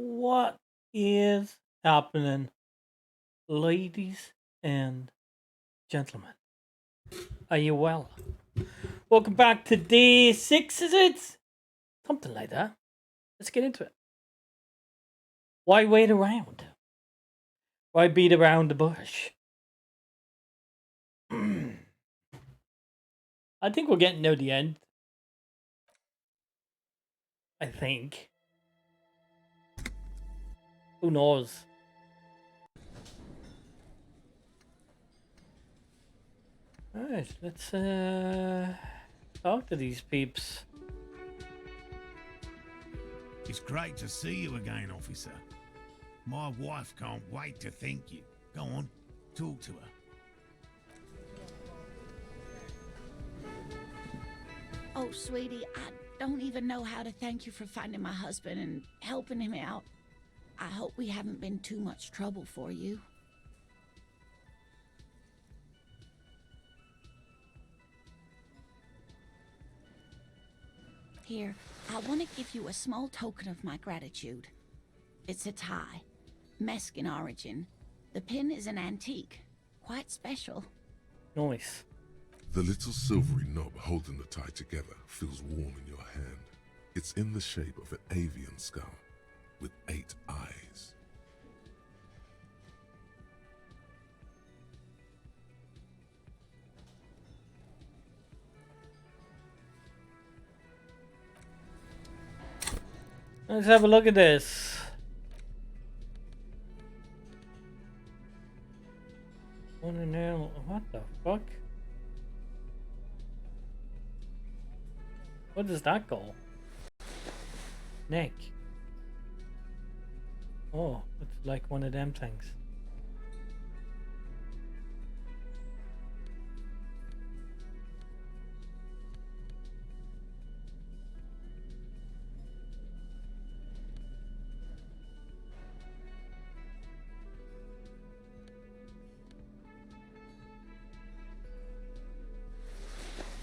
What is happening, ladies and gentlemen? Are you well? Welcome back to day 6, is it? Something like that. Let's get into it. Why wait around? Why beat around the bush? I think we're getting near the end. I think. Who knows? Alright, let's talk to these peeps. It's great to see you again, officer. My wife can't wait to thank you. Go on, talk to her. Oh, sweetie, I don't even know how to thank you for finding my husband and helping him out. I hope we haven't been too much trouble for you. Here, I want to give you a small token of my gratitude. It's a tie, Mexican origin. The pin is an antique, quite special. Nice. The little silvery knob holding the tie together feels warm in your hand. It's in the shape of an avian skull with 8 eyes. Let's have a look at this. What the hell? What the fuck? What does that call? Neck. Oh, it's like one of them things.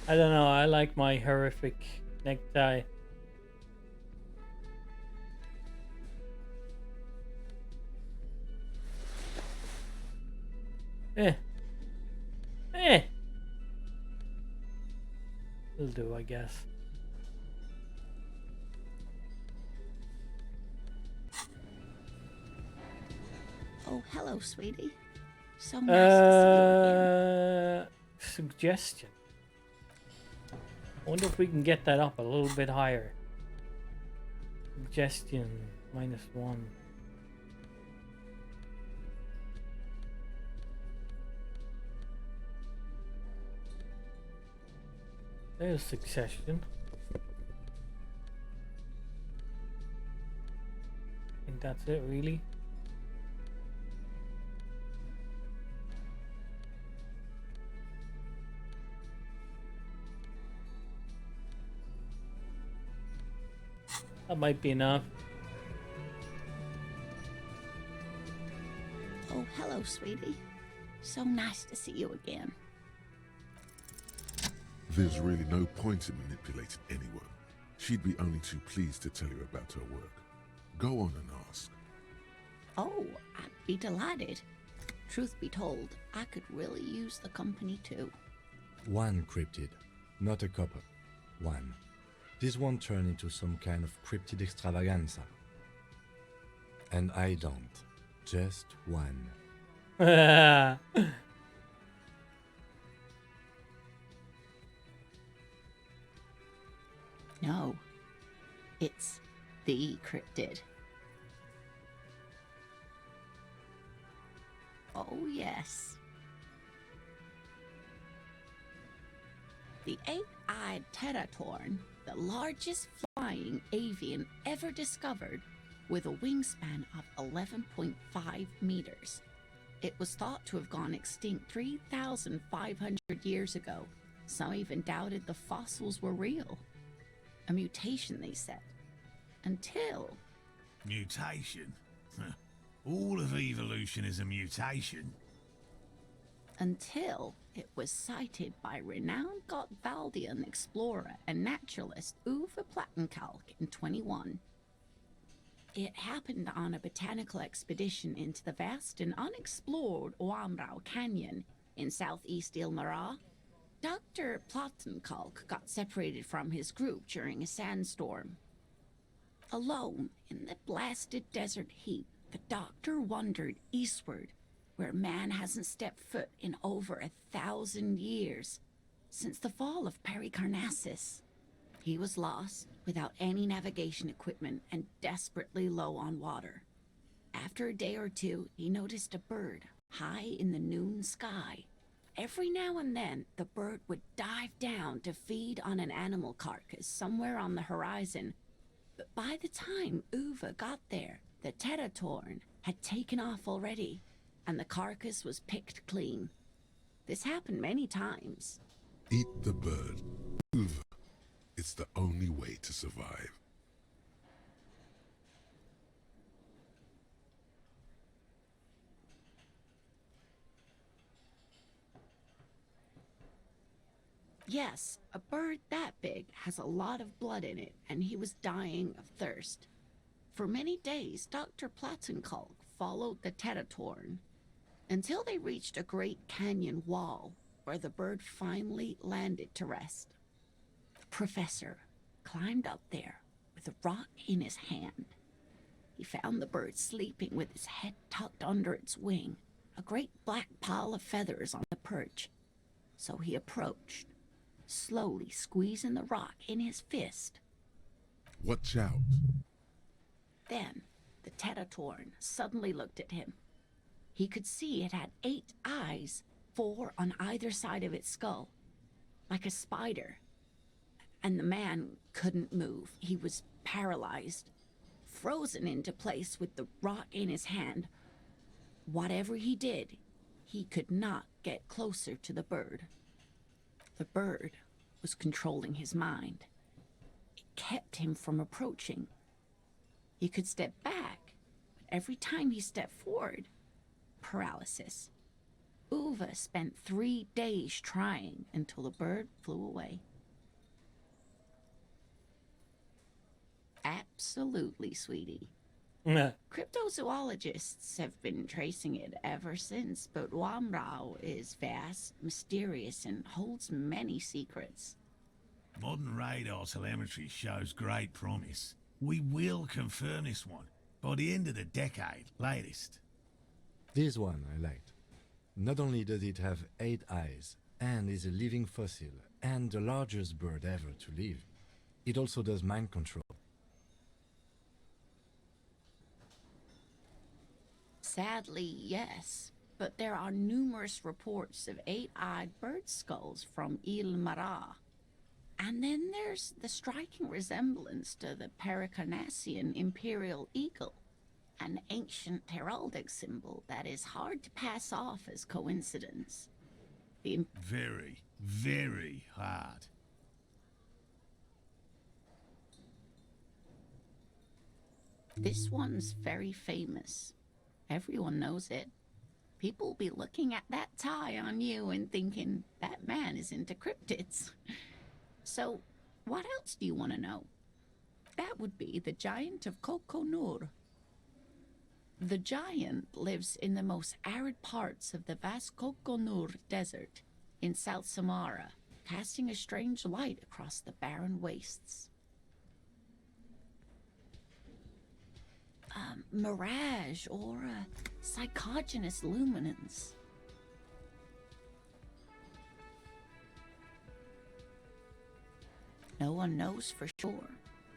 I don't know, I like my horrific necktie. Eh. Eh. Will do, I guess. Oh, hello, sweetie. So nice to Suggestion. I wonder if we can get that up a little bit higher. Suggestion -1. There's suggestion. I think that's it, really. That might be enough. Oh, hello, sweetie. So nice to see you again. There's really no point in manipulating anyone. She'd be only too pleased to tell you about her work. Go on and ask. Oh, I'd be delighted. Truth be told, I could really use the company too. One cryptid, not a couple. One. This won't turn into some kind of cryptid extravaganza. And I don't. Just one. No, it's the cryptid. Oh, yes. The 8-eyed teratorn, the largest flying avian ever discovered, with a wingspan of 11.5 meters. It was thought to have gone extinct 3,500 years ago. Some even doubted the fossils were real. A mutation, they said. Until... Mutation? All of evolution is a mutation. Until it was sighted by renowned Gotvaldian explorer and naturalist Uwe Plattenkalk in 21. It happened on a botanical expedition into the vast and unexplored Oamrau Canyon in southeast Ilmara. Dr. Plattenkalk got separated from his group during a sandstorm. Alone in the blasted desert heat, the doctor wandered eastward, where man hasn't stepped foot in over 1,000 years, since the fall of Pericarnassus. He was lost, without any navigation equipment and desperately low on water. After a day or two, he noticed a bird high in the noon sky. Every now and then, the bird would dive down to feed on an animal carcass somewhere on the horizon. But by the time Uva got there, the Teratorn had taken off already, and the carcass was picked clean. This happened many times. Eat the bird. Uva. It's the only way to survive. Yes, a bird that big has a lot of blood in it, and he was dying of thirst. For many days, Dr. Platzenkalk followed the Teratorn until they reached a great canyon wall where the bird finally landed to rest. The professor climbed up there with a rock in his hand. He found the bird sleeping with his head tucked under its wing, a great black pile of feathers on the perch. So he approached, slowly squeezing the rock in his fist. Watch out. Then the Teratorn suddenly looked at him. He could see it had 8 eyes, 4 on either side of its skull, like a spider. And the man couldn't move. He was paralyzed, frozen into place with the rock in his hand. Whatever he did, he could not get closer to the bird. The bird was controlling his mind. It kept him from approaching. He could step back, but every time he stepped forward, paralysis. Uva spent 3 days trying until the bird flew away. Absolutely, sweetie. Cryptozoologists have been tracing it ever since, but Wamrao is vast, mysterious, and holds many secrets. Modern radar telemetry shows great promise. We will confirm this one by the end of the decade, latest. This one I liked. Not only does it have 8 eyes, and is a living fossil, and the largest bird ever to live, it also does mind control. Sadly, yes, but there are numerous reports of 8-eyed bird skulls from Ilmara. And then there's the striking resemblance to the Pericarnassian imperial eagle, an ancient heraldic symbol that is hard to pass off as coincidence. Very, very hard. This one's very famous. Everyone knows it. People will be looking at that tie on you and thinking, that man is into cryptids. So, what else do you want to know? That would be the giant of Kokonur. The giant lives in the most arid parts of the vast Kokonur Desert in South Samara, casting a strange light across the barren wastes. Mirage or psychogenous luminance. No one knows for sure.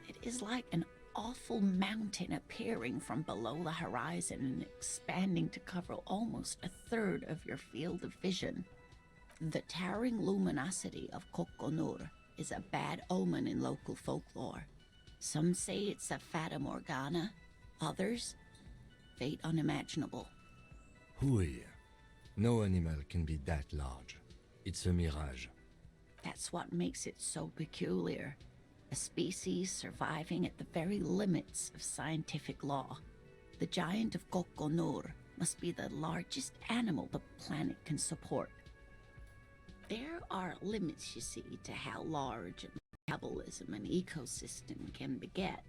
It is like an awful mountain appearing from below the horizon and expanding to cover almost 1/3 of your field of vision. The towering luminosity of Kokonur is a bad omen in local folklore. Some say it's a fata morgana, others, fate unimaginable. Hui. No animal can be that large. It's a mirage. That's what makes it so peculiar. A species surviving at the very limits of scientific law. The giant of Kokonur must be the largest animal the planet can support. There are limits, you see, to how large metabolism an ecosystem can beget.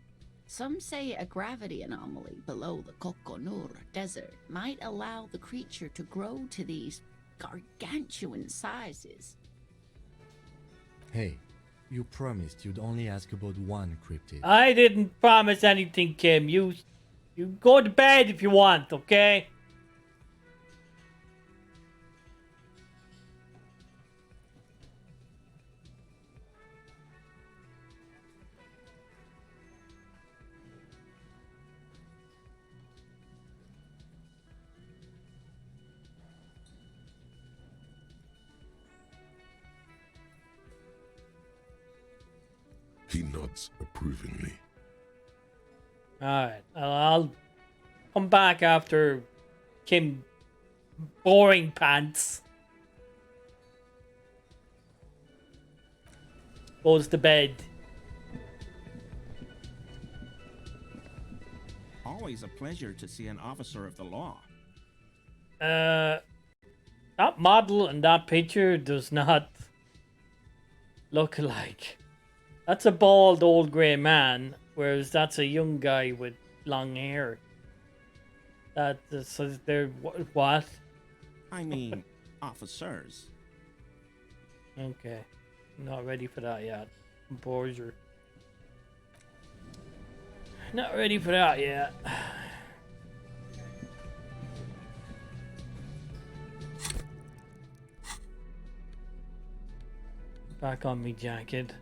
Some say a gravity anomaly below the Kokonur desert might allow the creature to grow to these gargantuan sizes. Hey, you promised you'd only ask about one cryptid. I didn't promise anything, Kim. You go to bed if you want, okay? He nods approvingly. Alright, I'll come back after Kim boring pants goes to bed. Always a pleasure to see an officer of the law. That model and that picture does not look alike. That's a bald old grey man, whereas that's a young guy with long hair. So they're what? I mean, officers. Okay, not ready for that yet. Composure. Not ready for that yet. Back on me jacket.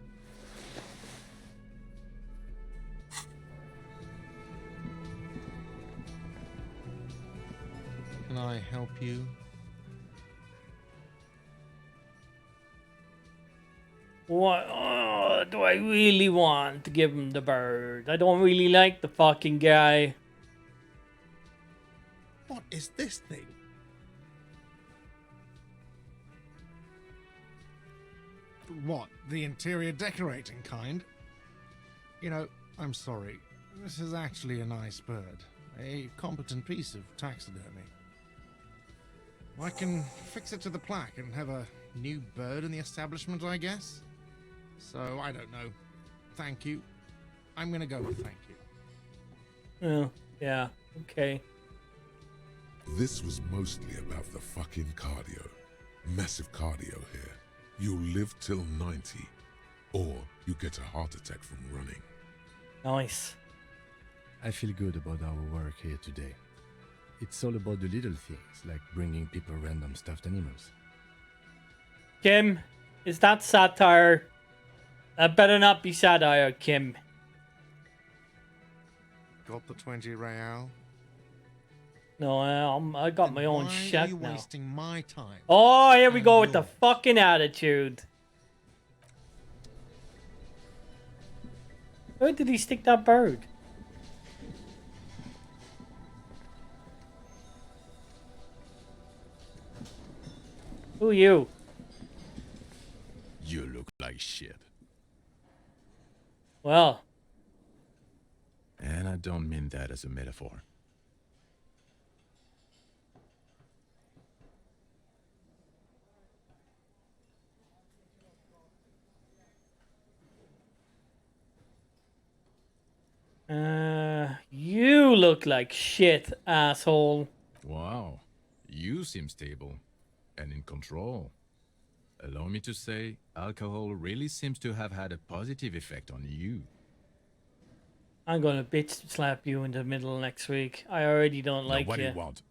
Can I help you? What do I really want to give him the bird? I don't really like the fucking guy. What is this thing? What, the interior decorating kind? You know, I'm sorry. This is actually a nice bird. A competent piece of taxidermy. I can fix it to the plaque and have a new bird in the establishment, I guess. So, I don't know. Thank you. I'm gonna go with thank you. Oh, yeah, okay. This was mostly about the fucking cardio. Massive cardio here. You'll live till 90, or you get a heart attack from running. Nice. I feel good about our work here today. It's all about the little things, like bringing people random stuffed animals. Kim, is that satire? That better not be satire, Kim. Got the 20 real? No, I got Then my own why are shit you now. wasting my time? Oh, here we and go with the yours? fucking attitude. Where did he stick that bird? Who are you? You look like shit. Well, And I don't mean that as a metaphor. you look like shit, asshole. Wow, you seem stable and in control. Allow me to say, alcohol really seems to have had a positive effect on you. I'm gonna bitch slap you in the middle next week. I already don't Now, like what do you. you want?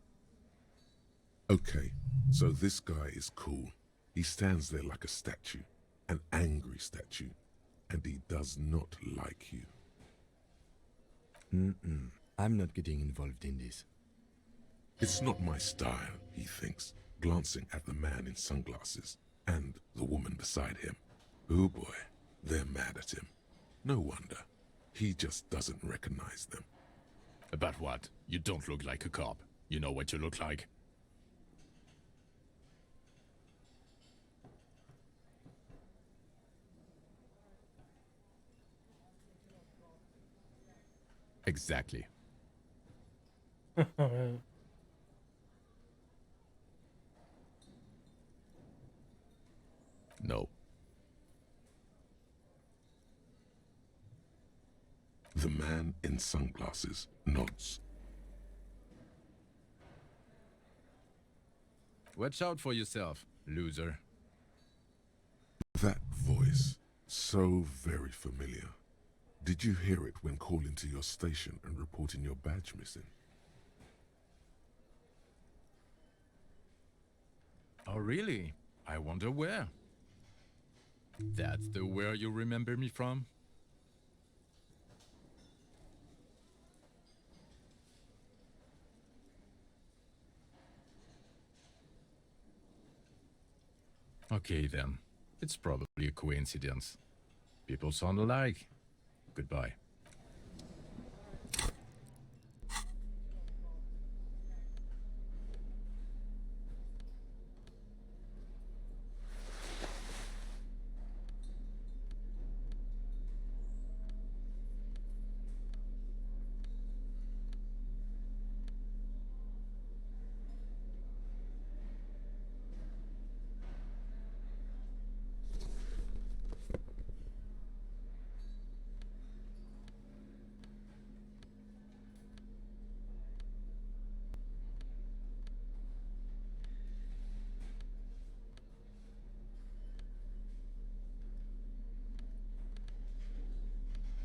Okay, so this guy is cool. He stands there like a statue, an angry statue, and he does not like you. I'm not getting involved in this. It's not my style, he thinks, glancing at the man in sunglasses and the woman beside him. Oh boy, they're mad at him. No wonder. He just doesn't recognize them. About what? You don't look like a cop. You know what you look like? Exactly. No. The man in sunglasses nods. Watch out for yourself, loser. That voice, so very familiar. Did you hear it when calling to your station and reporting your badge missing? Oh, really? I wonder where. That's the where you remember me from? Okay then. It's probably a coincidence. People sound alike. Goodbye.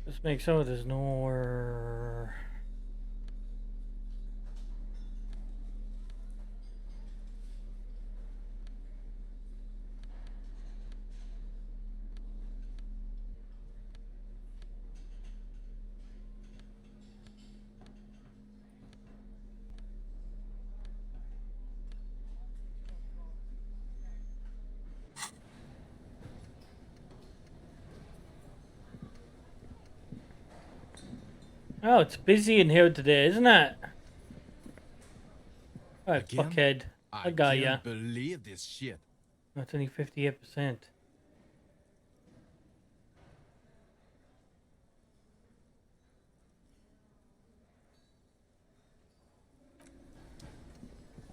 Let's make sure there's nowhere. Oh, it's busy in here today, isn't it? Alright, Again? fuckhead. I got ya. can't believe this shit. That's only 58%.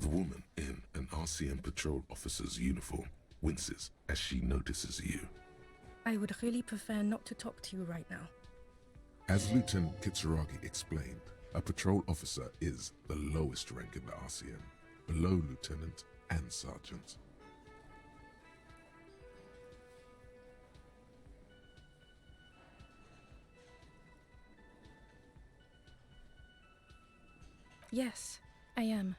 The woman in an RCM patrol officer's uniform winces as she notices you. I would really prefer not to talk to you right now. As Lieutenant Kitsuragi explained, a patrol officer is the lowest rank in the RCM, below lieutenant and sergeant. Yes, I am.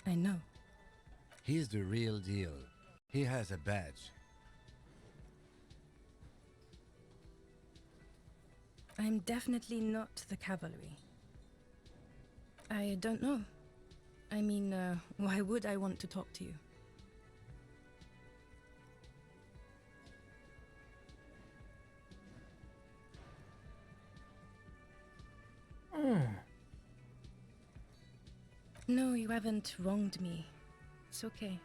I know. He's the real deal. He has a badge. I'm definitely not the cavalry. I don't know. I mean, why would I want to talk to you? No, you haven't wronged me. It's okay.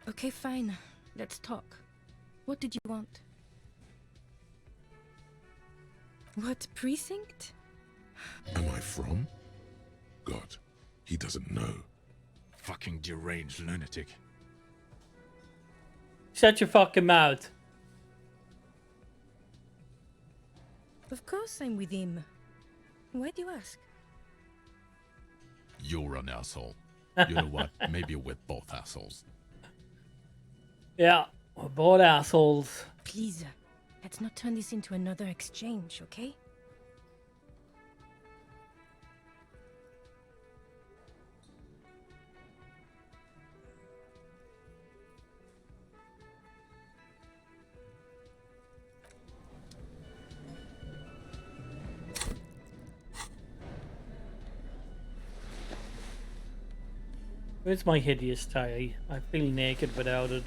Okay, fine. Let's talk. What did you want? What precinct? Am I from? God, he doesn't know. Fucking deranged lunatic. Shut your fucking mouth. Of course I'm with him. Why do you ask? You're an asshole. You know what? Maybe we're both assholes. Yeah, we're both assholes. Please, let's not turn this into another exchange, okay? Where's my hideous tie? I feel naked without it.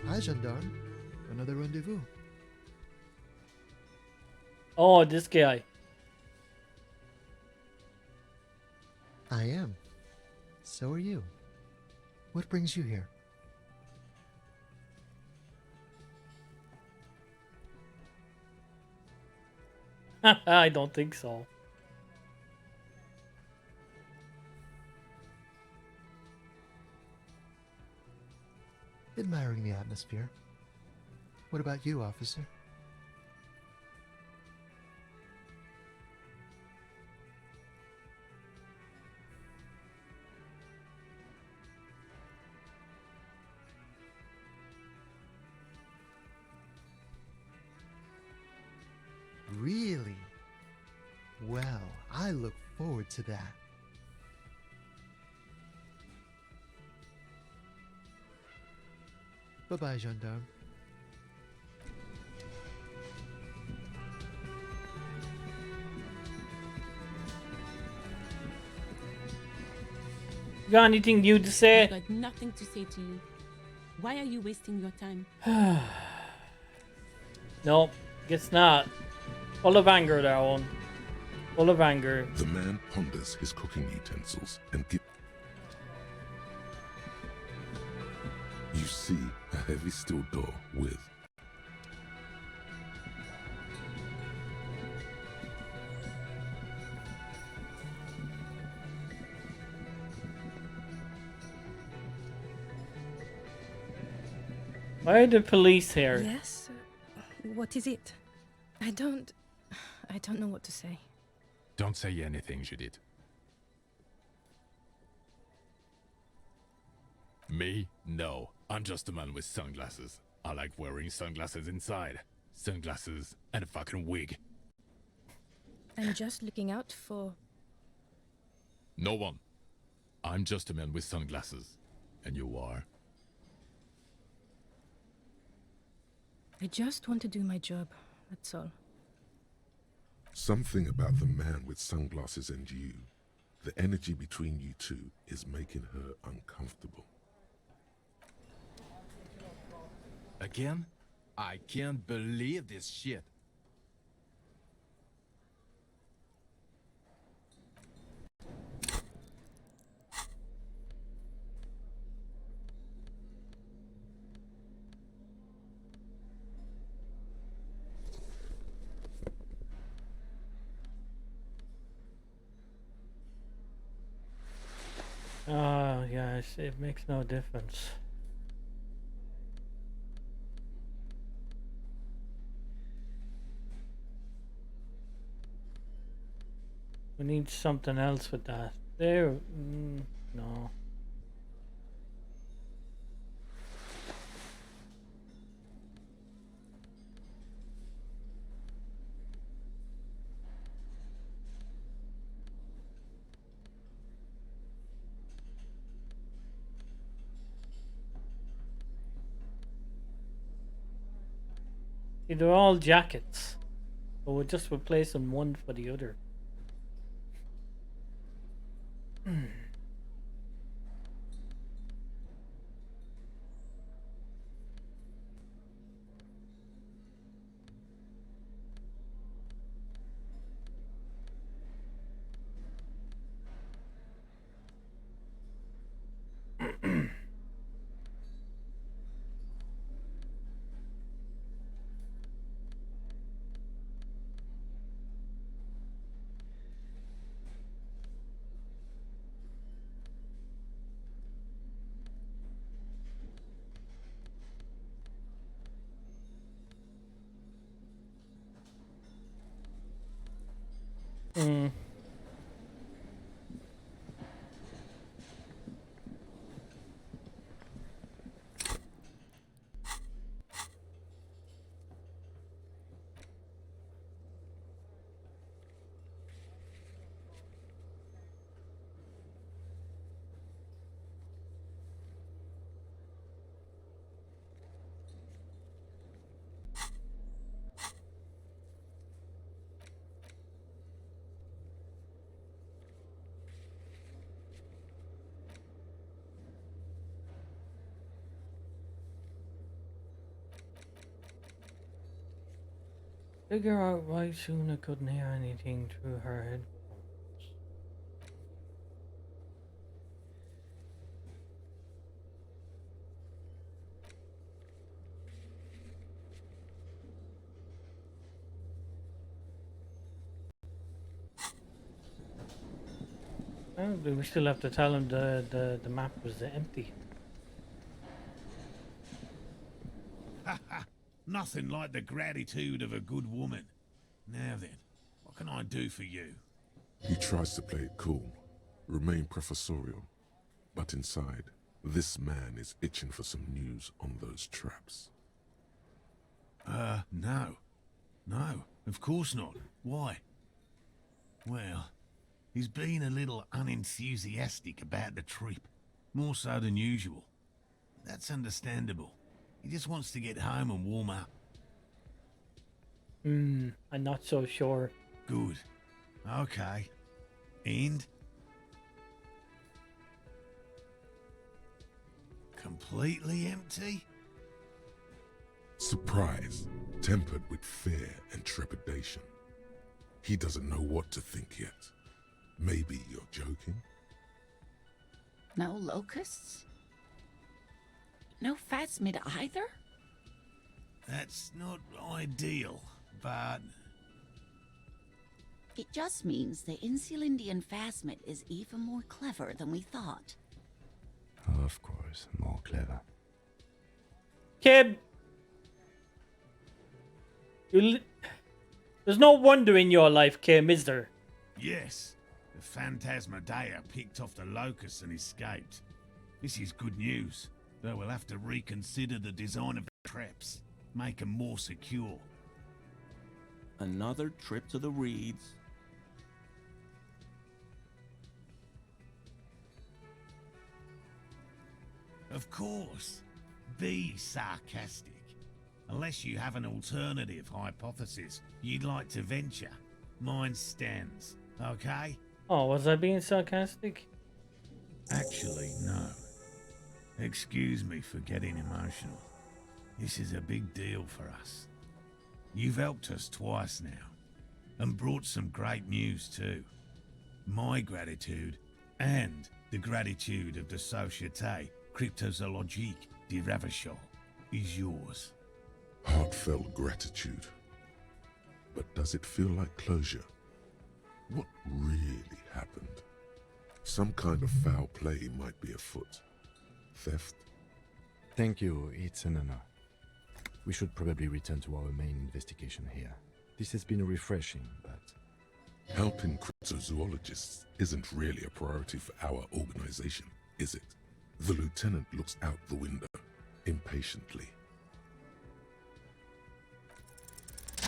Hi, gendarme. Another rendezvous. Oh, this guy. I am. So are you. What brings you here? I don't think so. Admiring the atmosphere. What about you, officer? Really? Well, I look forward to that. Bye-bye, gendarme. You got anything new to I've say? got nothing to say to you. Why are you wasting your time? No, guess not. Full of anger, that one. Full of anger. The man ponders his cooking utensils and you see a heavy steel door with Why are the police here? Yes? What is it? I don't know what to say. Don't say anything, Judith. Me? No. I'm just a man with sunglasses. I like wearing sunglasses inside. Sunglasses and a fucking wig. I'm just looking out for... No one. I'm just a man with sunglasses. And you are? I just want to do my job, that's all. something about the man with sunglasses and you. The energy between you two is making her uncomfortable. Again? I can't believe this shit. Oh, yes, it makes no difference. We need something else with that. There, no. See, they're all jackets. So we're just replacing one for the other. Hmm. Figure out why Suna couldn't hear anything through her head. Oh, we still have to tell him the map was empty. Ha ha! Nothing like the gratitude of a good woman. Now then, what can I do for you? He tries to play it cool, remain professorial, but inside, this man is itching for some news on those traps. No. No, of course not. Why? Well, he's been a little unenthusiastic about the trip. More so than usual. That's understandable. He just wants to get home and warm up. I'm not so sure. Good. Okay. And? Completely empty? Surprise, tempered with fear and trepidation. He doesn't know what to think yet. Maybe you're joking? No locusts? No phasmid either? That's not ideal, but... It just means the Insulindian phasmid is even more clever than we thought. Of course, more clever. Kib! There's no wonder in your life, Kim, is there? Yes, the Phantasmadeia picked off the locusts and escaped. This is good news, though we'll have to reconsider the design of the traps, make them more secure. Another trip to the Reeds. Of course, be sarcastic. Unless you have an alternative hypothesis you'd like to venture, mine stands, okay? Oh, was I being sarcastic? Actually, no. Excuse me for getting emotional. This is a big deal for us. You've helped us twice now, and brought some great news too. My gratitude, and the gratitude of the Société Cryptozoologique de Ravachol, is yours. Heartfelt gratitude. But does it feel like closure? What really happened? Some kind of foul play might be afoot. Theft? Thank you, it's an honor. We should probably return to our main investigation here. This has been refreshing, but... Helping cryptozoologists isn't really a priority for our organization, is it? The lieutenant looks out the window, impatiently.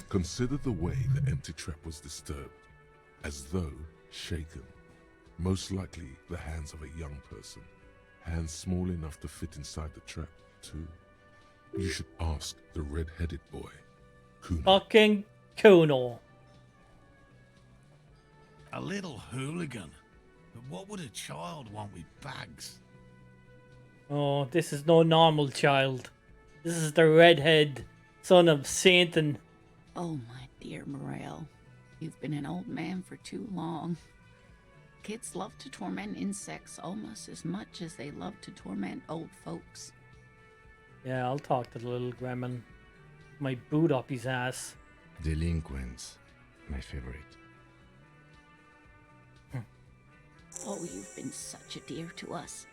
Consider the way the empty trap was disturbed, as though shaken. Most likely the hands of a young person, hands small enough to fit inside the trap, too. You should ask the red-headed boy, Kuno. Fucking Kuno. A little hooligan. But what would a child want with bags? Oh, this is no normal child. This is the redhead son of Satan. Oh, my dear Morel. You've been an old man for too long. Kids love to torment insects almost as much as they love to torment old folks. Yeah, I'll talk to the little gremlin. My boot up his ass. Delinquents, my favorite. Oh, you've been such a dear to us.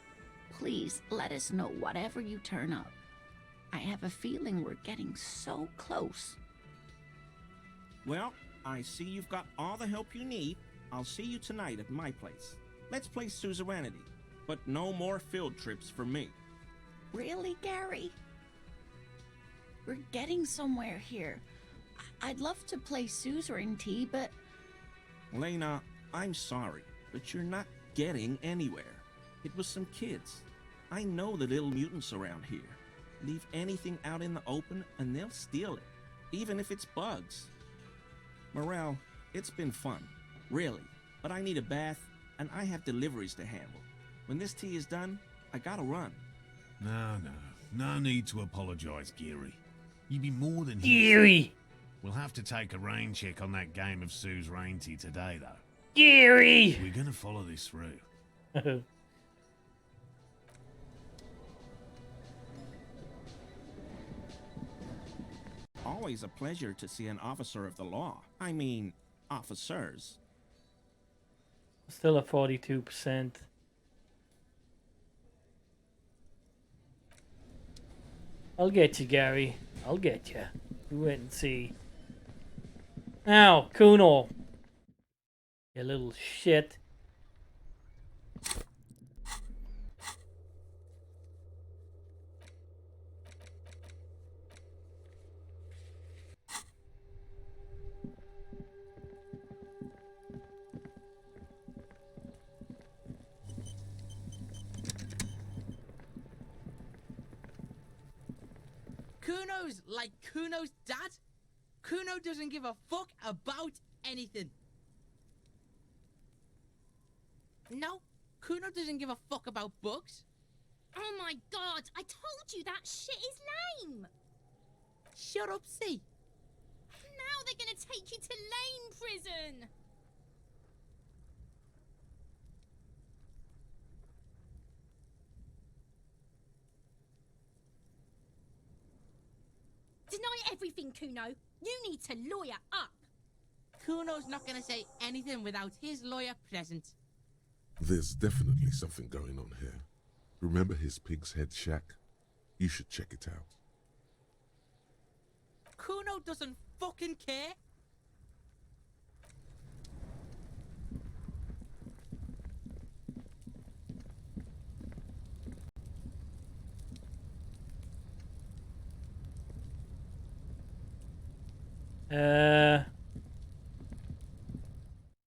Please let us know whatever you turn up. I have a feeling we're getting so close. Well, I see you've got all the help you need. I'll see you tonight at my place. Let's play suzerainty, but no more field trips for me. Really, Gary? We're getting somewhere here. I'd love to play suzerainty, but... Lena, I'm sorry, but you're not getting anywhere. It was some kids. I know the little mutants around here. Leave anything out in the open and they'll steal it, even if it's bugs. Morel, it's been fun, really, but I need a bath and I have deliveries to handle. When this tea is done, I gotta run. No need to apologize, Geary. You'd be more than Geary! We'll have to take a rain check on that game of suzerainty today, though. Geary! We're gonna follow this through. Always a pleasure to see an officer of the law. I mean, officers. still at 42%. I'll get you, Gary. I'll get you. You wait and see. Now, Kuno. You little shit. Kuno's like Kuno's dad. Kuno doesn't give a fuck about anything. No, Kuno doesn't give a fuck about books. Oh my god, I told you that shit is lame! Shut up, see. Now they're gonna take you to lame prison! Deny everything, Kuno. You need to lawyer up. Kuno's not gonna say anything without his lawyer present. There's definitely something going on here. Remember his pig's head shack? You should check it out. Kuno doesn't fucking care.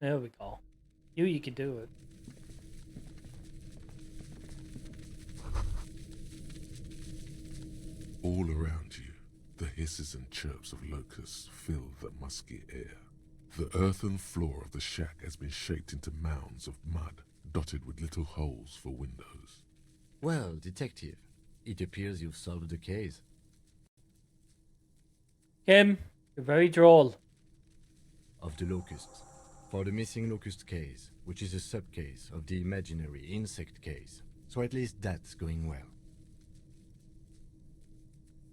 There we go. You can do it. All around you, the hisses and chirps of locusts fill the musky air. The earthen floor of the shack has been shaped into mounds of mud, dotted with little holes for windows. Well, detective, it appears you've solved the case. Kim, you're very droll. Of the locusts. For the missing locust case, which is a sub-case of the imaginary insect case. So at least that's going well.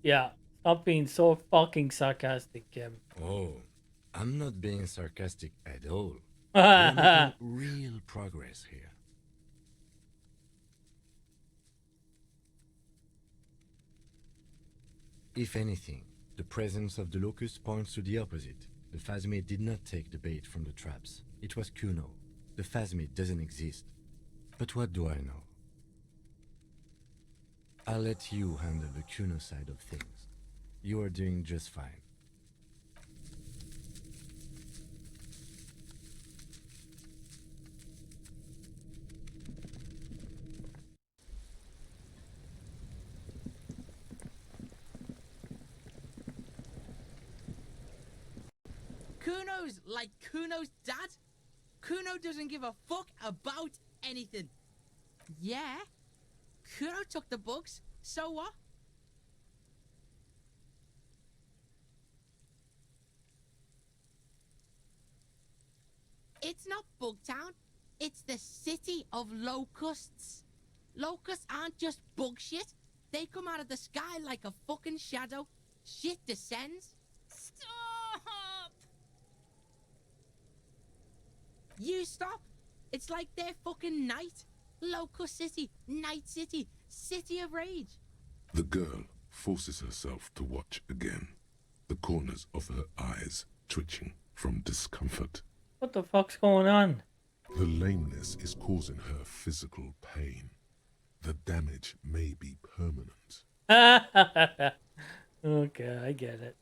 Yeah, stop being so fucking sarcastic, Kim. Oh, I'm not being sarcastic at all. We're making real progress here. If anything, the presence of the locust points to the opposite. The phasmid did not take the bait from the traps. It was Kuno. The phasmid doesn't exist. But what do I know? I'll let you handle the Kuno side of things. You are doing just fine. Kuno's like Kuno's dad. Kuno doesn't give a fuck about anything. Yeah, Kuno took the books, so what? It's not Bugtown, it's the city of locusts. Locusts aren't just bug shit. They come out of the sky like a fucking shadow. Shit descends. Stop! You stop. It's like their fucking night. Locust City, Night City, City of Rage. The girl forces herself to watch again, the corners of her eyes twitching from discomfort. What the fuck's going on? The lameness is causing her physical pain. The damage may be permanent. Okay, I get it.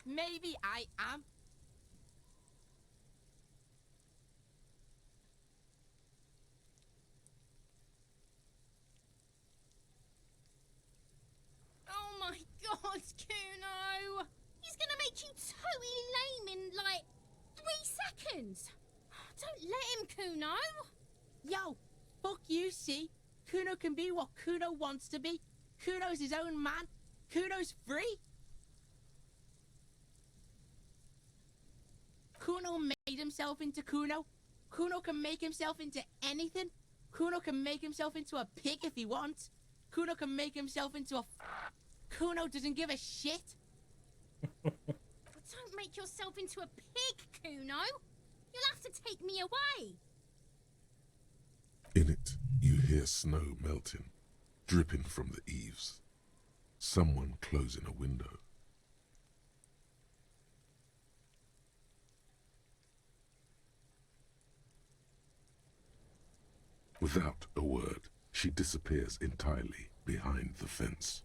Maybe I am. Oh my god, Kuno! He's gonna make you totally lame in like 3 seconds. Don't let him, Kuno. Yo, fuck you, see? Kuno can be what Kuno wants to be. Kuno's his own man. Kuno's free. Kuno made himself into Kuno. Kuno can make himself into anything. Kuno can make himself into a pig if he wants. Kuno can make himself into a... Kuno doesn't give a shit. Don't make yourself into a pig, Kuno. You'll have to take me away. In it, you hear snow melting, dripping from the eaves. Someone closing a window. Without a word, she disappears entirely behind the fence.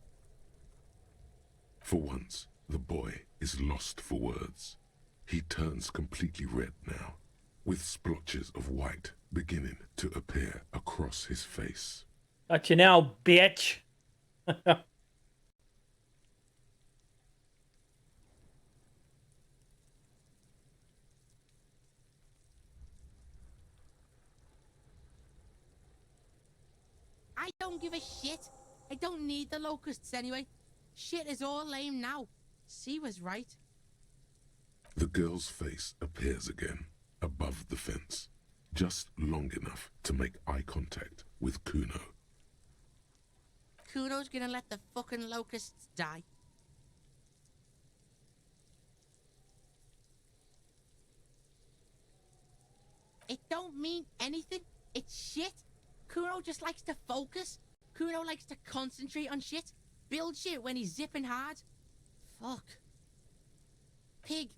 For once, the boy is lost for words. He turns completely red now, with splotches of white beginning to appear across his face. Got you now, bitch. I don't give a shit. I don't need the locusts anyway. Shit is all lame now. She was right. The girl's face appears again, above the fence, just long enough to make eye contact with Kuno. Kuno's gonna let the fucking locusts die. It don't mean anything. It's shit. Kuno just likes to focus. Kuno likes to concentrate on shit. Build shit when he's zipping hard. Fuck. Pig,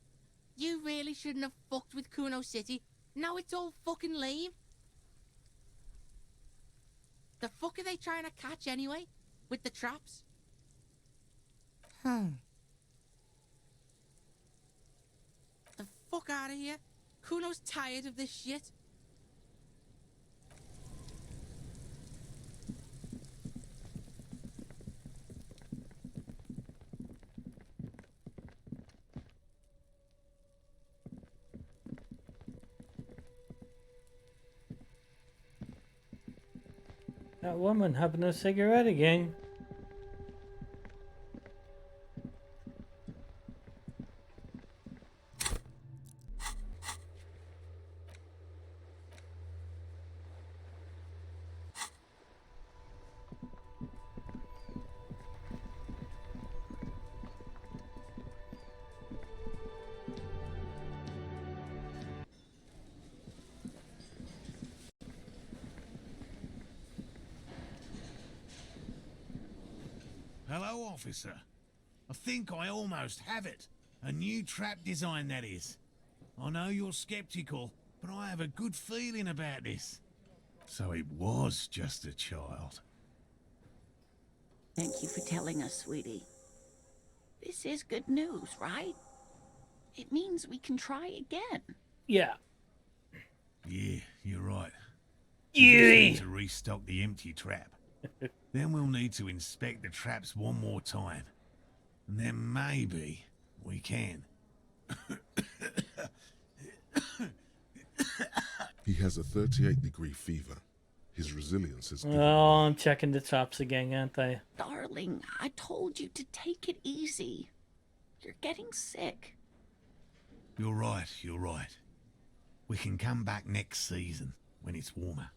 you really shouldn't have fucked with Kuno City. Now it's all fucking lame. The fuck are they trying to catch anyway? With the traps? The fuck out of here. Kuno's tired of this shit. That woman having a cigarette again. Hello, officer. I think I almost have it. A new trap design, that is. I know you're skeptical, but I have a good feeling about this. So it was just a child. Thank you for telling us, sweetie. This is good news, right? It means we can try again. Yeah. Yeah, you're right. Yeah. We just need to restock the empty trap. Then we'll need to inspect the traps one more time. And then maybe we can. He has a 38-degree fever. His resilience is given Oh, way. I'm checking the traps again, aren't I? Darling, I told you to take it easy. You're getting sick. You're right, you're right. We can come back next season, when it's warmer.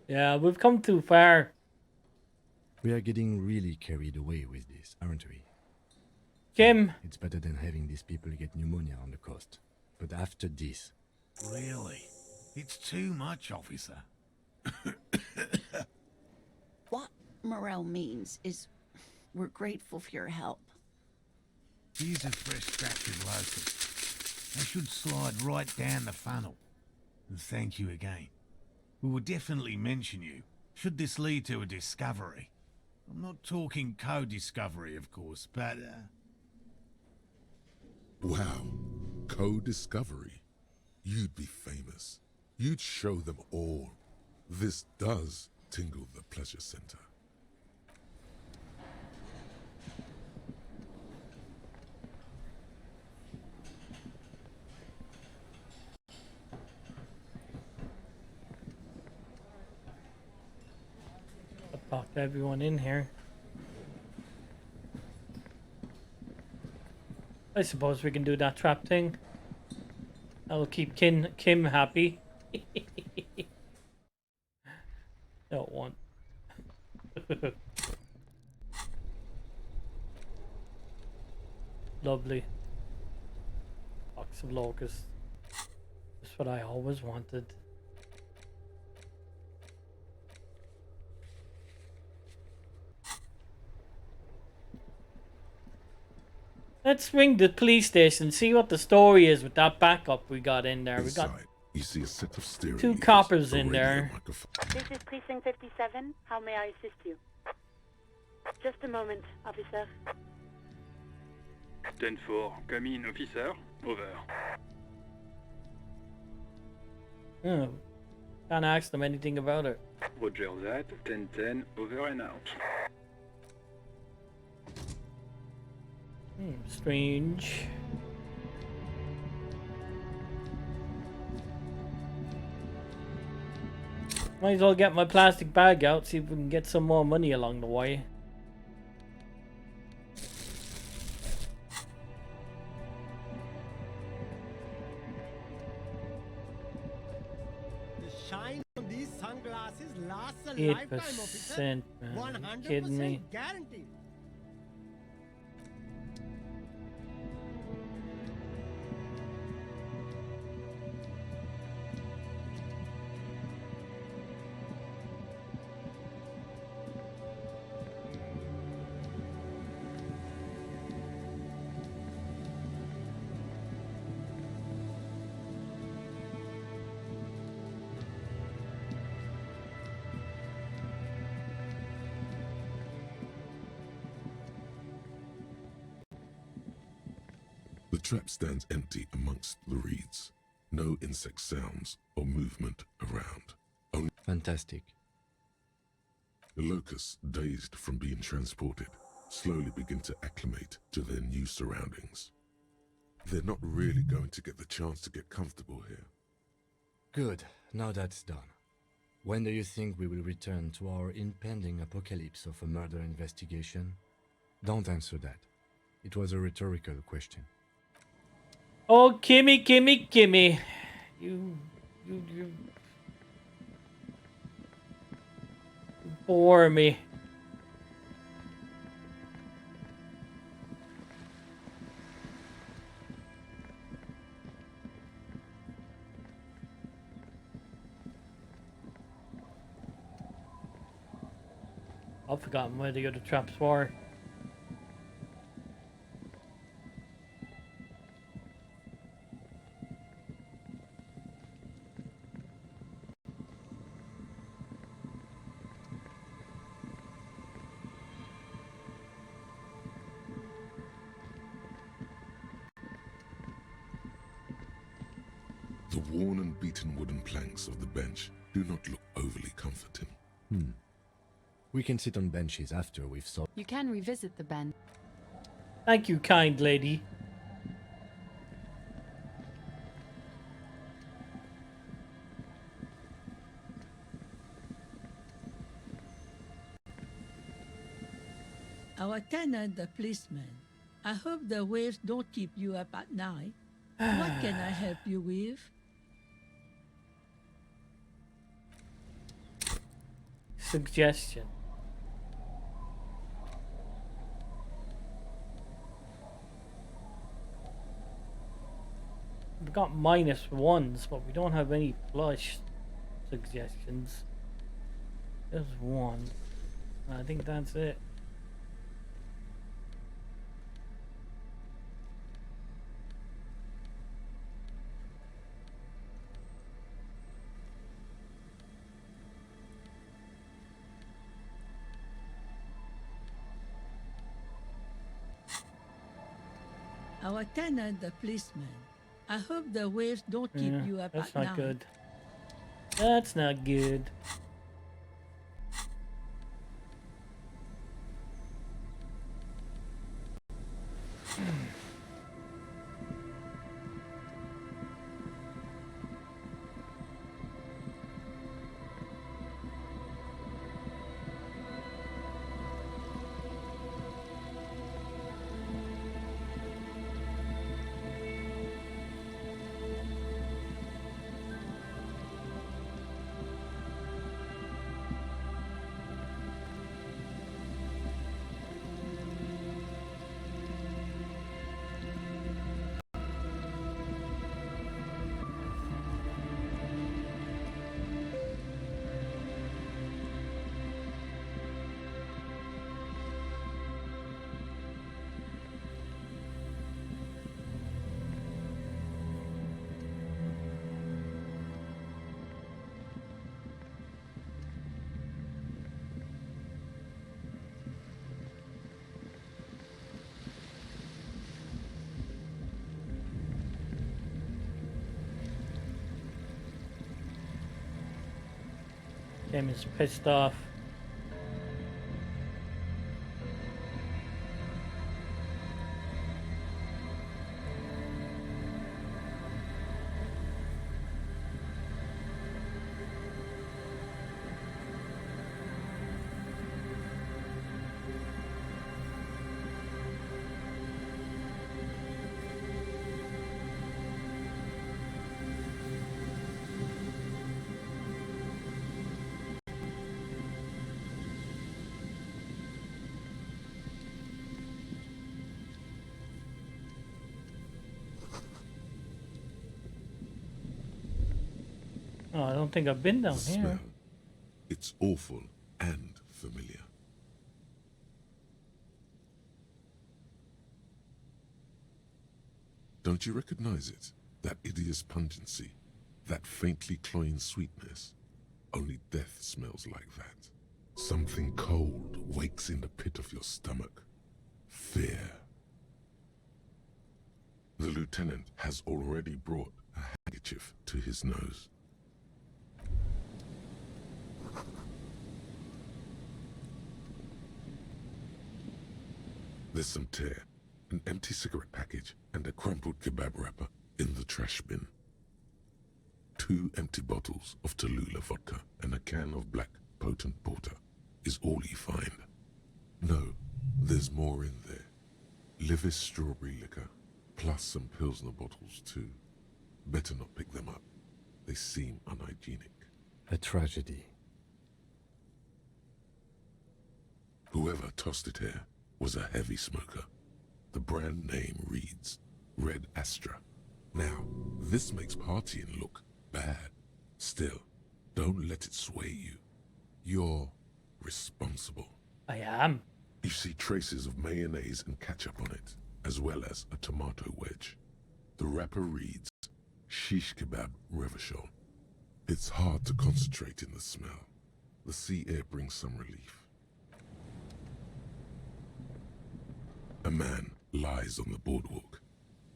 Yeah, we've come too far. We are getting really carried away with this, aren't we? Kim. It's better than having these people get pneumonia on the coast. But after this... Really? It's too much, officer. What Morel means is we're grateful for your help. Here's a fresh batch of locusts. They should slide right down the funnel. And thank you again. We will definitely mention you, should this lead to a discovery. I'm not talking co-discovery, of course, but, Wow. Co-discovery. You'd be famous. You'd show them all. This does tingle the pleasure center. Talk to everyone in here. I suppose we can do that trap thing. That'll keep Kim happy. Don't want. Lovely. Box of locusts. That's what I always wanted. Let's ring the police station, see what the story is with that backup we got in there. We got Inside, you see a set of stereo two units, coppers a in radio there. microphone. This is Precinct 57. How may I assist you? Just a moment, officer. 10-4, come in, officer. Over. Oh, can't ask them anything about it. Roger that. 10-10, over and out. Strange. Might as well get my plastic bag out, see if we can get some more money along the way. The shine from these sunglasses lasts a 8%, lifetime, officer. man. Are you kidding me? 100% guaranteed. The trap stands empty amongst the reeds. No insect sounds or movement around. Only Fantastic. the locusts, dazed from being transported, slowly begin to acclimate to their new surroundings. They're not really going to get the chance to get comfortable here. Good. Now that's done. When do you think we will return to our impending apocalypse of a murder investigation? Don't answer that. It was a rhetorical question. Oh, Kimmy, Kimmy, Kimmy. You bore me. I've forgotten where the other traps were. The worn and beaten wooden planks of the bench do not look overly comforting. We can sit on benches after we've solved. You can revisit the bench. Thank you, kind lady. Our tenant, the policeman. I hope the waves don't keep you up at night. What can I help you with? Suggestion. We've got -1s, but we don't have any plush suggestions. There's one. I think that's it. Our tenant, the policeman. I hope the waves don't keep Yeah, you up that's at not night. good. That's not good. Damon's pissed off. Oh, I don't think I've been down The here. smell. It's awful and familiar. Don't you recognize it? That hideous pungency, that faintly cloying sweetness. Only death smells like that. Something cold wakes in the pit of your stomach. Fear. The lieutenant has already brought a handkerchief to his nose. There's some tear, an empty cigarette package, and a crumpled kebab wrapper in the trash bin. 2 empty bottles of Tallulah vodka and a can of black potent porter is all you find. No, there's more in there. Livis strawberry liquor, plus some Pilsner bottles too. Better not pick them up. They seem unhygienic. A tragedy. Whoever tossed it here was a heavy smoker. The brand name reads Red Astra. Now, this makes partying look bad. Still, don't let it sway you. You're responsible. I am. You see traces of mayonnaise and ketchup on it, as well as a tomato wedge. The wrapper reads Shish Kebab Revachol. It's hard to concentrate in the smell. The sea air brings some relief. A man lies on the boardwalk,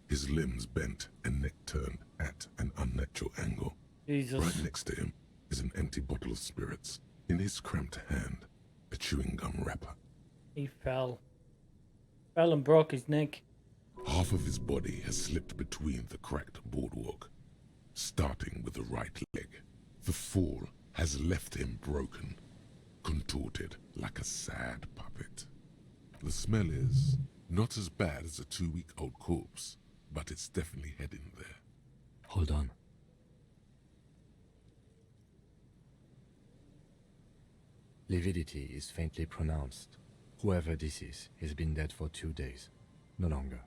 his limbs bent and neck turned at an unnatural angle. Jesus. Right next to him is an empty bottle of spirits. In his cramped hand, a chewing gum wrapper. He fell. Fell and broke his neck. Half of his body has slipped between the cracked boardwalk, starting with the right leg. The fall has left him broken, contorted like a sad puppet. The smell is not as bad as a 2-week-old corpse, but it's definitely heading there. Hold on. Lividity is faintly pronounced. Whoever this is has been dead for 2 days. No longer.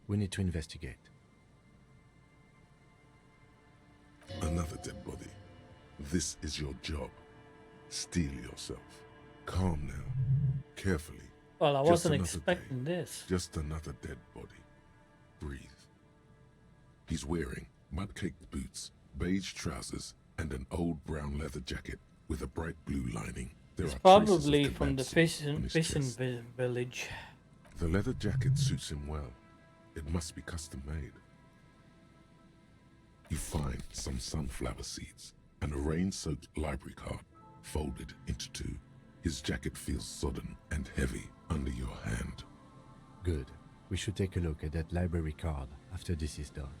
We need to investigate. Another dead body. This is your job. Steel yourself. Calm now. Carefully. Well, I Just wasn't another expecting day. this. Just another dead body. Breathe. He's wearing mud-caked boots, beige trousers, and an old brown leather jacket with a bright blue lining. There It's are probably traces of from the kebab fishing, on his fishing chest. village. The leather jacket suits him well. It must be custom made. You find some sunflower seeds and a rain-soaked library card folded into 2. His jacket feels sodden and heavy under your hand. Good. We should take a look at that library card after this is done.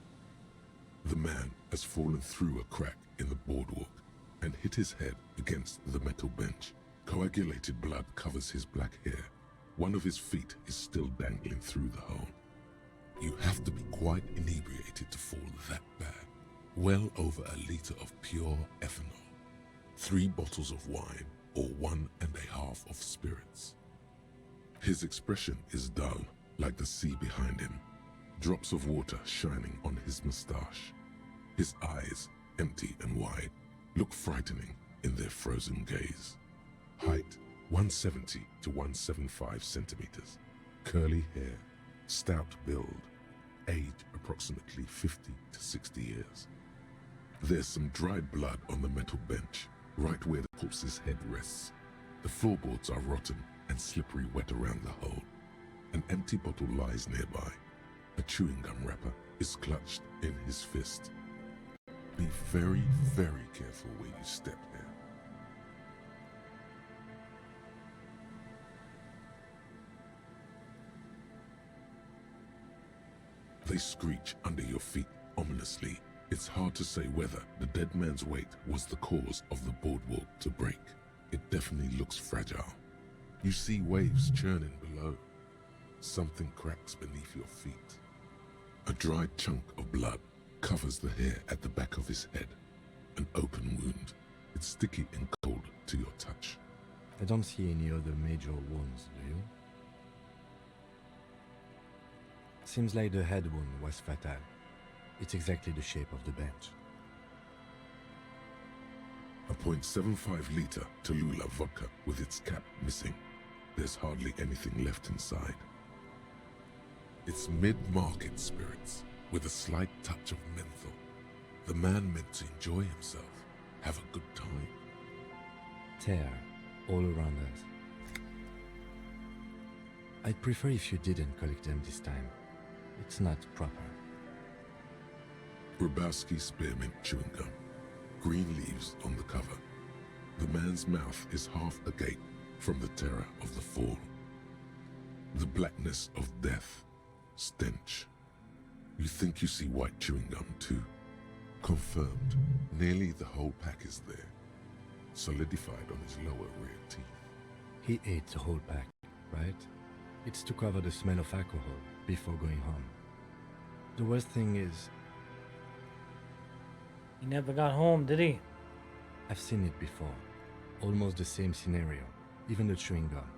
The man has fallen through a crack in the boardwalk and hit his head against the metal bench. Coagulated blood covers his black hair. One of his feet is still dangling through the hole. You have to be quite inebriated to fall that bad. Well over a liter of pure ethanol. 3 bottles of wine or 1.5 of spirits. His expression is dull, like the sea behind him. Drops of water shining on his mustache. His eyes, empty and wide, look frightening in their frozen gaze. Height, 170 to 175 centimeters. Curly hair, stout build. Age, approximately 50 to 60 years. There's some dried blood on the metal bench, right where the corpse's head rests. The floorboards are rotten and slippery wet around the hole. An empty bottle lies nearby. A chewing gum wrapper is clutched in his fist. Be very, very careful where you step here. They screech under your feet ominously. It's hard to say whether the dead man's weight was the cause of the boardwalk to break. It definitely looks fragile. You see waves churning below. Something cracks beneath your feet. A dried chunk of blood covers the hair at the back of his head. An open wound. It's sticky and cold to your touch. I don't see any other major wounds, do you? Seems like the head wound was fatal. It's exactly the shape of the bench. A .75 liter Tallulah vodka with its cap missing. There's hardly anything left inside. It's mid-market spirits with a slight touch of menthol. The man meant to enjoy himself, have a good time. Tear all around us. I'd prefer if you didn't collect them this time. It's not proper. Grabowski spearmint chewing gum. Green leaves on the cover. The man's mouth is half agape from the terror of the fall. The blackness of death. Stench. You think you see white chewing gum too. Confirmed. Nearly the whole pack is there. Solidified on his lower rear teeth. He ate the whole pack, right? It's to cover the smell of alcohol before going home. The worst thing is, He never got home, did he? I've seen it before. Almost the same scenario. Even the chewing gum.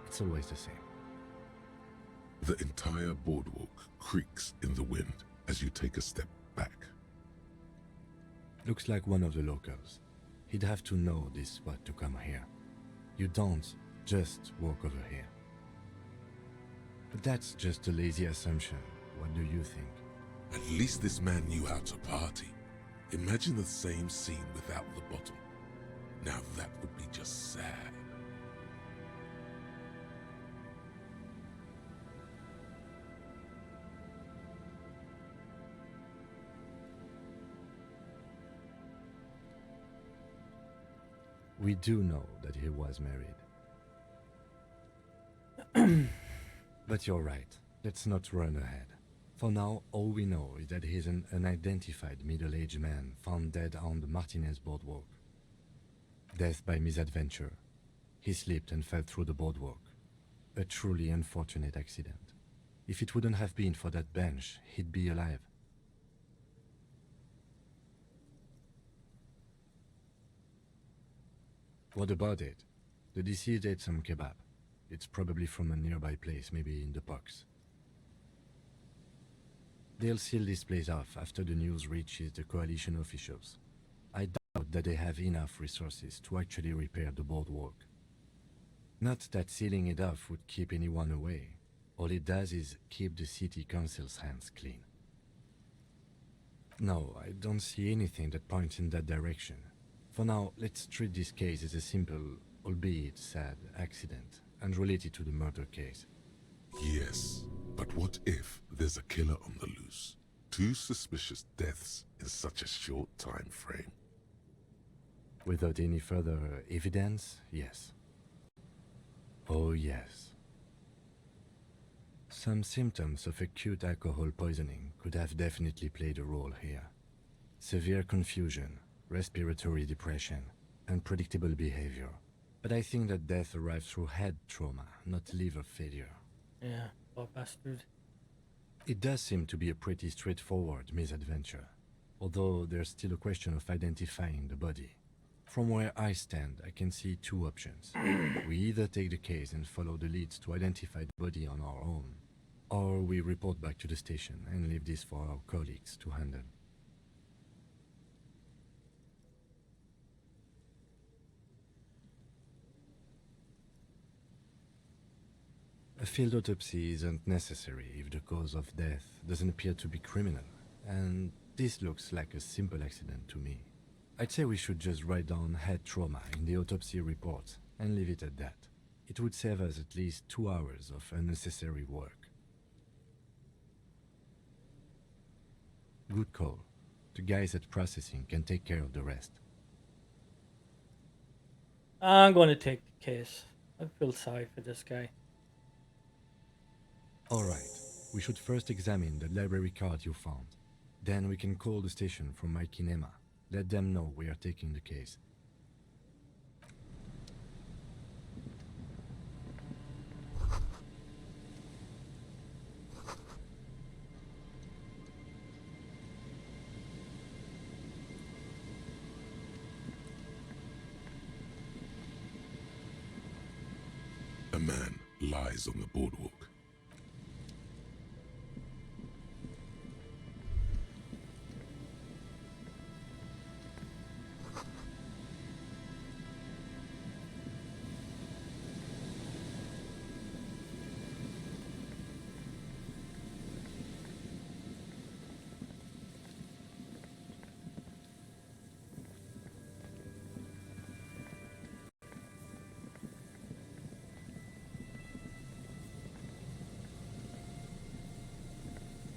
It's always the same. The entire boardwalk creaks in the wind as you take a step back. Looks like one of the locals. He'd have to know this spot to come here. You don't just walk over here. But that's just a lazy assumption. What do you think? At least this man knew how to party. Imagine the same scene without the bottle. Now that would be just sad. We do know that he was married. But you're right. Let's not run ahead. For now, all we know is that he's an unidentified middle-aged man found dead on the Martinez boardwalk. Death by misadventure. He slipped and fell through the boardwalk. A truly unfortunate accident. If it wouldn't have been for that bench, he'd be alive. What about it? The deceased ate some kebab. It's probably from a nearby place, maybe in the Pox. They'll seal this place off after the news reaches the coalition officials. I doubt that they have enough resources to actually repair the boardwalk. Not that sealing it off would keep anyone away. All it does is keep the city council's hands clean. No, I don't see anything that points in that direction. For now, let's treat this case as a simple, albeit sad, accident, unrelated to the murder case. Yes, but what if there's a killer on the loose? 2 suspicious deaths in such a short time frame. Without any further evidence, yes. Oh yes. Some symptoms of acute alcohol poisoning could have definitely played a role here. Severe confusion, respiratory depression, unpredictable behavior. But I think that death arrived through head trauma, not liver failure. Yeah, poor bastard. It does seem to be a pretty straightforward misadventure, although there's still a question of identifying the body. From where I stand, I can see 2 options. We either take the case and follow the leads to identify the body on our own, or we report back to the station and leave this for our colleagues to handle. A field autopsy isn't necessary if the cause of death doesn't appear to be criminal, and this looks like a simple accident to me. I'd say we should just write down head trauma in the autopsy report and leave it at that. It would save us at least 2 hours of unnecessary work. Good call. The guys at processing can take care of the rest. I'm going to take the case. I feel sorry for this guy. Alright, we should first examine the library card you found. Then we can call the station from my kinema. Let them know we are taking the case. A man lies on the boardwalk.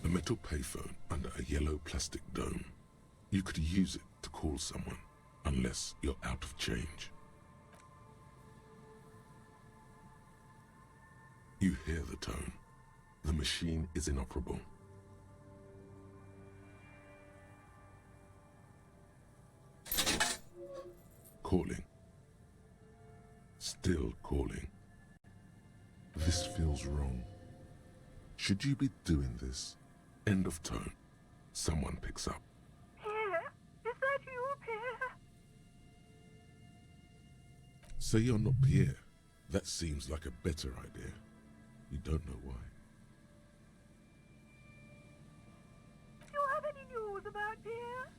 A metal payphone under a yellow plastic dome. You could use it to call someone, unless you're out of change. You hear the tone. The machine is inoperable. Calling. Still calling. This feels wrong. Should you be doing this? End of tone. Someone picks up. Pierre? Is that you, Pierre? Say you're not Pierre. That seems like a better idea. You don't know why. Do you have any news about Pierre?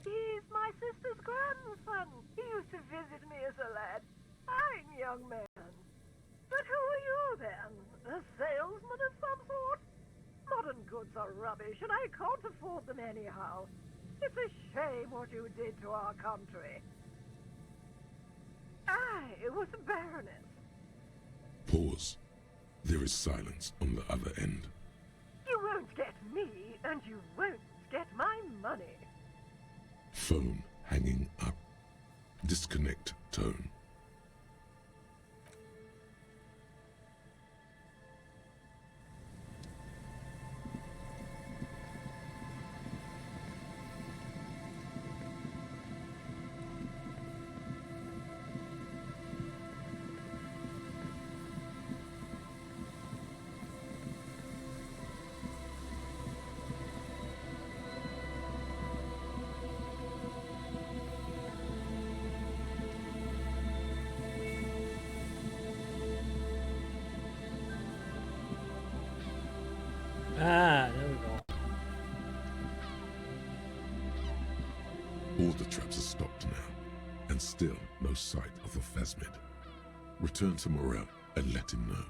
He's my sister's grandson. He used to visit me as a lad. Fine young man. But who are you, then? A salesman of some sort? Modern goods are rubbish, and I can't afford them anyhow. It's a shame what you did to our country. I was a baroness. Pause. There is silence on the other end. You won't get me, and you won't get my money. Phone hanging up. Disconnect tone. Ah, there we go. All the traps are stopped now, and still no sight of the Phasmid. Return to Morel and let him know.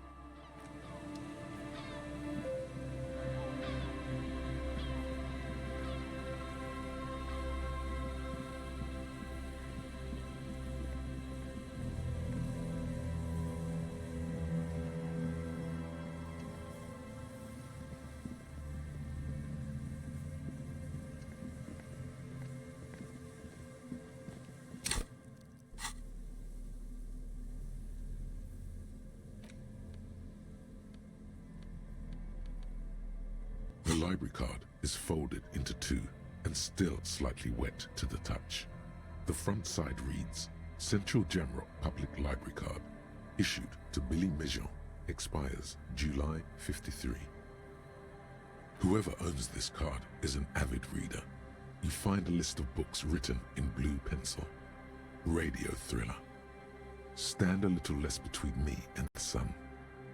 The library card is folded into two and still slightly wet to the touch. The front side reads, Central Jamrock Public Library Card, issued to Billy Mejean, expires July 53. Whoever owns this card is an avid reader. You find a list of books written in blue pencil. Radio thriller. Stand a little less between me and the sun.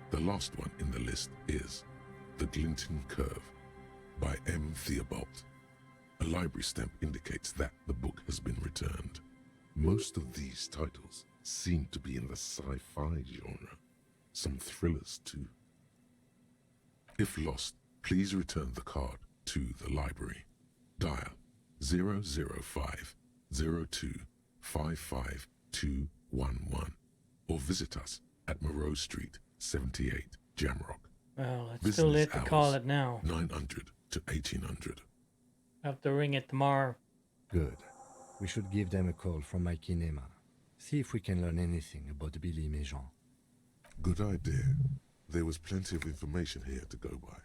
The last one in the list is The Glinting Curve by M. Theobald. A library stamp indicates that the book has been returned. Most of these titles seem to be in the sci-fi genre. Some thrillers too. If lost, please return the card to the library. Dial 005 02 55211 or visit us at Moreau Street, 78, Jamrock. Well, it's Business too late to call hours, it now. 900 to 1800. I have to ring it tomorrow. Good. We should give them a call from my kinema. See if we can learn anything about Billy Mejean. Good idea. There was plenty of information here to go by.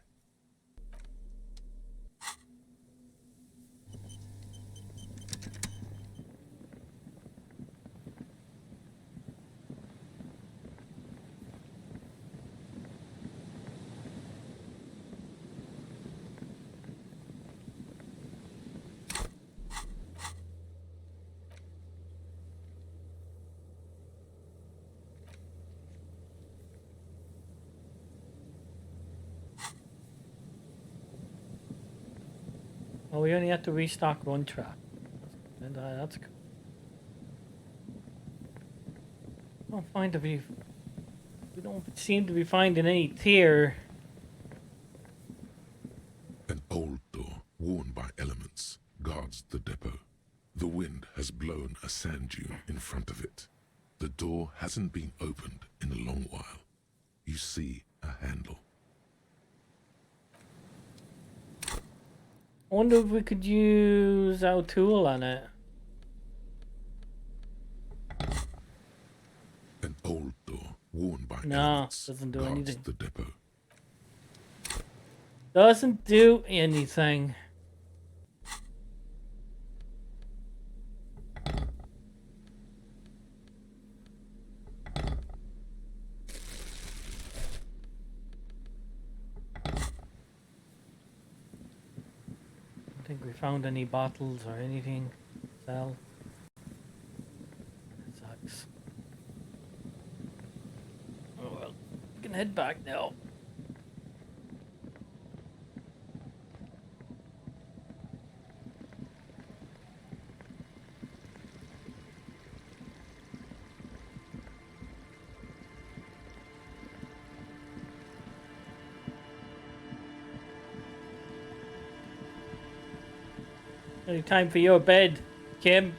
Oh, we only have to restock one trap. That's cool. We don't seem to be finding any tier. An old door, worn by elements, guards the depot. The wind has blown a sand dune in front of it. The door hasn't been opened in a long while. You see a handle. I wonder if we could use our tool on it. An old door, worn by No, elements, doesn't do guards anything. the depot. Doesn't do anything. I don't think we found any bottles or anything to sell. That sucks. Oh well, we can head back now. Any time for your bed, Kim?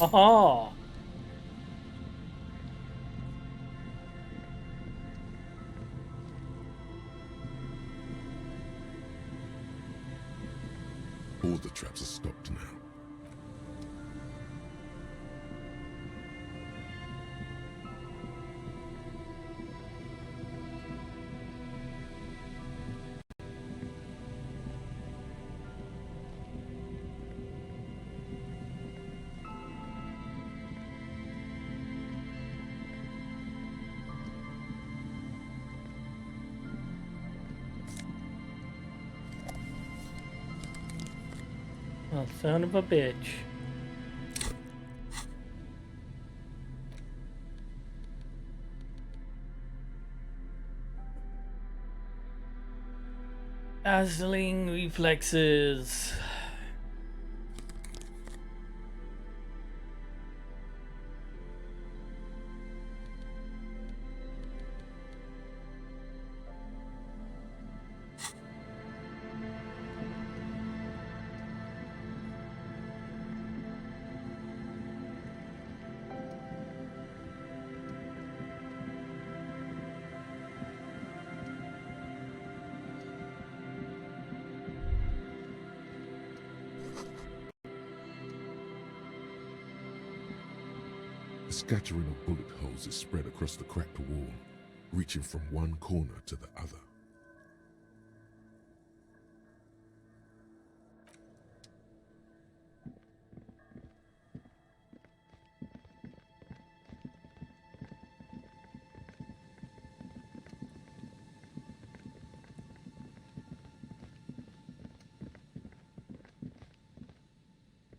Aha! All the traps are stopped now. Oh, son of a bitch. Dazzling reflexes. A scattering of bullet holes is spread across the cracked wall, reaching from one corner to the other.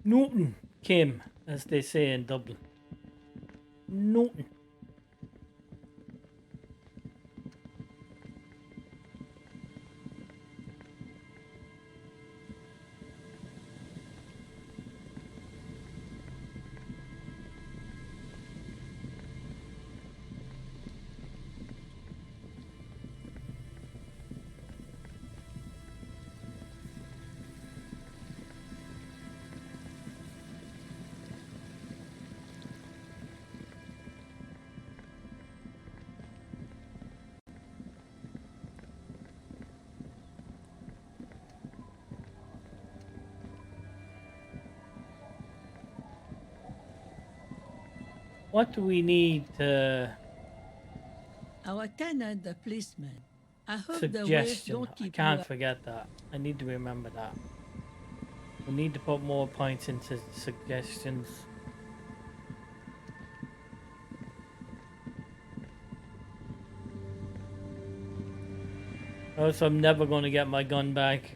Newton, Kim, as they say in Dublin. Newton. What do we need to... Our tenant, the policeman. I hope the waves Suggestion. don't I keep can't you forget that. I need to remember that. We need to put more points into suggestions. Also, I'm never going to get my gun back.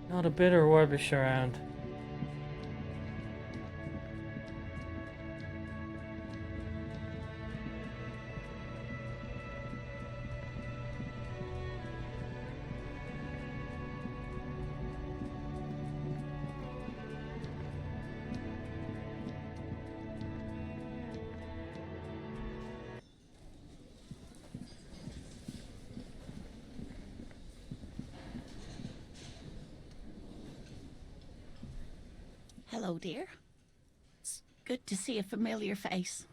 Not a bit of rubbish around. Hello, dear. It's good to see a familiar face.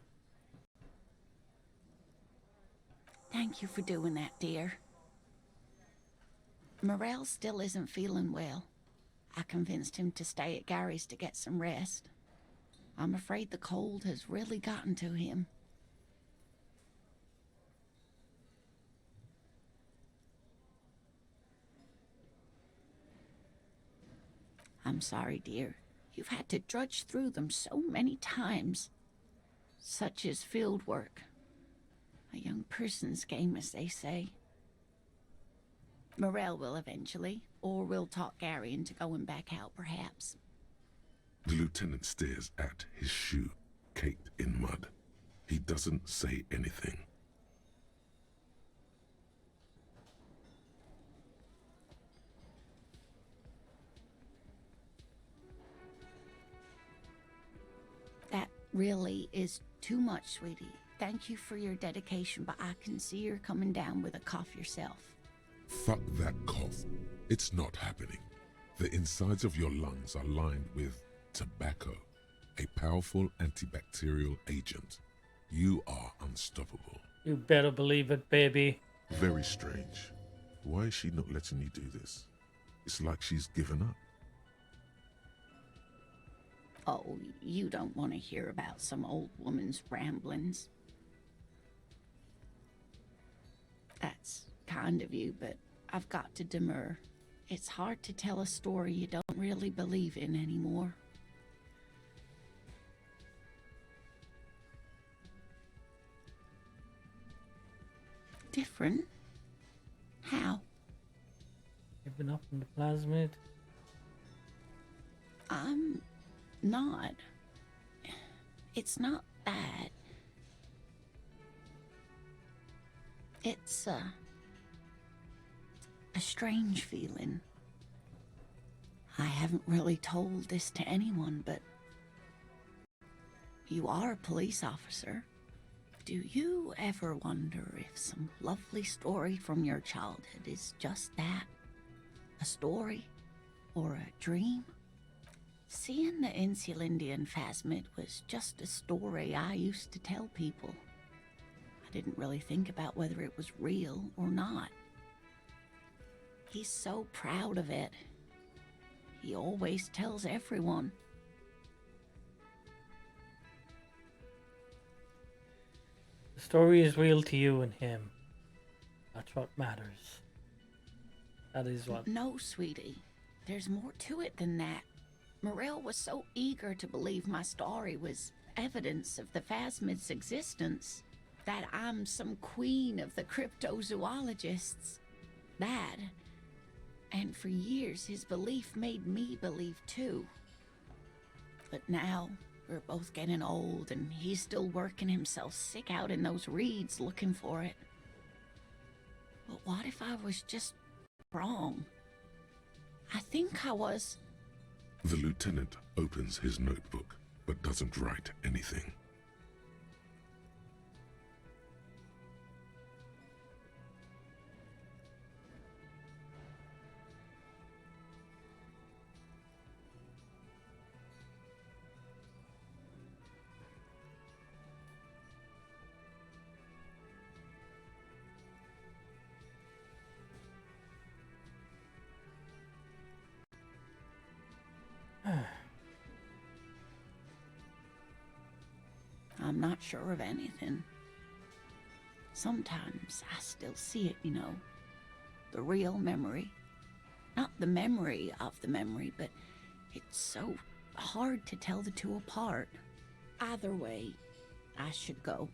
Thank you for doing that, dear. Morel still isn't feeling well. I convinced him to stay at Gary's to get some rest. I'm afraid the cold has really gotten to him. I'm sorry, dear. You've had to drudge through them so many times. Such is field work. A young person's game, as they say. Morel will eventually, or we'll talk Gary into going back out, perhaps. The lieutenant stares at his shoe, caked in mud. He doesn't say anything. That really is too much, sweetie. Thank you for your dedication, but I can see you're coming down with a cough yourself. Fuck that cough. It's not happening. The insides of your lungs are lined with tobacco, a powerful antibacterial agent. You are unstoppable. You better believe it, baby. Very strange. Why is she not letting you do this? It's like she's given up. Oh, you don't want to hear about some old woman's ramblings. That's kind of you, but I've got to demur. It's hard to tell a story you don't really believe in anymore. Different? How? Giving up on the plasmid? I'm not. It's not that. It's a strange feeling. I haven't really told this to anyone, but you are a police officer. Do you ever wonder if some lovely story from your childhood is just that? A story? Or a dream? Seeing the Insulindian phasmid was just a story I used to tell people. I didn't really think about whether it was real or not. He's so proud of it. He always tells everyone. The story is real to you and him. That's what matters. That is what... No, sweetie. There's more to it than that. Morel was so eager to believe my story was evidence of the phasmid's existence that I'm some queen of the cryptozoologists. That, and for years his belief made me believe too. But now we're both getting old and he's still working himself sick out in those reeds looking for it. But what if I was just wrong? I think I was. The lieutenant opens his notebook, but doesn't write anything. I'm not sure of anything. Sometimes I still see it, you know. The real memory. Not the memory of the memory, but it's so hard to tell the two apart. Either way, I should go.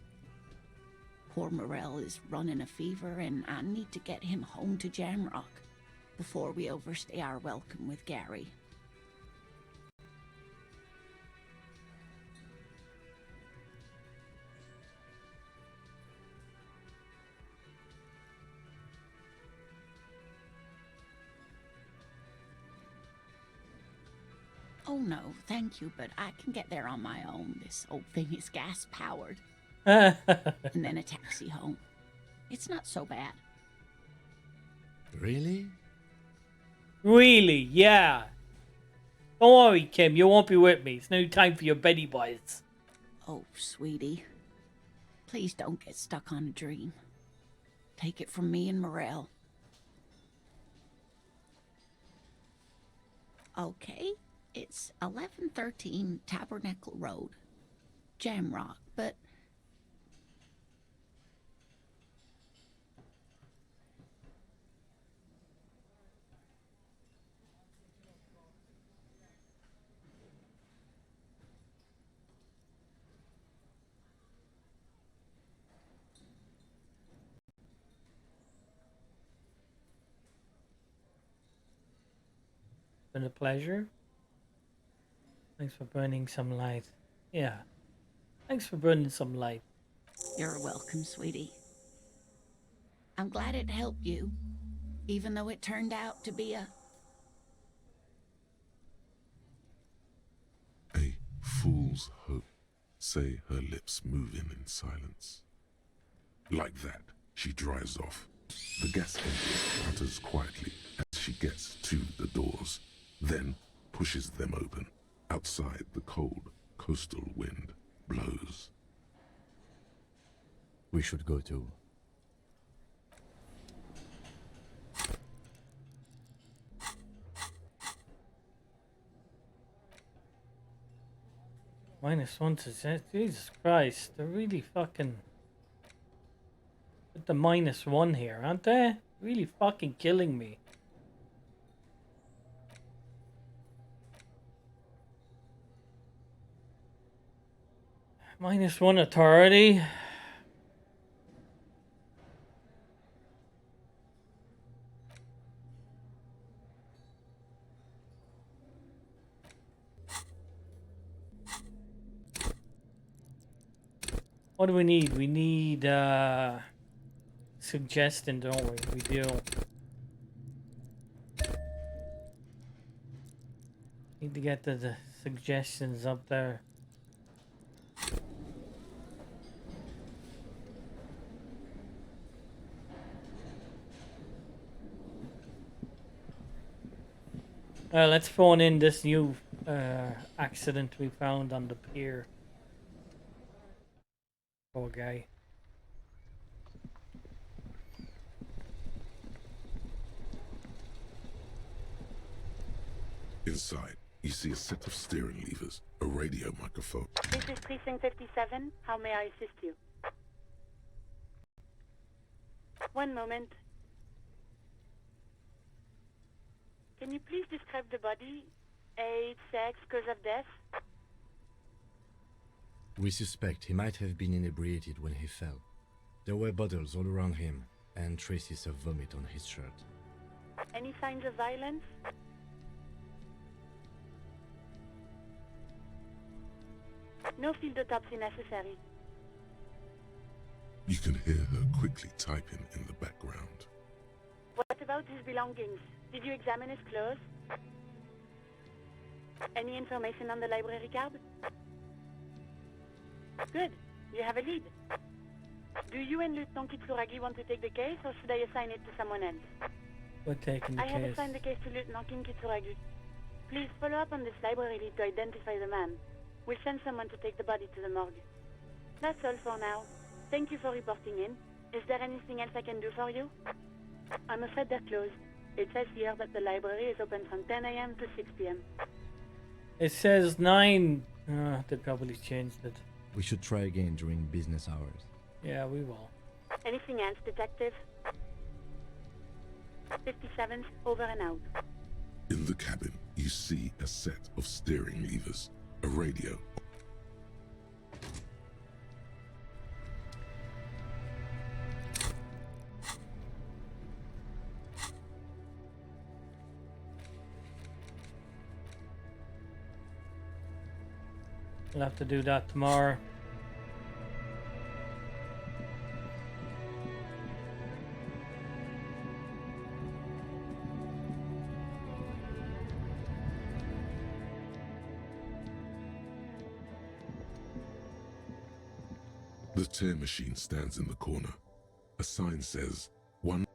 Poor Morel is running a fever, and I need to get him home to Jamrock before we overstay our welcome with Gary. Oh no, thank you, but I can get there on my own. This old thing is gas-powered. And then a taxi home. It's not so bad. Really? Really? Yeah. Don't worry, Kim. You won't be with me. It's no time for your Betty boys. Oh, sweetie. Please don't get stuck on a dream. Take it from me and Morel. Okay, it's 1113 Tabernacle Road. Jamrock, but... Been a pleasure. Thanks for burning some light. Yeah. Thanks for burning some light. You're welcome, sweetie. I'm glad it helped you, even though it turned out to be a... A fool's hope, say her lips moving in silence. Like that, she drives off. The gas engine putters quietly as she gets to the doors, then pushes them open. Outside, the cold, coastal wind blows. We should go too. -1 to Z. Jesus Christ. They're really fucking... With the -1 here, aren't they? Really fucking killing me. -1 authority. What do we need? We need suggestion, don't we? We do. Need to get the suggestions up there. Let's phone in this new accident we found on the pier. Poor guy. Inside, you see a set of steering levers, a radio microphone. This is Precinct 57. How may I assist you? One moment. Can you please describe the body? Age, sex, cause of death? We suspect he might have been inebriated when he fell. There were bottles all around him, and traces of vomit on his shirt. Any signs of violence? No field autopsy necessary. You can hear her quickly typing in the background. What about his belongings? Did you examine his clothes? Any information on the library card? Good. You have a lead. Do you and Lieutenant Kitsuragi want to take the case, or should I assign it to someone else? We're taking the I have case. assigned the case to Lieutenant Kitsuragi. Please follow up on this library lead to identify the man. We'll send someone to take the body to the morgue. That's all for now. Thank you for reporting in. Is there anything else I can do for you? I'm afraid they're closed. It says here that the library is open from 10 a.m. to 6 p.m. It says 9. They probably changed it. We should try again during business hours. Yeah, we will. Anything else, Detective? 57th, over and out. In the cabin, you see a set of steering levers, a radio. We'll have to do that tomorrow. The tear machine stands in the corner. A sign says, one.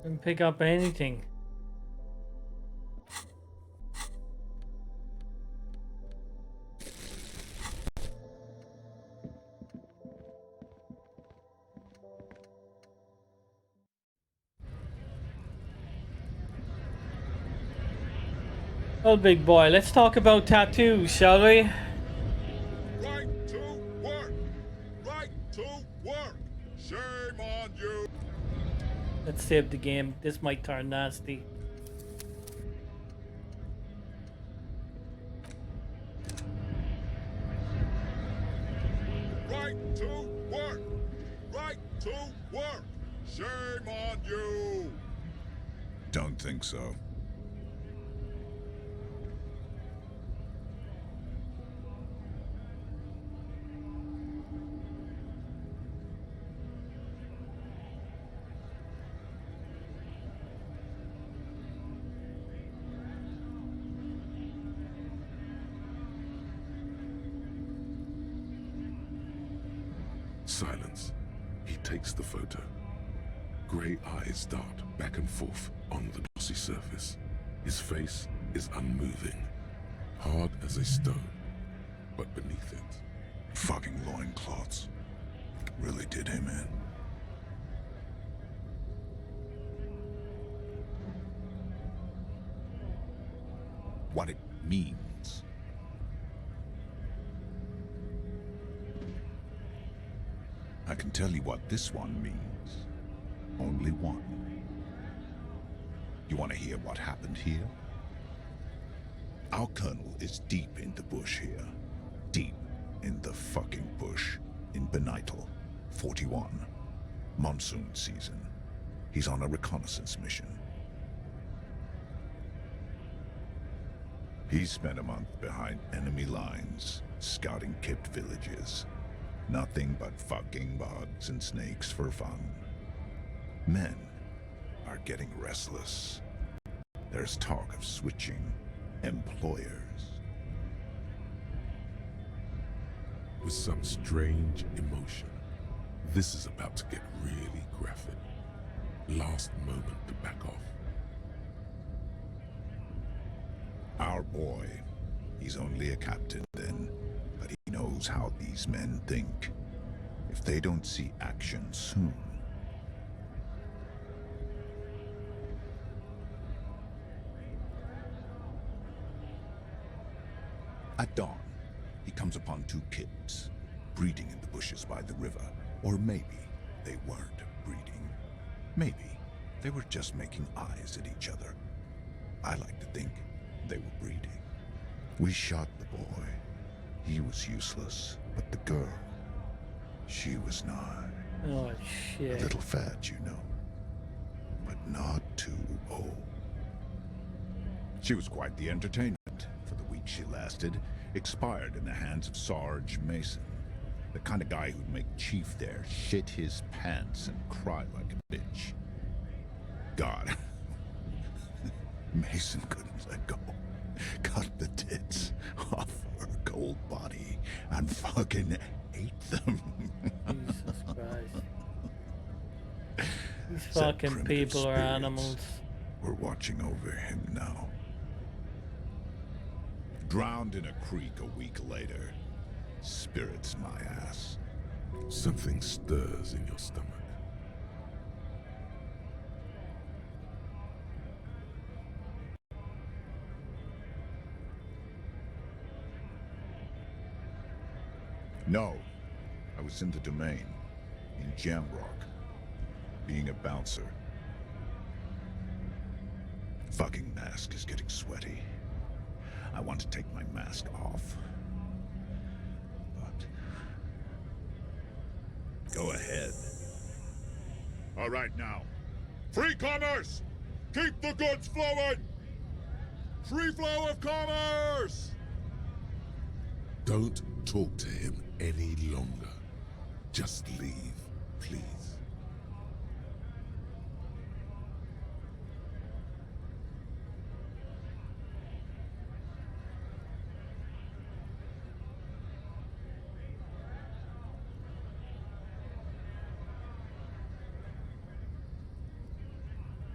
Didn't pick up anything. Oh, big boy, let's talk about tattoos, shall we? Right to work! Right to work! Shame on you! Let's save the game. This might turn nasty. Right to work! Right to work! Shame on you! Don't think so. Silence. He takes the photo. Grey eyes dart back and forth on the glossy surface. His face is unmoving, hard as a stone, but beneath it. Fucking loincloths. Really did him in. What it means. I can tell you what this one means. Only one. You want to hear what happened here? Our colonel is deep in the bush here. Deep in the fucking bush. In Benital, 41. Monsoon season. He's on a reconnaissance mission. He spent a month behind enemy lines, scouting kept villages. Nothing but fucking bugs and snakes for fun. Men are getting restless. There's talk of switching employers. With some strange emotion, this is about to get really graphic. Last moment to back off. Our boy, he's only a captain then, but he knows how these men think. If they don't see action soon. At dawn, he comes upon two kids, breeding in the bushes by the river. Or maybe they weren't breeding. Maybe they were just making eyes at each other. I like to think they were breeding. We shot the boy. He was useless, but the girl, she was not. Oh, shit. A little fat, you know, but not too old. She was quite the entertainment. For the week she lasted, expired in the hands of Sarge Mason. The kind of guy who'd make Chief there shit his pants and cry like a bitch. God. Mason couldn't let go. Cut the tits off her cold body and fucking ate them. Jesus Christ. These Said fucking primitive people are spirits animals. We're watching over him now. Drowned in a creek a week later. Spirits my ass. Something stirs in your stomach. No. I was in the domain. In Jamrock. Being a bouncer. Fucking mask is getting sweaty. I want to take my mask off. But... Go ahead. All right now. Free commerce! Keep the goods flowing! Free flow of commerce! Don't talk to him any longer. Just leave, please.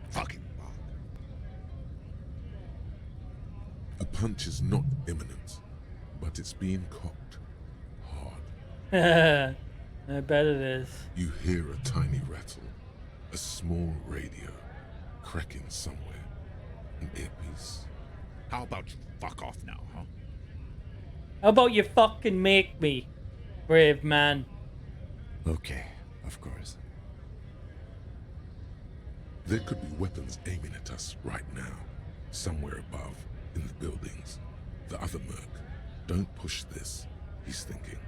Fucking bug. A punch is not imminent, but it's being cocked hard. I bet it is. You hear a tiny rattle, a small radio, cracking somewhere. An earpiece. How about you fuck off now, huh? How about you fucking make me, brave man? Okay, of course. There could be weapons aiming at us right now, somewhere above, in the buildings. The other merc. Don't push this, he's thinking.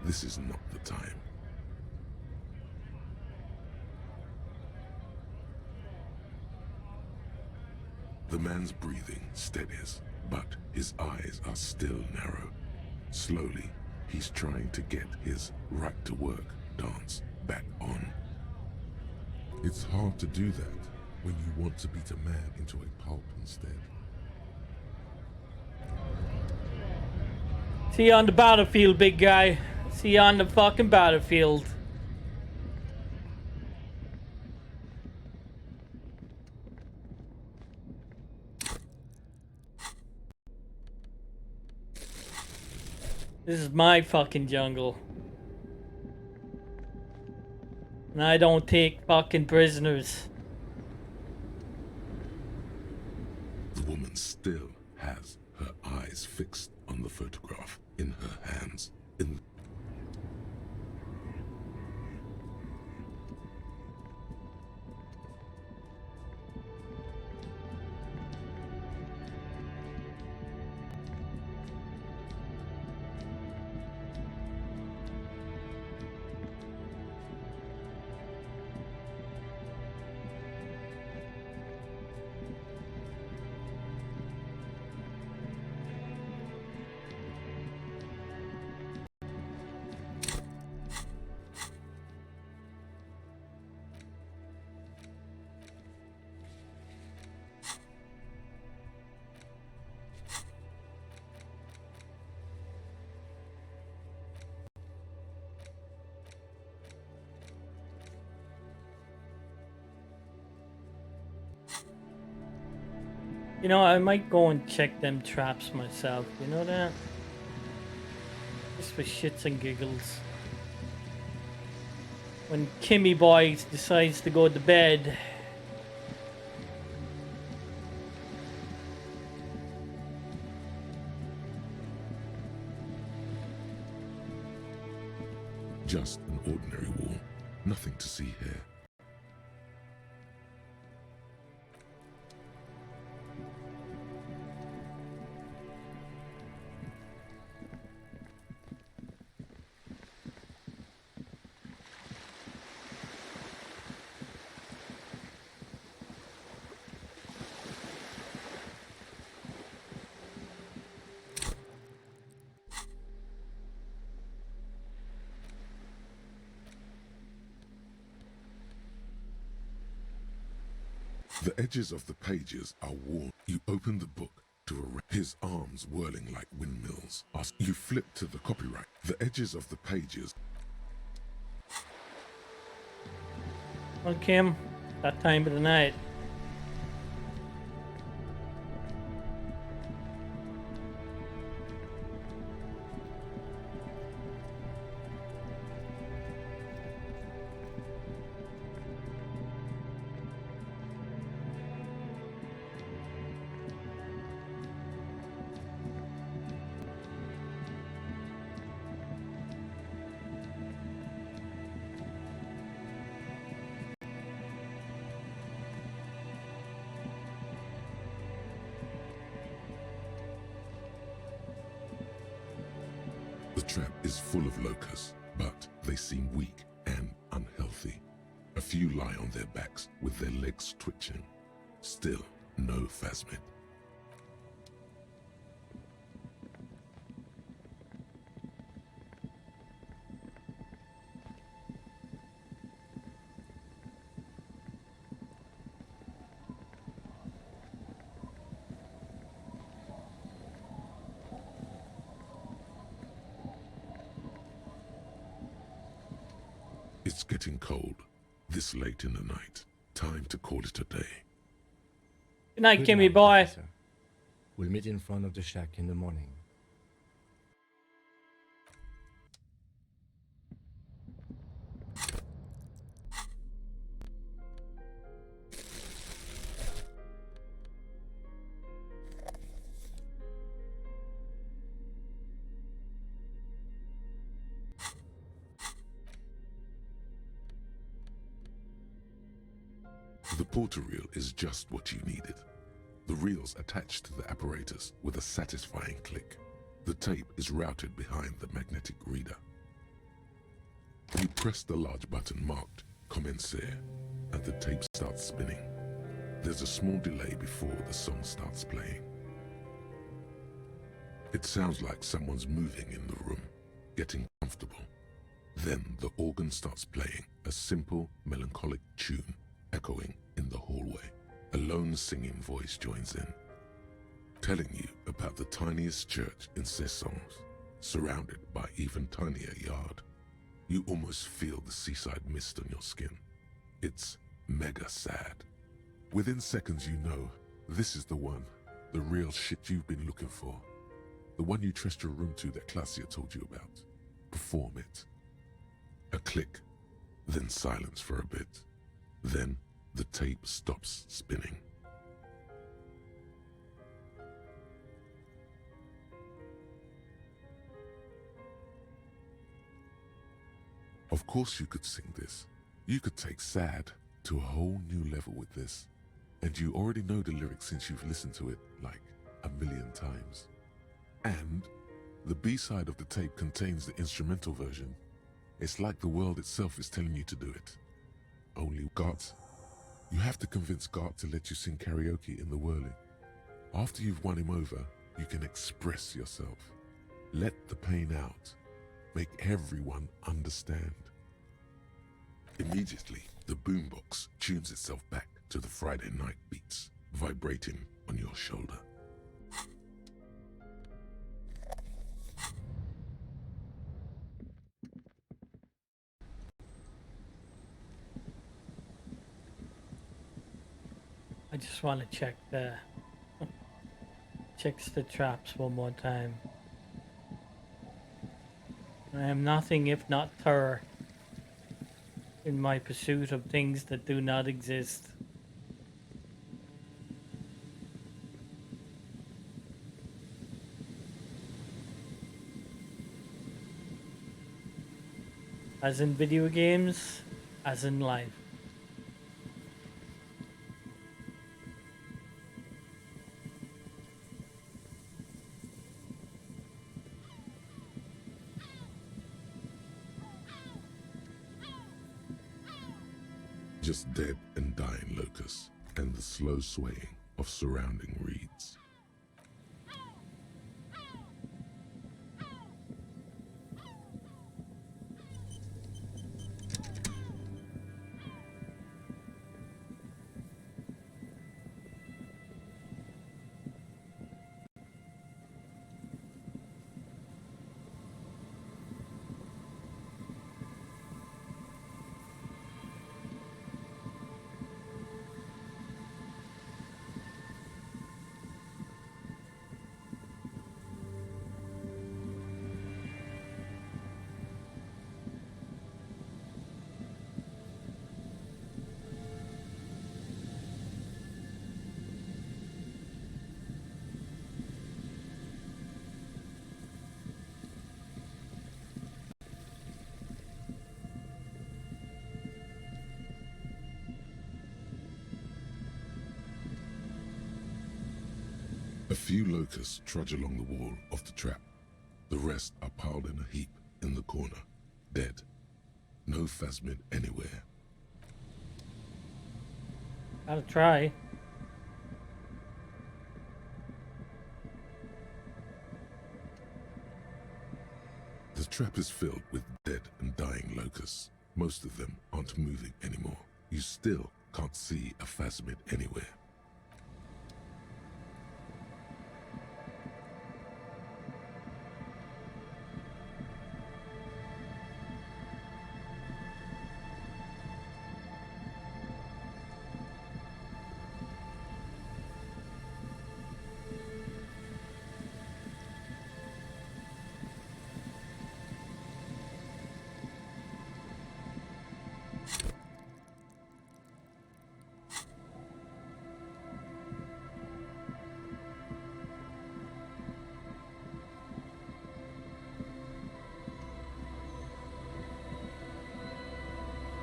This is not the time. The man's breathing steadies, but his eyes are still narrow. Slowly, he's trying to get his right-to-work dance back on. It's hard to do that when you want to beat a man into a pulp instead. See you on the battlefield, big guy. See you on the fucking battlefield. This is my fucking jungle. And I don't take fucking prisoners. The woman still has her eyes fixed on the photograph in her hands. You know, I might go and check them traps myself. You know that? Just for shits and giggles. When Kimmy Boy decides to go to bed. Just an ordinary wall. Nothing to see here. The edges of the pages are worn. You open the book to his arms whirling like windmills. You flip to the copyright. The edges of the pages. Well, Kim, that time of the night. The trap is full of locusts, but they seem weak and unhealthy. A few lie on their backs with their legs twitching. Still, no phasmid. It's getting cold, this late in the night. Time to call it a day. Good night, Good Kimmy night, boy. officer. We'll meet in front of the shack in the morning. The porter reel is just what you needed. The reel's attached to the apparatus with a satisfying click. The tape is routed behind the magnetic reader. You press the large button marked Commencer, and the tape starts spinning. There's a small delay before the song starts playing. It sounds like someone's moving in the room, getting comfortable. Then the organ starts playing a simple, melancholic tune echoing in the hallway. A lone singing voice joins in, telling you about the tiniest church in Cessons, surrounded by even tinier yard. You almost feel the seaside mist on your skin. It's mega sad. Within seconds you know, this is the one, the real shit you've been looking for. The one you trust your room to that Claudia told you about. Perform it. A click, then silence for a bit. Then the tape stops spinning. Of course you could sing this. You could take sad to a whole new level with this. And you already know the lyrics since you've listened to it like 1,000,000 times. And the B-side of the tape contains the instrumental version. It's like the world itself is telling you to do it. Only Gart, you have to convince Gart to let you sing karaoke in the whirling. After you've won him over, you can express yourself. Let the pain out. Make everyone understand. Immediately, the boombox tunes itself back to the Friday night beats, vibrating on your shoulder. I just want to check the traps one more time. I am nothing if not thorough in my pursuit of things that do not exist. As in video games, as in life. Just dead and dying locusts, and the slow swaying of surrounding reeds. A few locusts trudge along the wall of the trap. The rest are piled in a heap in the corner, dead. No Phasmid anywhere. Gotta try. The trap is filled with dead and dying locusts. Most of them aren't moving anymore. You still can't see a Phasmid anywhere.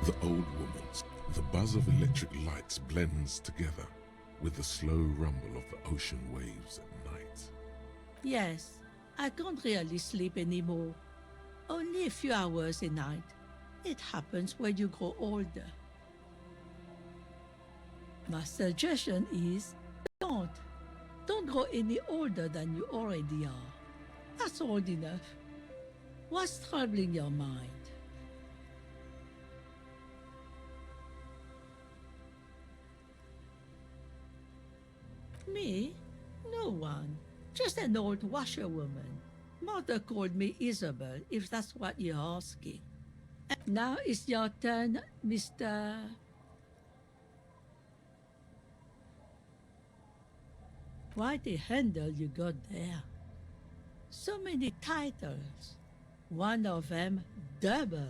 The old woman's, the buzz of electric lights blends together with the slow rumble of the ocean waves at night. Yes, I can't really sleep anymore. Only a few hours a night. It happens when you grow older. My suggestion is don't. Don't grow any older than you already are. That's old enough. What's troubling your mind? Me? No one. Just an old washerwoman. Mother called me Isabel, if that's what you're asking. And now it's your turn, Mr. Quite a handle you got there. So many titles. One of them double.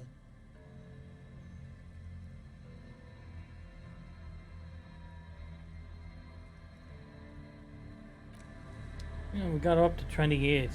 Yeah, we got up to 28.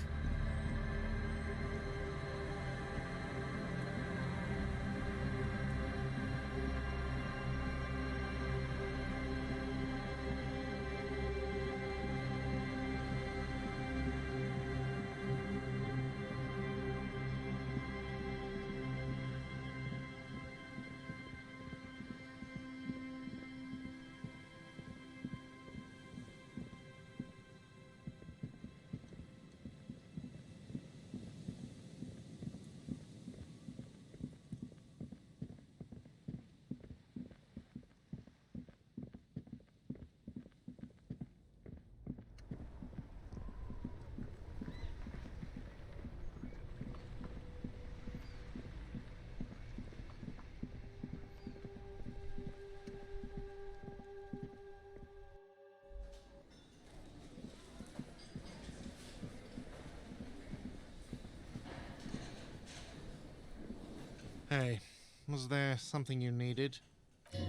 Hey, was there something you needed?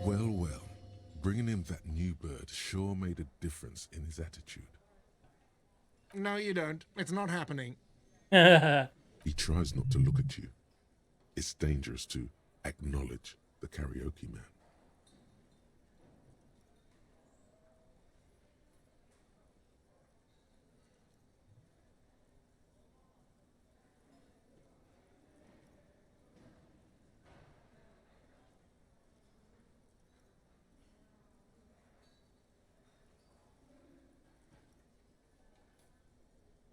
Well, well. Bringing him that new bird sure made a difference in his attitude. No, you don't. It's not happening. He tries not to look at you. It's dangerous to acknowledge the karaoke man.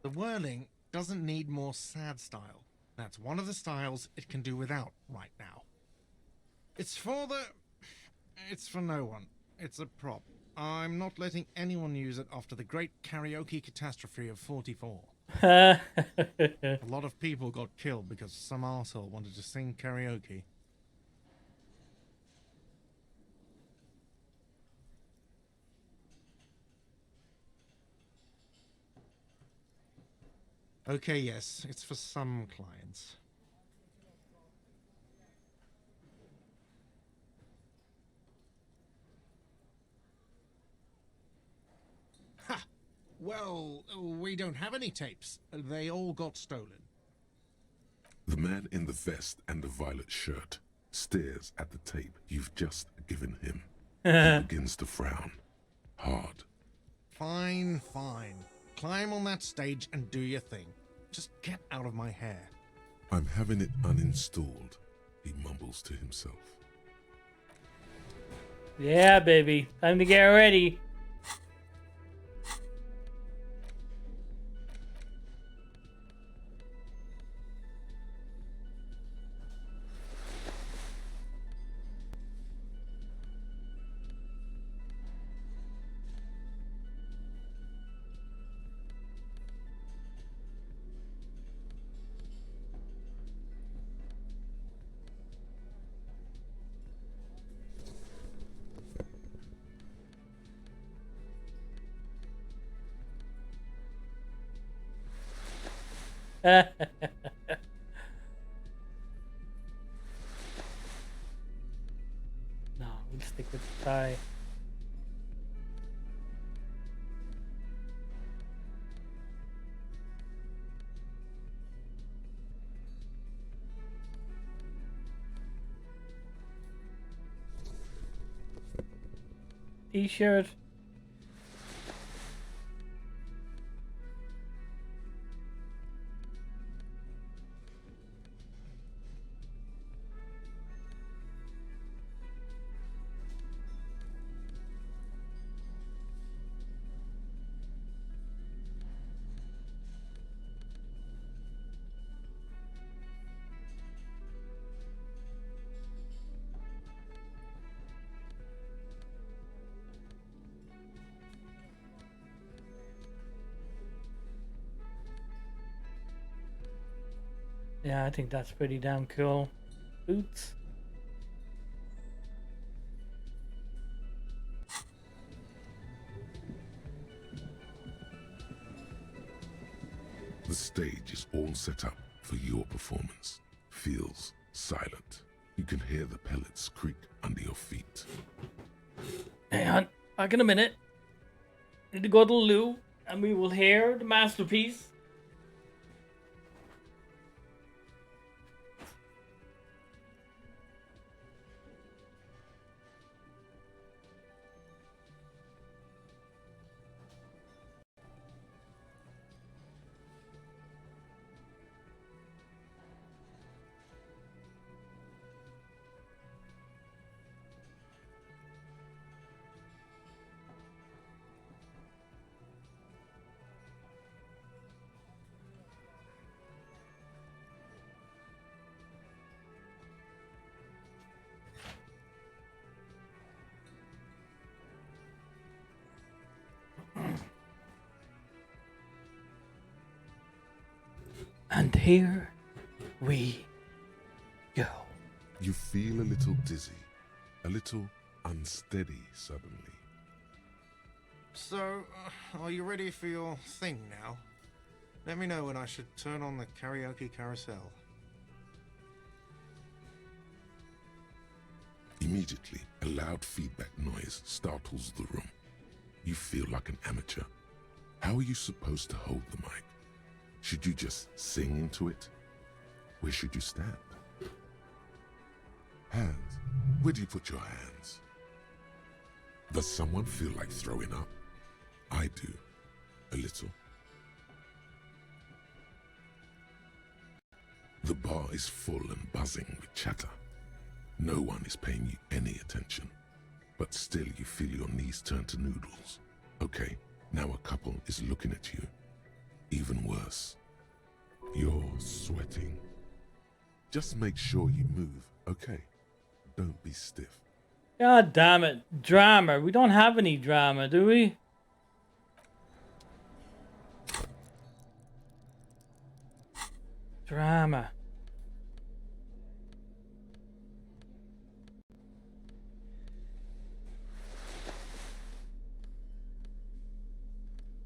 The whirling doesn't need more sad style. That's one of the styles it can do without right now. It's for no one. It's a prop. I'm not letting anyone use it after the great karaoke catastrophe of 44. A lot of people got killed because some arsehole wanted to sing karaoke. Okay, yes, it's for some clients. Ha! Well, we don't have any tapes. They all got stolen. The man in the vest and the violet shirt stares at the tape you've just given him. He begins to frown. Hard. Fine, fine. Climb on that stage and do your thing. Just get out of my hair. I'm having it uninstalled, he mumbles to himself. Yeah, baby. Time to get ready. No, we'll stick with the tie. T-shirt. Yeah, I think that's pretty damn cool. Boots. The stage is all set up for your performance. Feels silent. You can hear the pellets creak under your feet. Hang on, back in a minute. Need to go to the loo, and we will hear the masterpiece. And here we go. You feel a little dizzy, a little unsteady suddenly. So, are you ready for your thing now? Let me know when I should turn on the karaoke carousel. Immediately, a loud feedback noise startles the room. You feel like an amateur. How are you supposed to hold the mic? Should you just sing into it? Where should you stand? Hands. Where do you put your hands? Does someone feel like throwing up? I do. A little. The bar is full and buzzing with chatter. No one is paying you any attention. But still you feel your knees turn to noodles. Okay, now a couple is looking at you. Even worse. You're sweating. Just make sure you move, okay? Don't be stiff. God damn it. Drama. We don't have any drama, do we? Drama.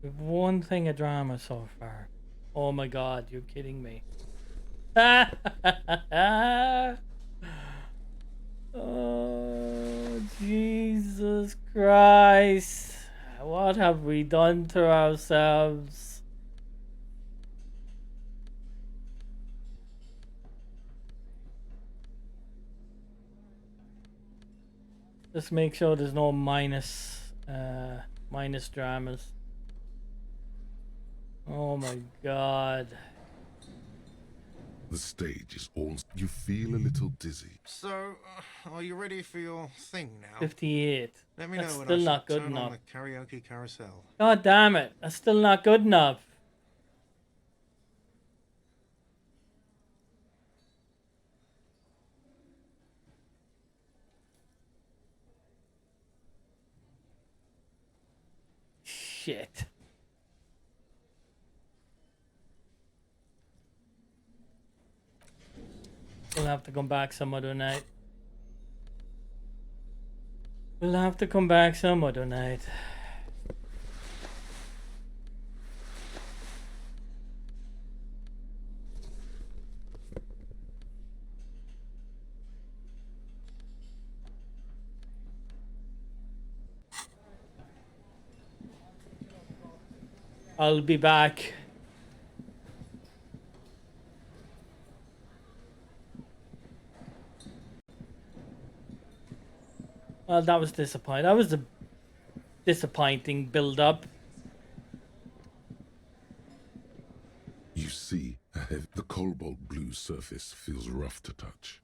We have one thing of drama so far. Oh my god, you're kidding me. Oh, Jesus Christ. What have we done to ourselves? Just make sure there's no minus dramas. Oh my god. The stage is all... You feel a little dizzy. So, are you ready for your thing now? 58. Let me That's know when still I not should good turn on enough. the karaoke carousel. God damn it. That's still not good enough. Shit. We'll have to come back some other night. We'll have to come back some other night. I'll be back. Well, that was disappointing. That was a disappointing build-up. You see, the cobalt blue surface feels rough to touch.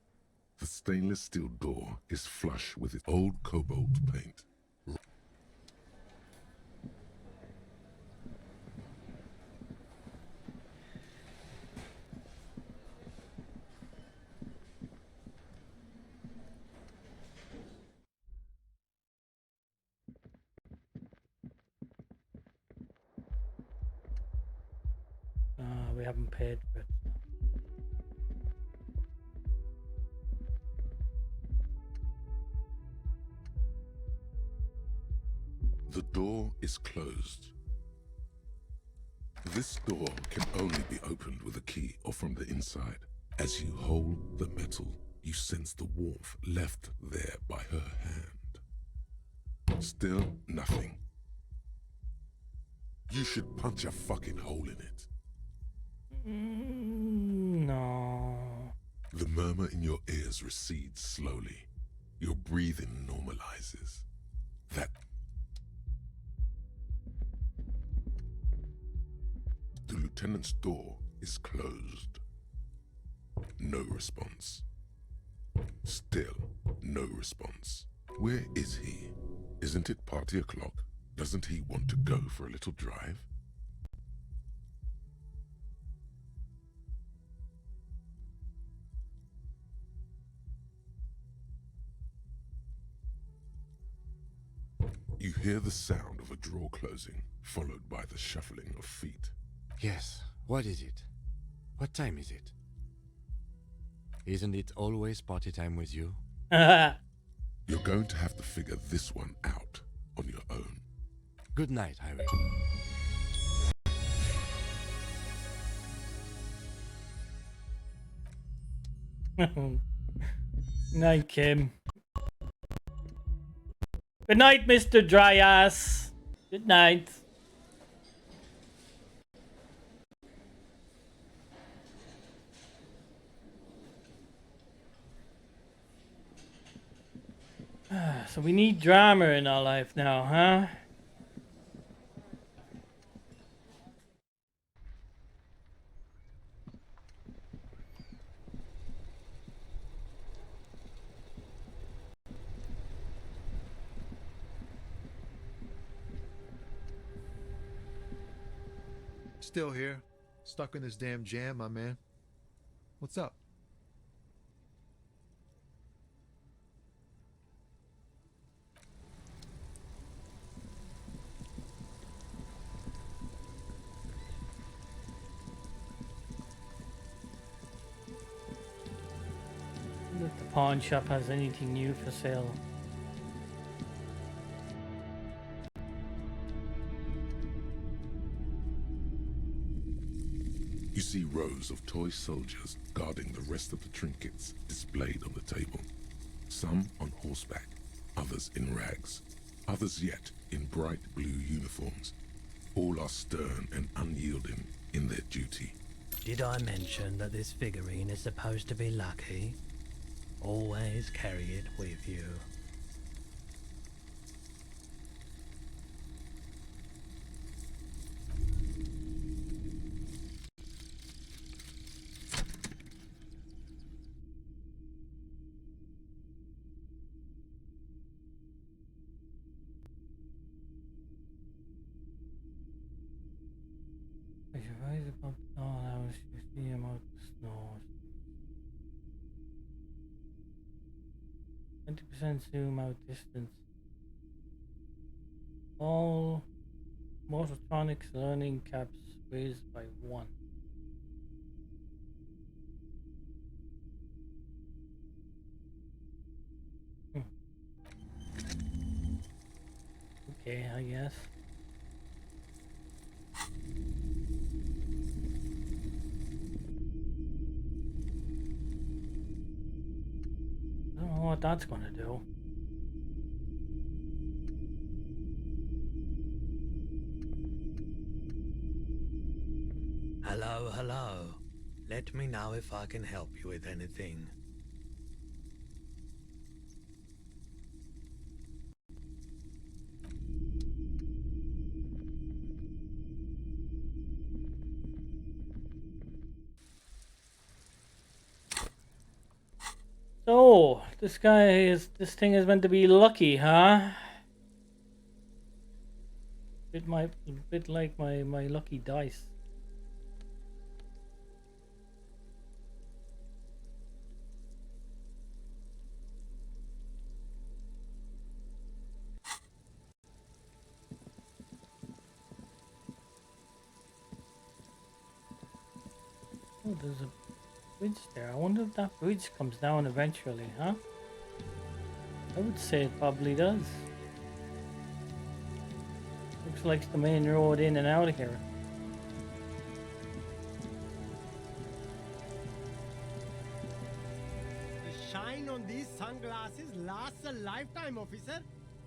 The stainless steel door is flush with its old cobalt paint. We haven't paid for it. The door is closed. This door can only be opened with a key or from the inside. As you hold the metal, you sense the warmth left there by her hand. Still nothing. You should punch a fucking hole in it. No. The murmur in your ears recedes slowly. Your breathing normalizes. The lieutenant's door is closed. No response. Still no response. Where is he? Isn't it party o'clock? Doesn't he want to go for a little drive? You hear the sound of a drawer closing, followed by the shuffling of feet. Yes, what is it? What time is it? Isn't it always party time with you? You're going to have to figure this one out on your own. Good night, Harry. Night, Kim. Good night, Mr. Dry Ass. Good night. So we need drama in our life now, huh? Still here, stuck in this damn jam, my man. What's up? If the pawn shop has anything new for sale. You see rows of toy soldiers guarding the rest of the trinkets displayed on the table. Some on horseback, others in rags, others yet in bright blue uniforms. All are stern and unyielding in their duty. Did I mention that this figurine is supposed to be lucky? Always carry it with you. 20% zoom out distance. All motortronics learning caps raised by 1. Okay, I guess. I don't know what that's gonna do. Hello, hello. Let me know if I can help you with anything. So, this thing is meant to be lucky, huh? Bit like my lucky dice. Oh, there's a bridge there. I wonder if that bridge comes down eventually, huh? I would say it probably does. Looks like the main road in and out of here. The shine on these sunglasses lasts a lifetime, officer.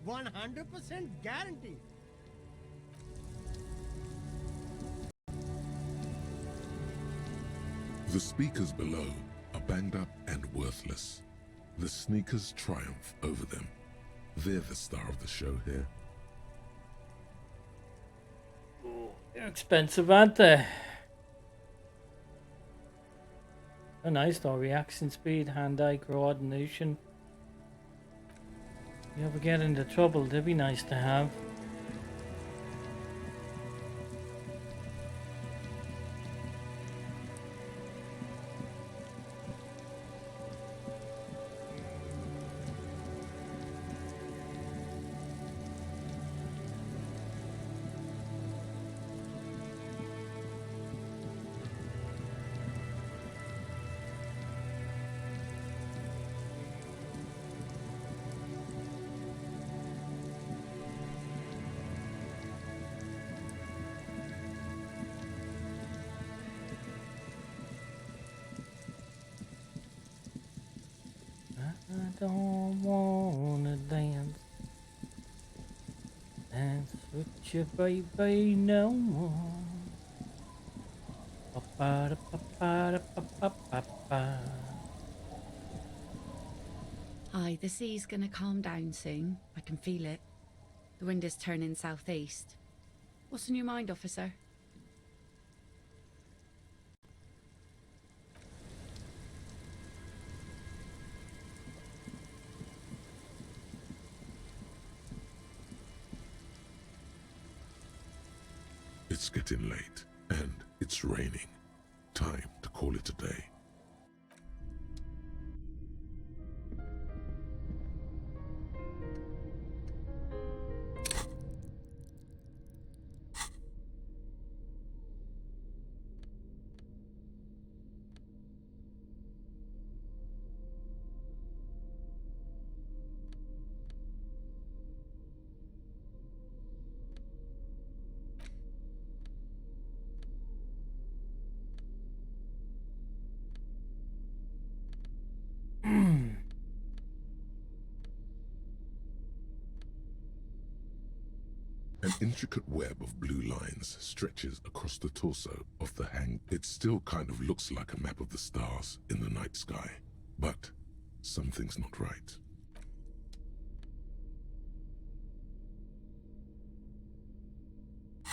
100% guaranteed. The speakers below are banged up and worthless. The sneakers triumph over them. They're the star of the show here. They're expensive, aren't they? They're nice though. Reaction speed, hand-eye coordination. If you ever get into trouble, they'd be nice to have. I don't wanna dance with you, baby, no more. Aye, the sea's gonna calm down soon. I can feel it. The wind is turning southeast. What's in your mind, officer? It's getting late, and it's raining. Time to call it a day. An intricate web of blue lines stretches across the torso of the hang. It still kind of looks like a map of the stars in the night sky, but something's not right.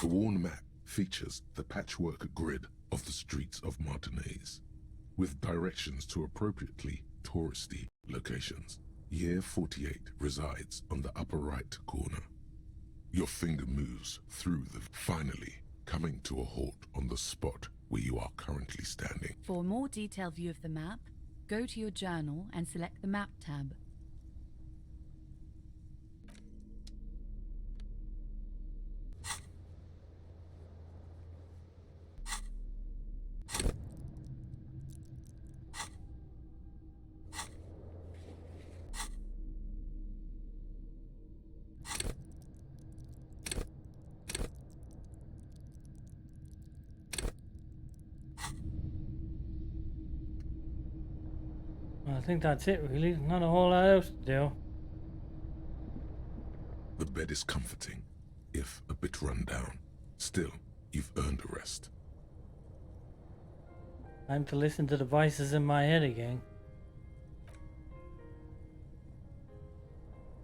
The worn map features the patchwork grid of the streets of Martinez, with directions to appropriately touristy locations. Year 48 resides on the upper right corner. Your finger moves through the finally coming to a halt on the spot where you are currently standing. For a more detailed view of the map, go to your journal and select the Map tab. Well, I think that's it, really. Not a whole lot else to do. The bed is comforting, if a bit run down. Still, you've earned a rest. Time to listen to the voices in my head again.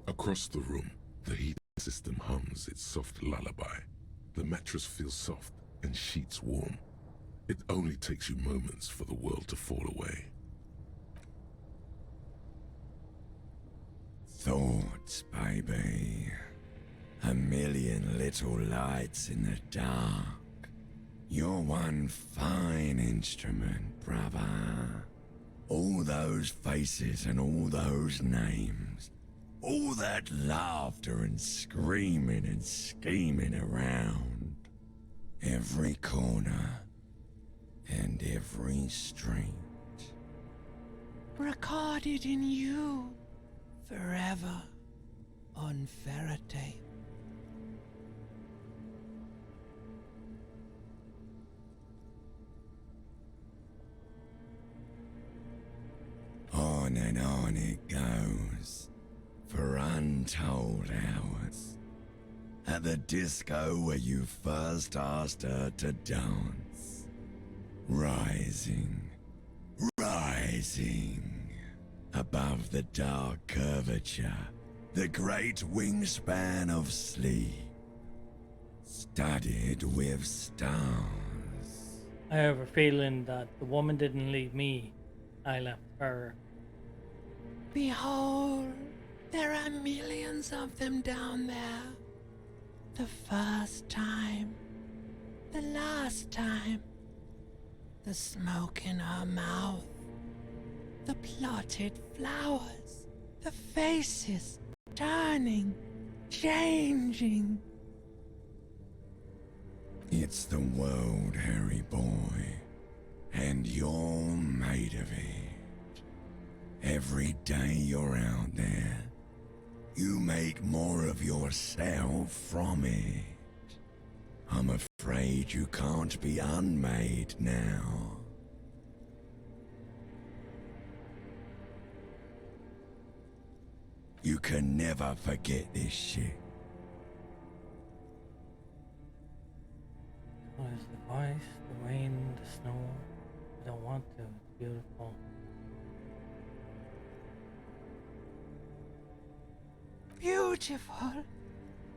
Across the room, the heat system hums its soft lullaby. The mattress feels soft and sheets warm. It only takes you moments for the world to fall away. Thoughts, baby. A million little lights in the dark. You're one fine instrument, brother. All those faces and all those names. All that laughter and screaming and scheming around. Every corner and every street. Recorded in you forever on Faraday. On and on it goes, for untold hours. At the disco where you first asked her to dance. Rising, rising, above the dark curvature, the great wingspan of sleep, studded with stars. I have a feeling that the woman didn't leave me. I left her. Behold, there are millions of them down there. The first time, the last time, the smoke in her mouth, the plotted flowers, the faces turning, changing. It's the world, Harry boy, and you're made of it. Every day you're out there, you make more of yourself from it. I'm afraid you can't be unmade now. You can never forget this shit. Oh, it's the ice, the rain, the snow. I don't want to. It's beautiful. Beautiful.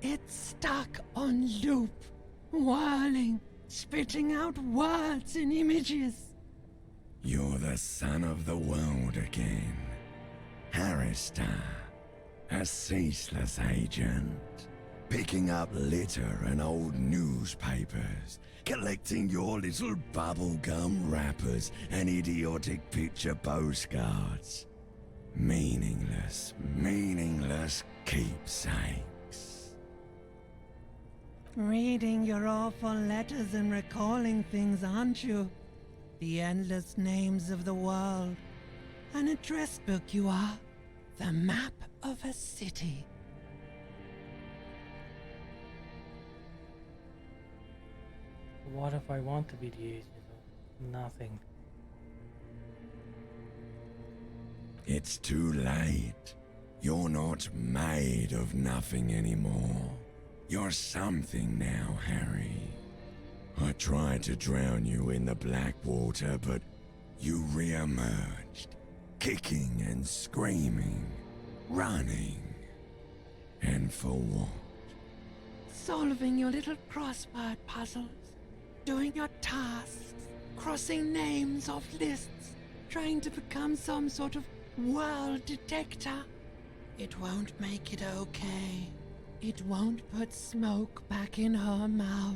It's stuck on loop, whirling, spitting out words and images. You're the son of the world again. Harrister, a ceaseless agent. Picking up litter and old newspapers. Collecting your little bubblegum wrappers and idiotic picture postcards. Meaningless, meaningless keepsakes. Reading your awful letters and recalling things, aren't you? The endless names of the world. An address book you are. The map of a city. What if I want to be the agent of nothing? It's too late. You're not made of nothing anymore. You're something now, Harry. I tried to drown you in the black water, but you re-emerged, kicking and screaming, running. And for what? Solving your little crossword puzzles. Doing your tasks. Crossing names off lists. Trying to become some sort of world detector. It won't make it okay. It won't put smoke back in her mouth.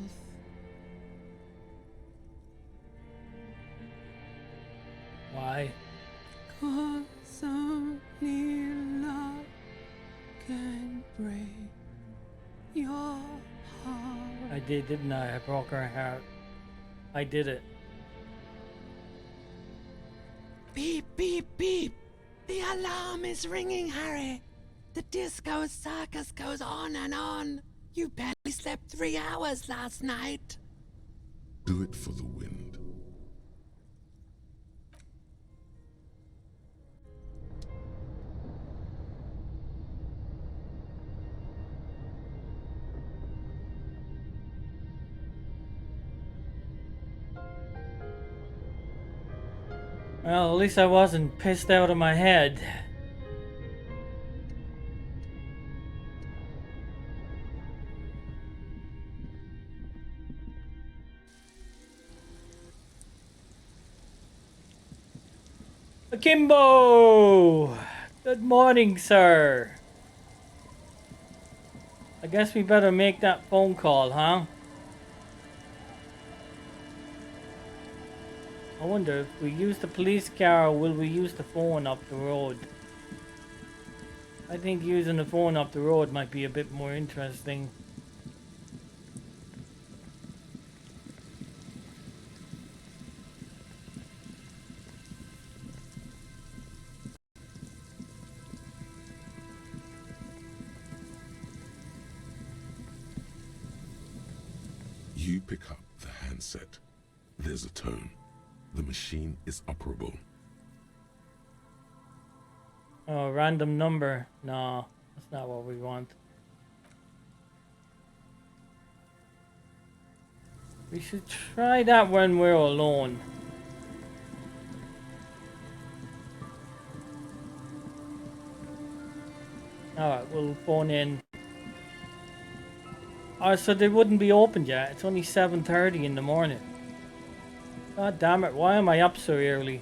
Why? 'Cause only love can break your heart. I did, didn't I? I broke her heart. I did it. Beep, beep, beep. The alarm is ringing, Harry. The disco circus goes on and on. You barely slept 3 hours last night. Do it for the wind. Well, at least I wasn't pissed out of my head. Akimbo! Good morning, sir. I guess we better make that phone call, huh? I wonder if we use the police car or will we use the phone up the road? I think using the phone up the road might be a bit more interesting. You pick up the handset. There's a tone. The machine is operable. Oh, random number. No, that's not what we want. We should try that when we're alone. Alright, we'll phone in. Oh, so they wouldn't be opened yet. It's only 7:30 in the morning. God damn it, why am I up so early?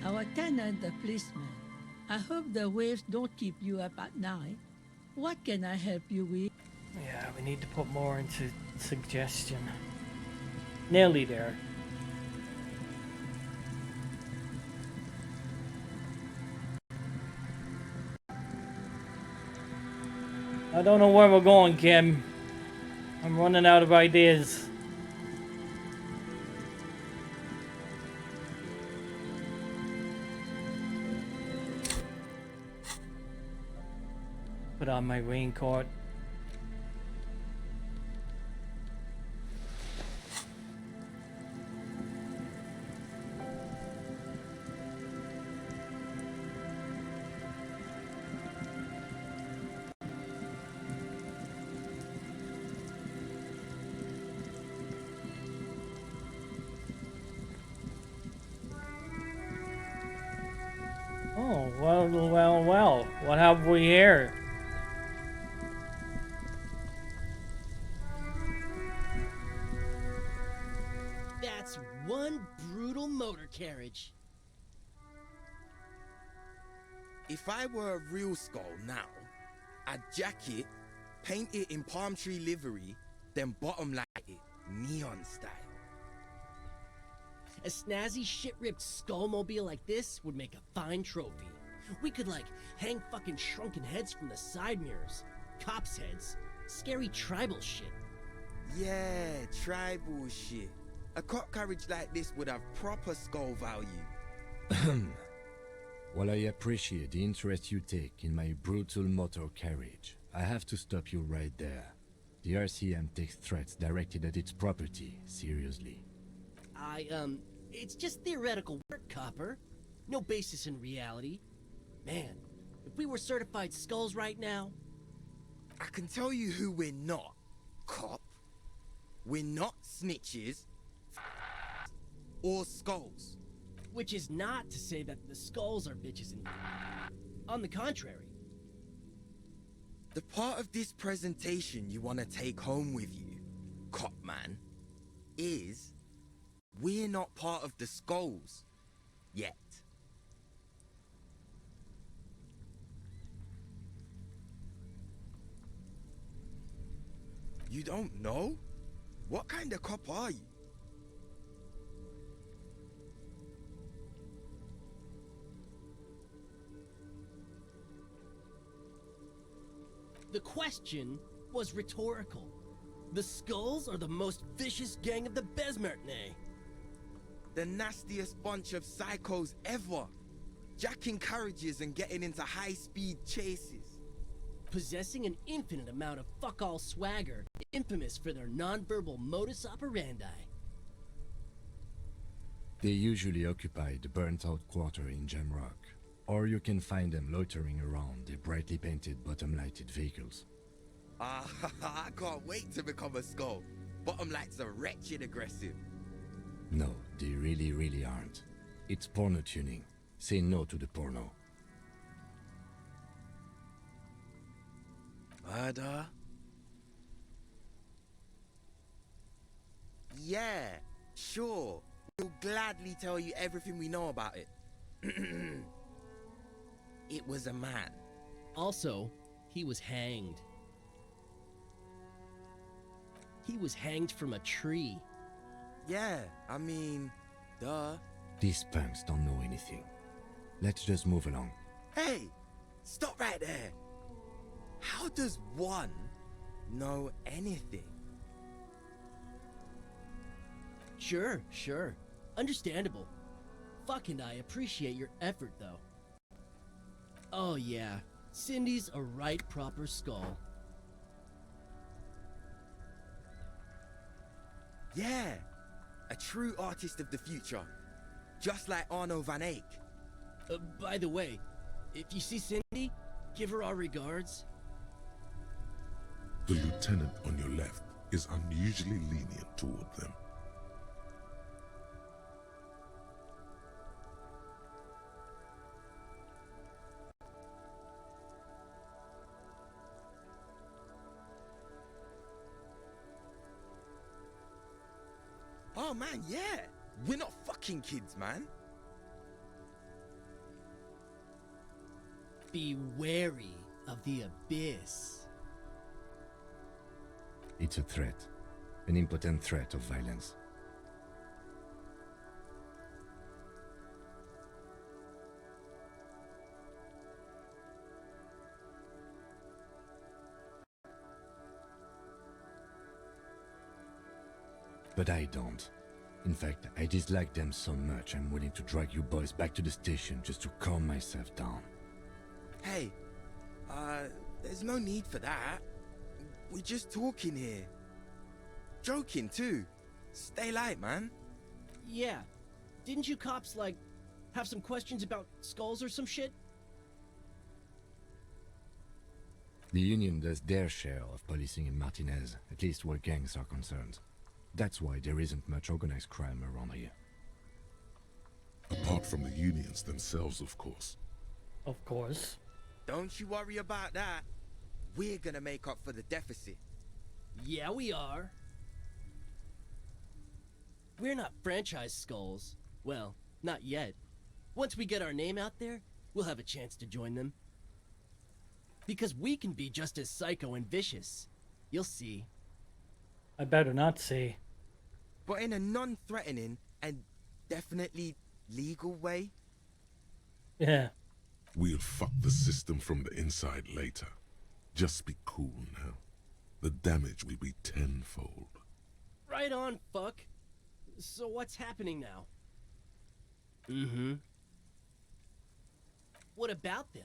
Our tenant, the policeman. I hope the waves don't keep you up at night. What can I help you with? Yeah, we need to put more into suggestion. Nearly there. I don't know where we're going, Kim. I'm running out of ideas. Put on my raincoat. Oh, well. What have we here? That's one brutal motor carriage. If I were a real skull now, I'd jack it, paint it in palm tree livery, then bottom light it, neon style. A snazzy shit-ripped skullmobile like this would make a fine trophy. We could, like, hang fucking shrunken heads from the side mirrors. Cops' heads. Scary tribal shit. Yeah, tribal shit. A cop carriage like this would have proper skull value. While I appreciate the interest you take in my brutal motor carriage, I have to stop you right there. The RCM takes threats directed at its property seriously. It's just theoretical work, Copper. No basis in reality. Man, if we were certified skulls right now... I can tell you who we're not, cop. We're not snitches or skulls. Which is not to say that the skulls are bitches and... On the contrary. The part of this presentation you want to take home with you, cop man, is we're not part of the skulls yet. You don't know? What kind of cop are you? The question was rhetorical. The Skulls are the most vicious gang of the Besmertnay. The nastiest bunch of psychos ever. Jacking carriages and getting into high-speed chases. Possessing an infinite amount of fuck-all swagger, infamous for their non-verbal modus operandi. They usually occupy the burnt-out quarter in Jamrock, or you can find them loitering around the brightly painted bottom-lighted vehicles. I can't wait to become a skull. Bottom lights are wretched aggressive. No, they really, really aren't. It's porno tuning. Say no to the porno. Murder? Yeah, sure. We'll gladly tell you everything we know about it. It was a man. Also, he was hanged. He was hanged from a tree. Yeah, I mean, duh. These punks don't know anything. Let's just move along. Hey, stop right there. How does one know anything? Sure. Understandable. Fuck, and I appreciate your effort, though. Oh yeah, Cindy's a right proper skull. Yeah, a true artist of the future. Just like Arno van Eyck. By the way, if you see Cindy, give her our regards. The lieutenant on your left is unusually lenient toward them. Oh man, yeah. We're not fucking kids, man. Be wary of the abyss. It's a threat. An impotent threat of violence. But I don't. In fact, I dislike them so much I'm willing to drag you boys back to the station just to calm myself down. Hey, there's no need for that. We're just talking here. Joking too. Stay light, man. Yeah. Didn't you cops, like, have some questions about skulls or some shit? The Union does their share of policing in Martinez, at least where gangs are concerned. That's why there isn't much organized crime around here. Apart from the unions themselves, of course. Of course. Don't you worry about that. We're gonna make up for the deficit. Yeah, we are. We're not franchise skulls. Well, not yet. Once we get our name out there, we'll have a chance to join them. Because we can be just as psycho and vicious. You'll see. I better not say. But in a non-threatening and definitely legal way. Yeah. We'll fuck the system from the inside later. Just be cool now. The damage will be tenfold. Right on, fuck. So what's happening now? Mm-hmm. What about them?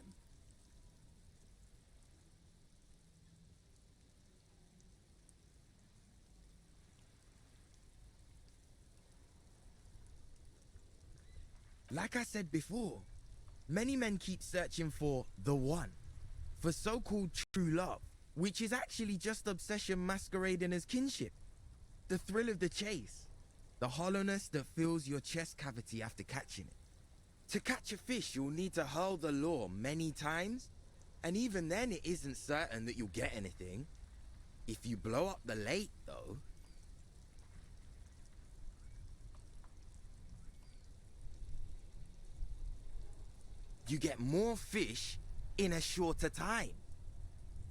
Like I said before, many men keep searching for the one, for so-called true love, which is actually just obsession masquerading as kinship. The thrill of the chase, the hollowness that fills your chest cavity after catching it. To catch a fish, you'll need to hurl the lure many times, and even then it isn't certain that you'll get anything. If you blow up the lake, though, you get more fish in a shorter time.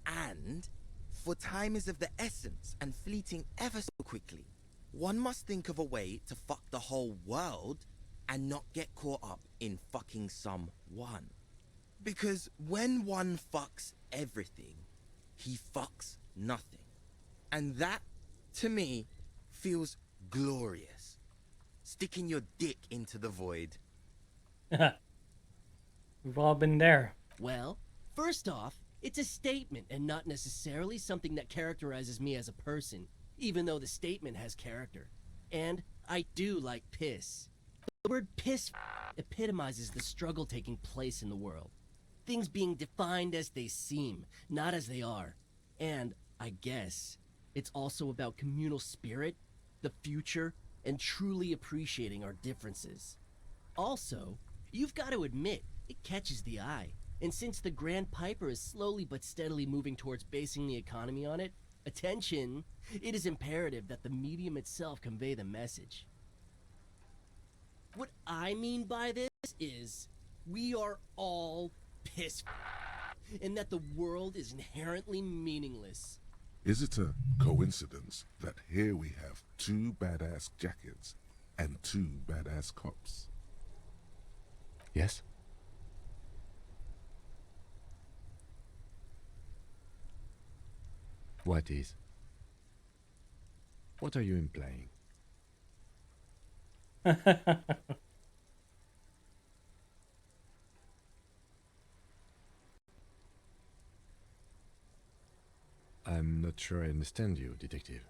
And, for time is of the essence and fleeting ever so quickly, one must think of a way to fuck the whole world and not get caught up in fucking someone. Because when one fucks everything, he fucks nothing. And that, to me, feels glorious. Sticking your dick into the void. We've all been there. Well, first off, it's a statement and not necessarily something that characterizes me as a person, even though the statement has character. And I do like piss. The word piss epitomizes the struggle taking place in the world. Things being defined as they seem, not as they are. And I guess it's also about communal spirit, the future, and truly appreciating our differences. Also, you've got to admit, it catches the eye. And since the Grand Piper is slowly but steadily moving towards basing the economy on it, attention, it is imperative that the medium itself convey the message. What I mean by this is, we are all pissed, and that the world is inherently meaningless. Is it a coincidence that here we have 2 badass jackets and 2 badass cops? Yes? What is? What are you implying? I'm not sure I understand you, detective.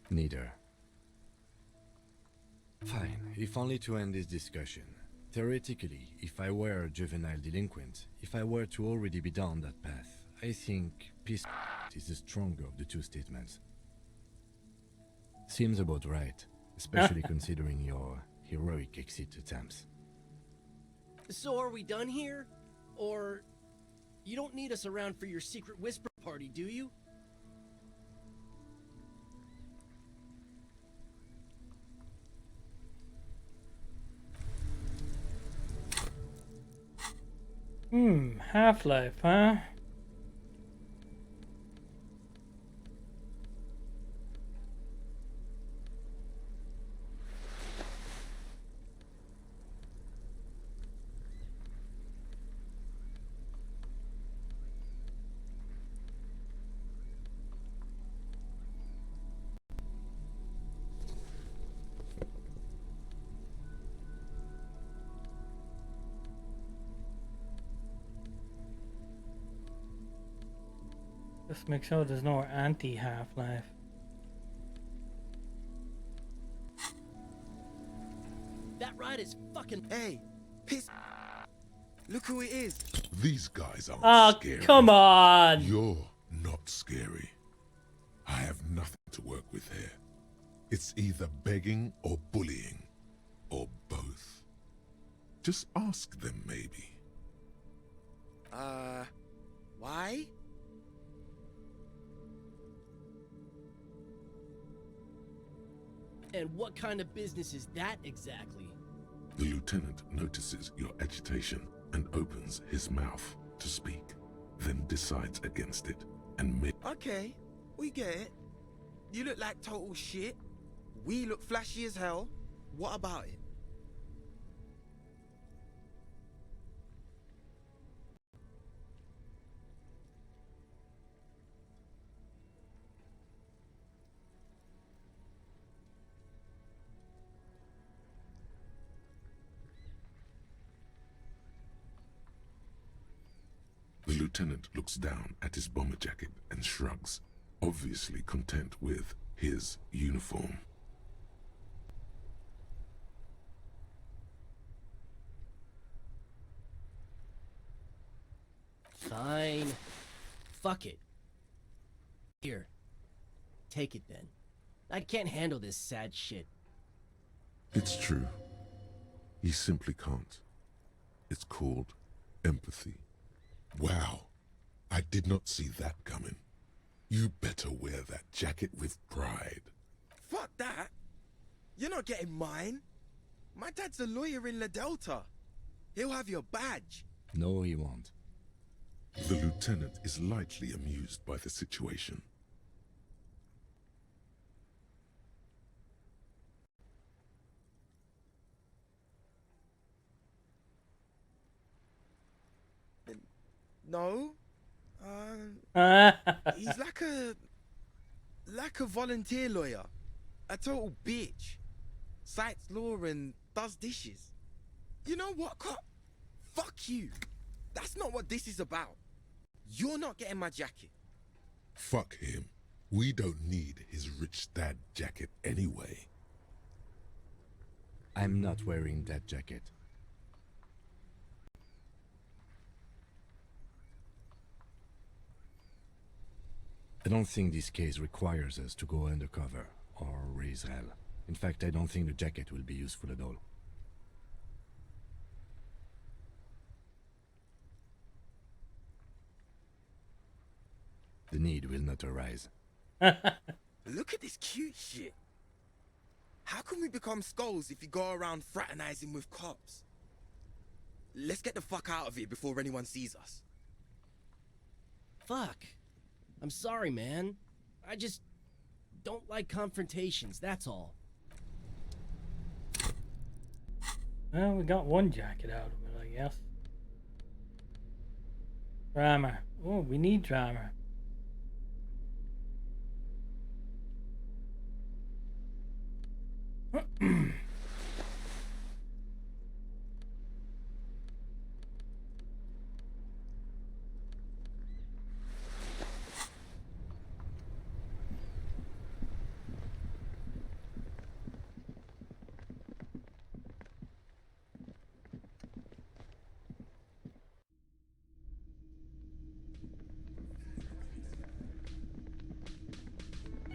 Neither. Fine, if only to end this discussion. Theoretically, if I were a juvenile delinquent, if I were to already be down that path, I think peace is the stronger of the two statements. Seems about right, especially considering your heroic exit attempts. So are we done here? Or you don't need us around for your secret whisper party, do you? Half-Life, huh? Just make sure there's no anti-Half-Life. That ride is fucking... Hey, piss. Look who it is. These guys aren't Oh, scary. come on! You're not scary. I have nothing to work with here. It's either begging or bullying, or both. Just ask them, maybe. Why? And what kind of business is that exactly? The lieutenant notices your agitation and opens his mouth to speak, then decides against it and Okay, we get it. You look like total shit. We look flashy as hell. What about it? The lieutenant looks down at his bomber jacket and shrugs, obviously content with his uniform. Fine. Fuck it. Here. Take it then. I can't handle this sad shit. It's true. He simply can't. It's called empathy. Wow, I did not see that coming. You better wear that jacket with pride. Fuck that. You're not getting mine. My dad's a lawyer in La Delta. He'll have your badge. No, he won't. The lieutenant is lightly amused by the situation. No. He's like a volunteer lawyer. A total bitch. Cites law and does dishes. You know what, cop? Fuck you. That's not what this is about. You're not getting my jacket. Fuck him. We don't need his rich dad jacket anyway. I'm not wearing that jacket. I don't think this case requires us to go undercover or raise hell. In fact, I don't think the jacket will be useful at all. The need will not arise. Look at this cute shit. How can we become skulls if you go around fraternizing with cops? Let's get the fuck out of here before anyone sees us. Fuck. I'm sorry, man. I just don't like confrontations, that's all. Well, we got one jacket out of it, I guess. Drama. Oh, we need drama.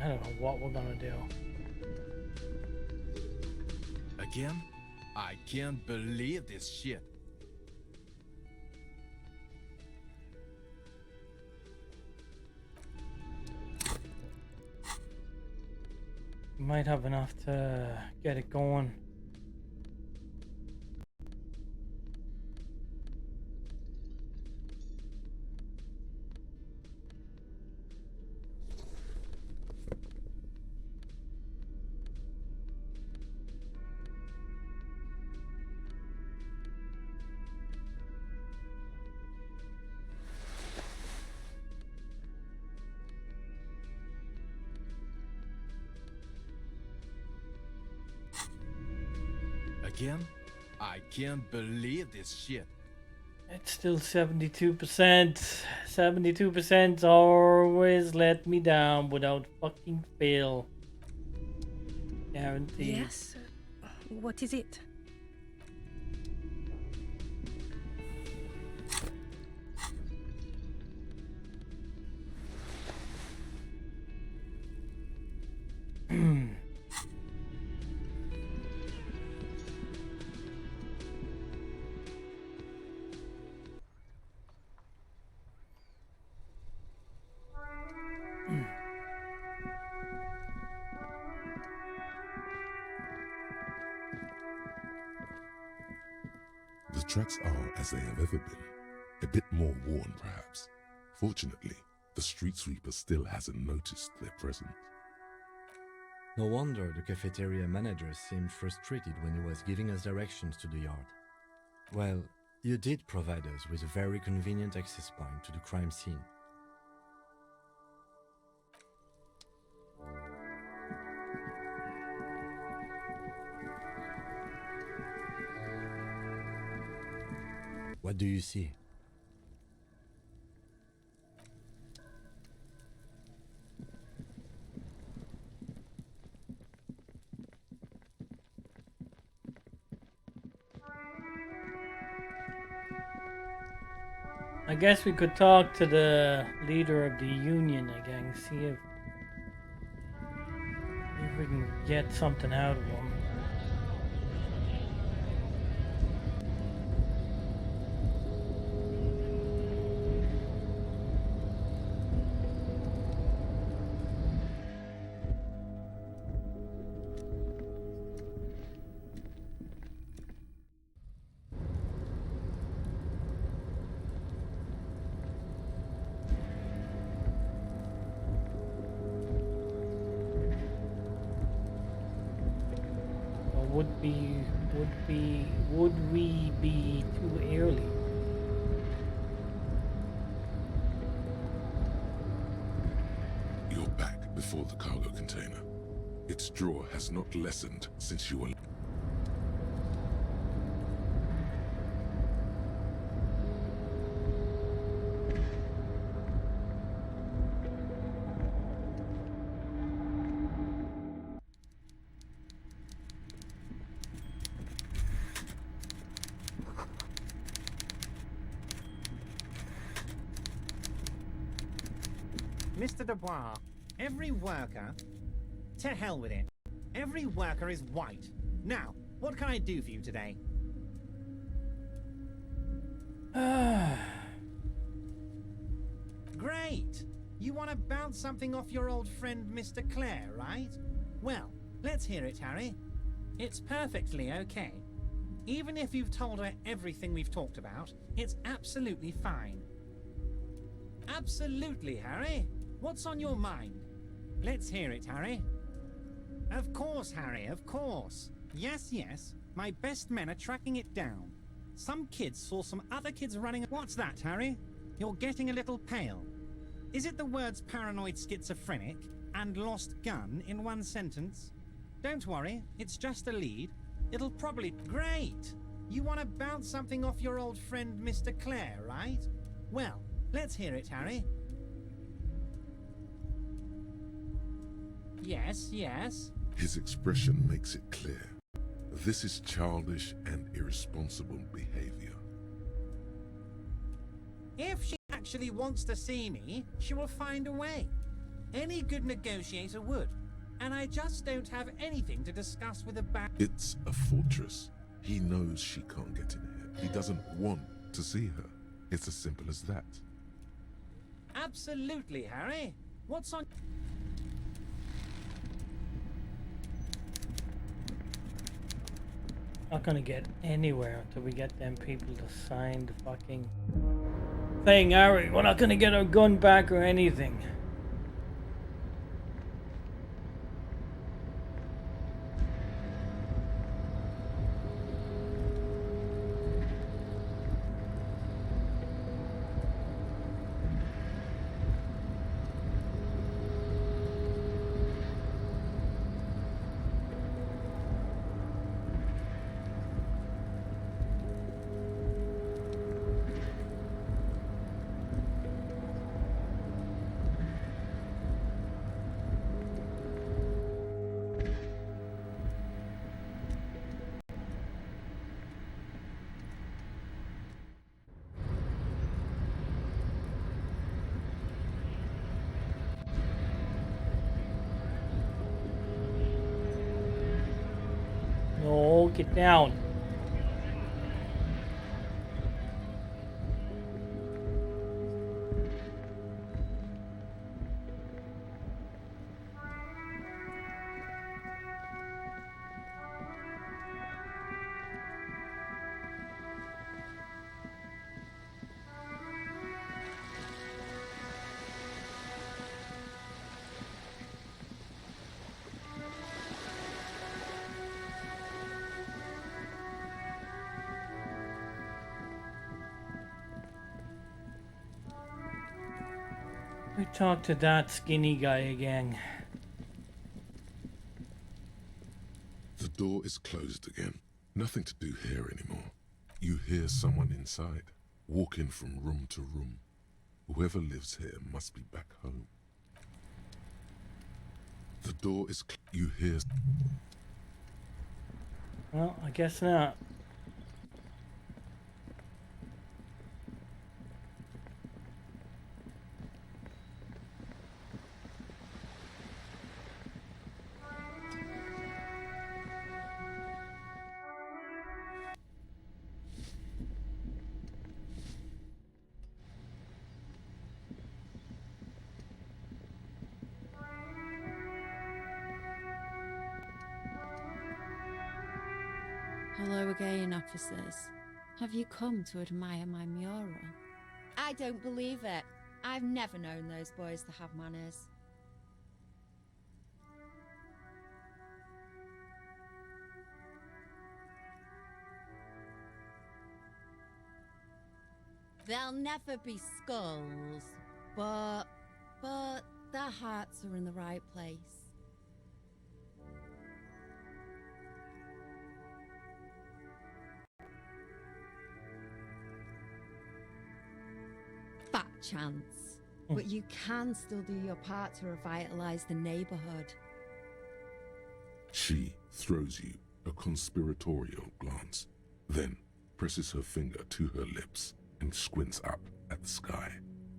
I don't know what we're gonna do. Again? I can't believe this shit. We might have enough to get it going. Again? I can't believe this shit. It's still 72%. 72% always let me down without fucking fail. Guaranteed. Yes? What is it? The tracks are as they have ever been. A bit more worn, perhaps. Fortunately, the street sweeper still hasn't noticed their presence. No wonder the cafeteria manager seemed frustrated when he was giving us directions to the yard. Well, you did provide us with a very convenient access point to the crime scene. What do you see? I guess we could talk to the leader of the union again, see if we can get something out of him. Would we be too early? You're back before the cargo container. Its draw has not lessened since you were... Mr. Dubois, every worker... To hell with it. Every worker is white. Now, what can I do for you today? Great! You want to bounce something off your old friend Mr. Clare, right? Well, let's hear it, Harry. It's perfectly okay. Even if you've told her everything we've talked about, it's absolutely fine. Absolutely, Harry. What's on your mind? Let's hear it, Harry. Of course, Harry, of course. Yes, yes. My best men are tracking it down. Some kids saw some other kids running... What's that, Harry? You're getting a little pale. Is it the words paranoid schizophrenic and lost gun in one sentence? Don't worry, it's just a lead. It'll probably... Great! You want to bounce something off your old friend Mr. Clare, right? Well, let's hear it, Harry. Yes, yes. His expression makes it clear. This is childish and irresponsible behavior. If she actually wants to see me, she will find a way. Any good negotiator would. And I just don't have anything to discuss with a bad... It's a fortress. He knows she can't get in here. He doesn't want to see her. It's as simple as that. Absolutely, Harry. What's on... Not gonna get anywhere until we get them people to sign the fucking thing, Harry. We're not gonna get our gun back or anything. No, get down. We talk to that skinny guy again. The door is closed again. Nothing to do here anymore. You hear someone inside, walking from room to room. Whoever lives here must be back home. The door is you hear... Well, I guess not. Hello again, officers. Have you come to admire my mural? I don't believe it. I've never known those boys to have manners. There'll never be skulls, but their hearts are in the right place. Fat chance. But you can still do your part to revitalize the neighborhood. She throws you a conspiratorial glance, then presses her finger to her lips and squints up at the sky,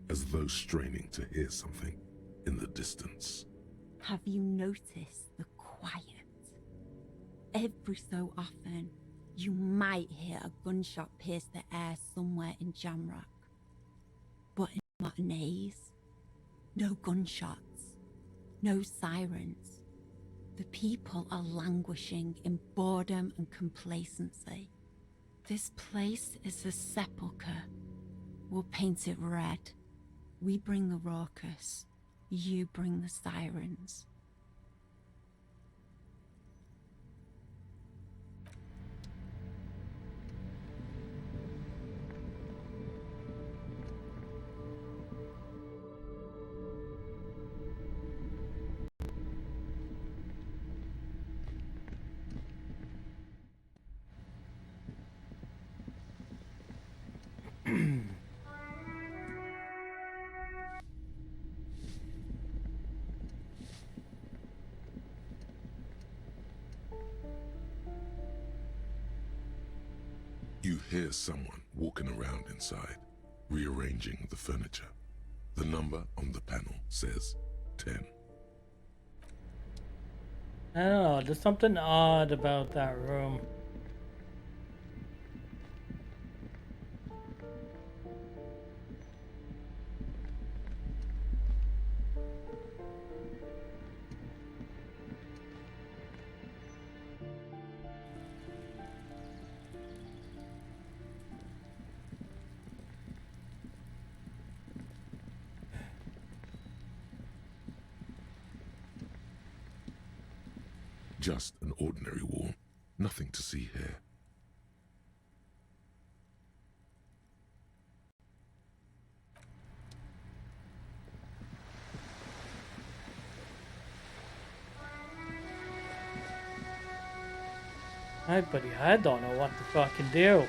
as though straining to hear something. in the distance. Have you noticed the quiet? Every so often, you might hear a gunshot pierce the air somewhere in Jamrock. But in matinees, no gunshots, no sirens. The people are languishing in boredom and complacency. This place is a sepulchre. We'll paint it red. We bring the raucous. You bring the sirens. You hear someone walking around inside, rearranging the furniture. The number on the panel says 10. I don't know, there's something odd about that room. Just an ordinary wall. Nothing to see here. Hey buddy, I don't know what to fucking do.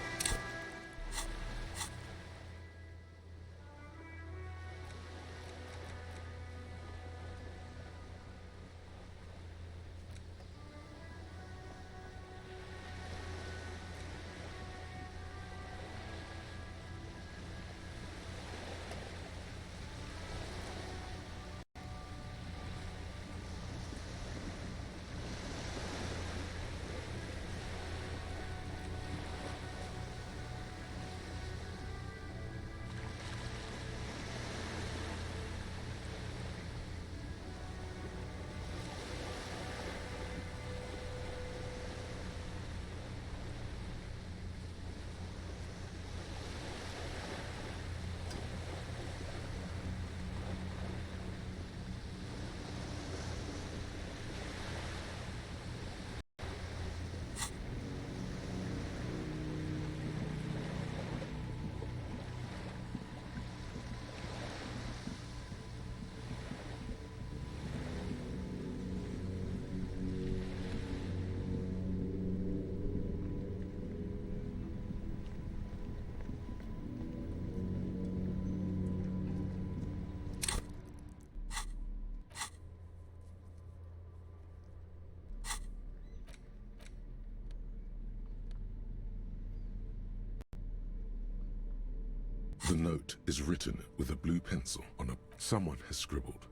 The note is written with a blue pencil on a... Someone has scribbled.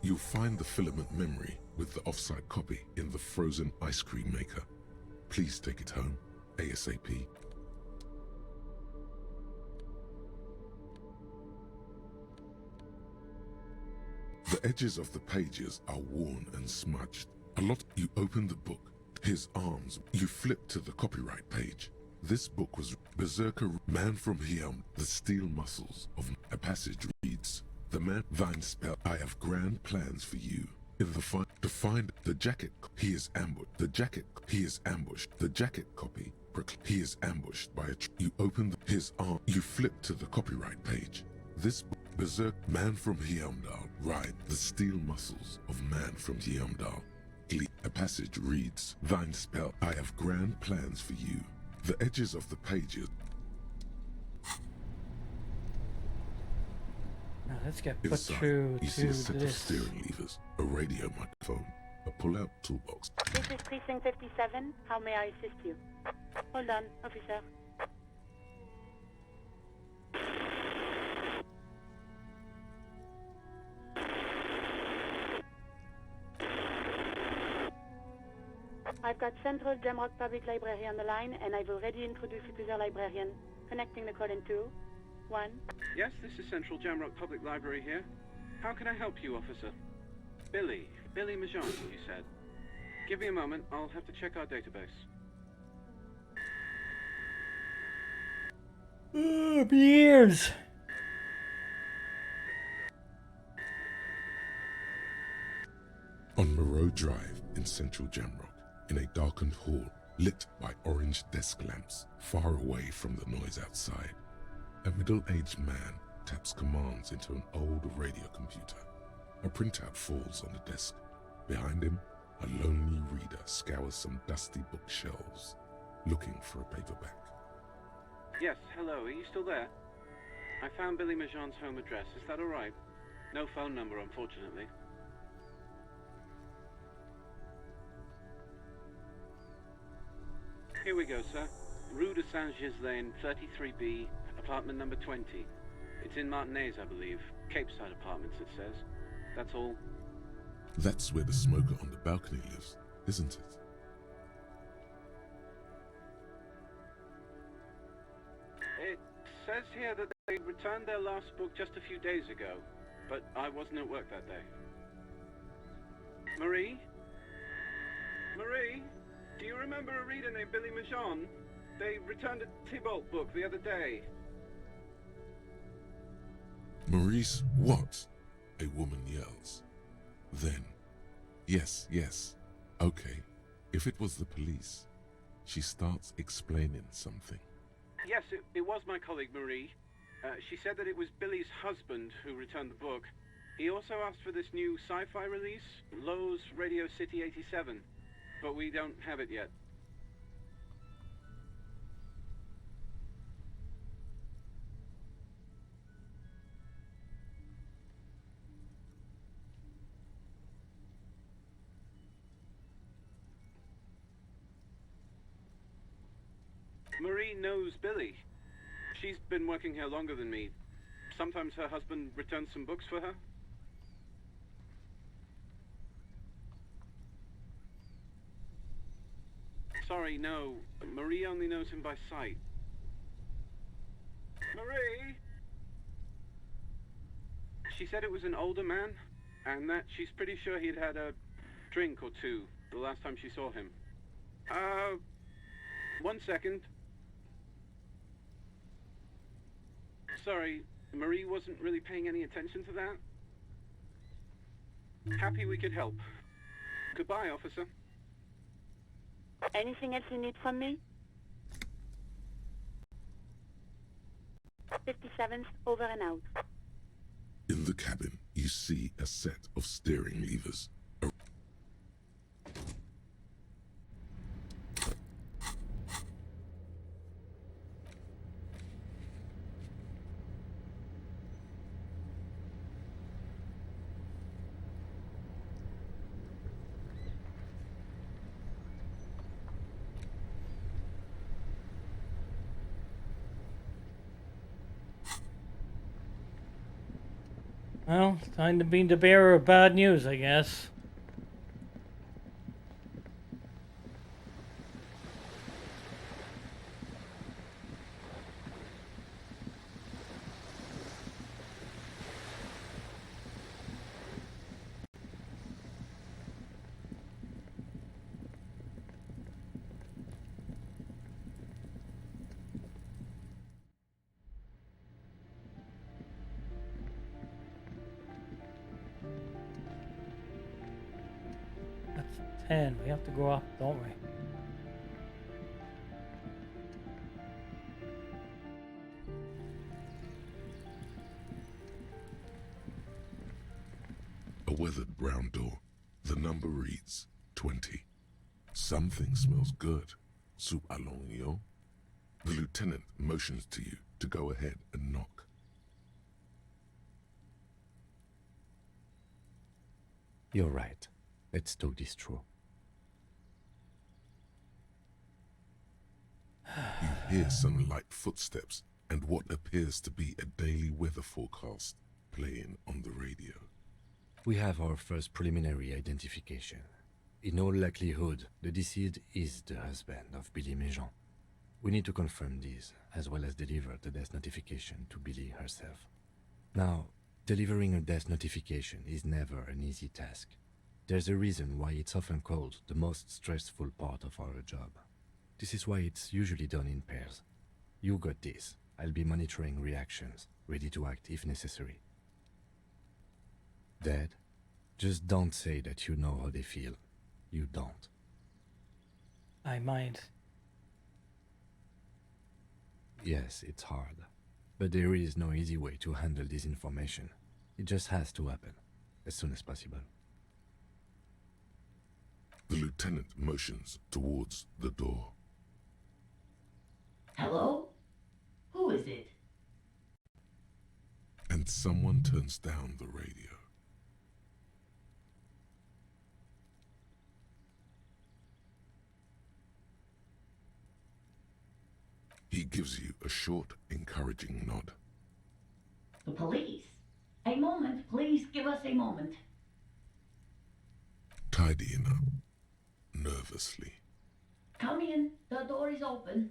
You'll find the filament memory with the offsite copy in the frozen ice cream maker. Please take it home, ASAP. The edges of the pages are worn and smudged. You open the book. His arms. You flip to the copyright page. This book was Berserker Man from Helium, the steel muscles of a passage reads, the man thine spell, I have grand plans for you. In the to find the jacket, he is ambushed. The jacket, he is ambushed. The jacket copy, he is ambushed by a you open his arm, you flip to the copyright page. This book, Berserk Man from Heimdall, ride the steel muscles of Man from Heimdall. A passage reads, thine spell, I have grand plans for you. The edges of the pages. Now let's get put Inside, through you see to a set of this. steering levers, a radio microphone, a pull-out toolbox. This is Precinct 57. How may I assist you? Hold on, officer. I've got Central Jamrock Public Library on the line, and I've already introduced you to their librarian. Connecting the call in 2, 1. Yes, this is Central Jamrock Public Library here. How can I help you, officer? Billy Majon, you said. Give me a moment, I'll have to check our database. Years. On Moreau Drive in central Jamrock, in a darkened hall lit by orange desk lamps far away from the noise outside, a middle-aged man taps commands into an old radio computer. A printout falls on the desk. Behind him, a lonely reader scours some dusty bookshelves, looking for a paperback. Yes, hello, are you still there? I found Billy Majon's home address, is that alright? No phone number, unfortunately. Here we go, sir. Rue de Saint-Ghislain, 33B, apartment number 20. It's in Martinez, I believe. Cape Side Apartments, it says. That's all. That's where the smoker on the balcony lives, isn't it? It says here that they returned their last book just a few days ago, but I wasn't at work that day. Marie? Marie? Do you remember a reader named Billy Majon? They returned a Tybalt book the other day. Maurice, what? A woman yells. Then, yes, okay, if it was the police, she starts explaining something. Yes, it was my colleague Marie. She said that it was Billy's husband who returned the book. He also asked for this new sci-fi release, Lowe's Radio City 87, but we don't have it yet. Marie knows Billy. She's been working here longer than me. Sometimes her husband returns some books for her. Sorry, no. Marie only knows him by sight. Marie? She said it was an older man, and that she's pretty sure he'd had a drink or two the last time she saw him. 1 second. Sorry, Marie wasn't really paying any attention to that. Happy we could help. Goodbye, officer. Anything else you need from me? 57th, over and out. In the cabin, you see a set of steering levers. Well, time to be the bearer of bad news, I guess. That's 10. We have to go up, don't we? A weathered brown door. The number reads 20. Something smells good. Soup allongio. The lieutenant motions to you to go ahead and knock. You're right. Let's talk this through. You hear some light footsteps and what appears to be a daily weather forecast playing on the radio. We have our first preliminary identification. In all likelihood, the deceased is the husband of Billy Méjean. We need to confirm this, as well as deliver the death notification to Billy herself. Now, delivering a death notification is never an easy task. There's a reason why it's often called the most stressful part of our job. This is why it's usually done in pairs. You got this. I'll be monitoring reactions, ready to act if necessary. Dad, just don't say that you know how they feel. You don't. I might. Yes, it's hard. But there is no easy way to handle this information. It just has to happen, as soon as possible. The lieutenant motions towards the door. Hello? Who is it? And someone turns down the radio. He gives you a short, encouraging nod. The police. A moment, please give us a moment. Tidying up, nervously. Come in, the door is open.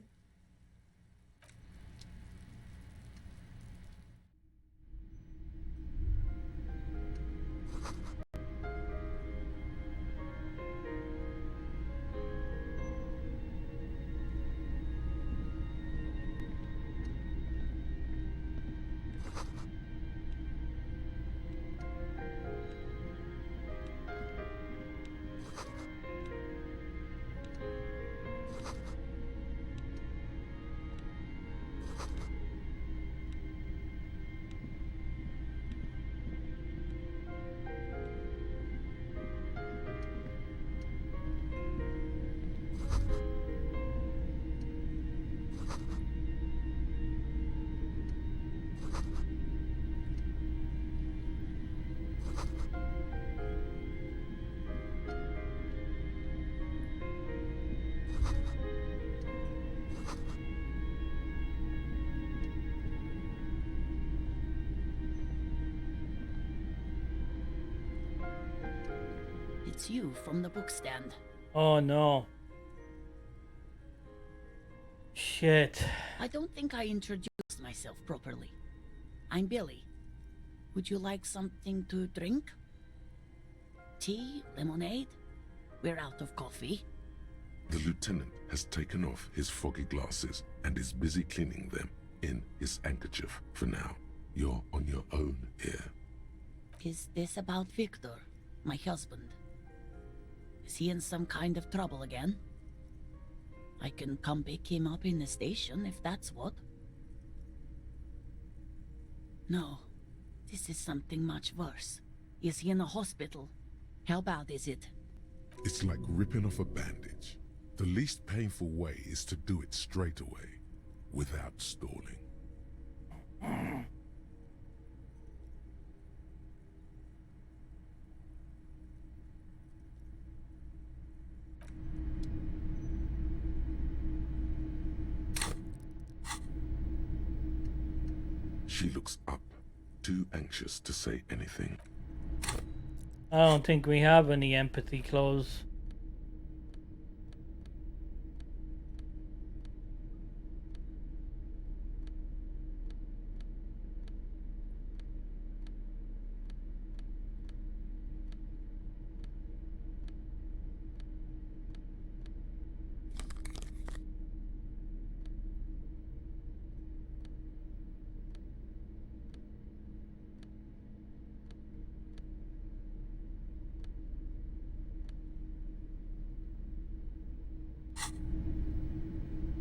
It's you from the bookstand. Oh no. Shit. I don't think I introduced myself properly. I'm Billy. Would you like something to drink? Tea? Lemonade? We're out of coffee. The lieutenant has taken off his foggy glasses and is busy cleaning them in his handkerchief for now. You're on your own here. Is this about Victor, my husband? Is he in some kind of trouble again? I can come pick him up in the station if that's what. No, this is something much worse. Is he in a hospital? How bad is it? It's like ripping off a bandage. The least painful way is to do it straight away, without stalling. She looks up, too anxious to say anything. I don't think we have any empathy clothes.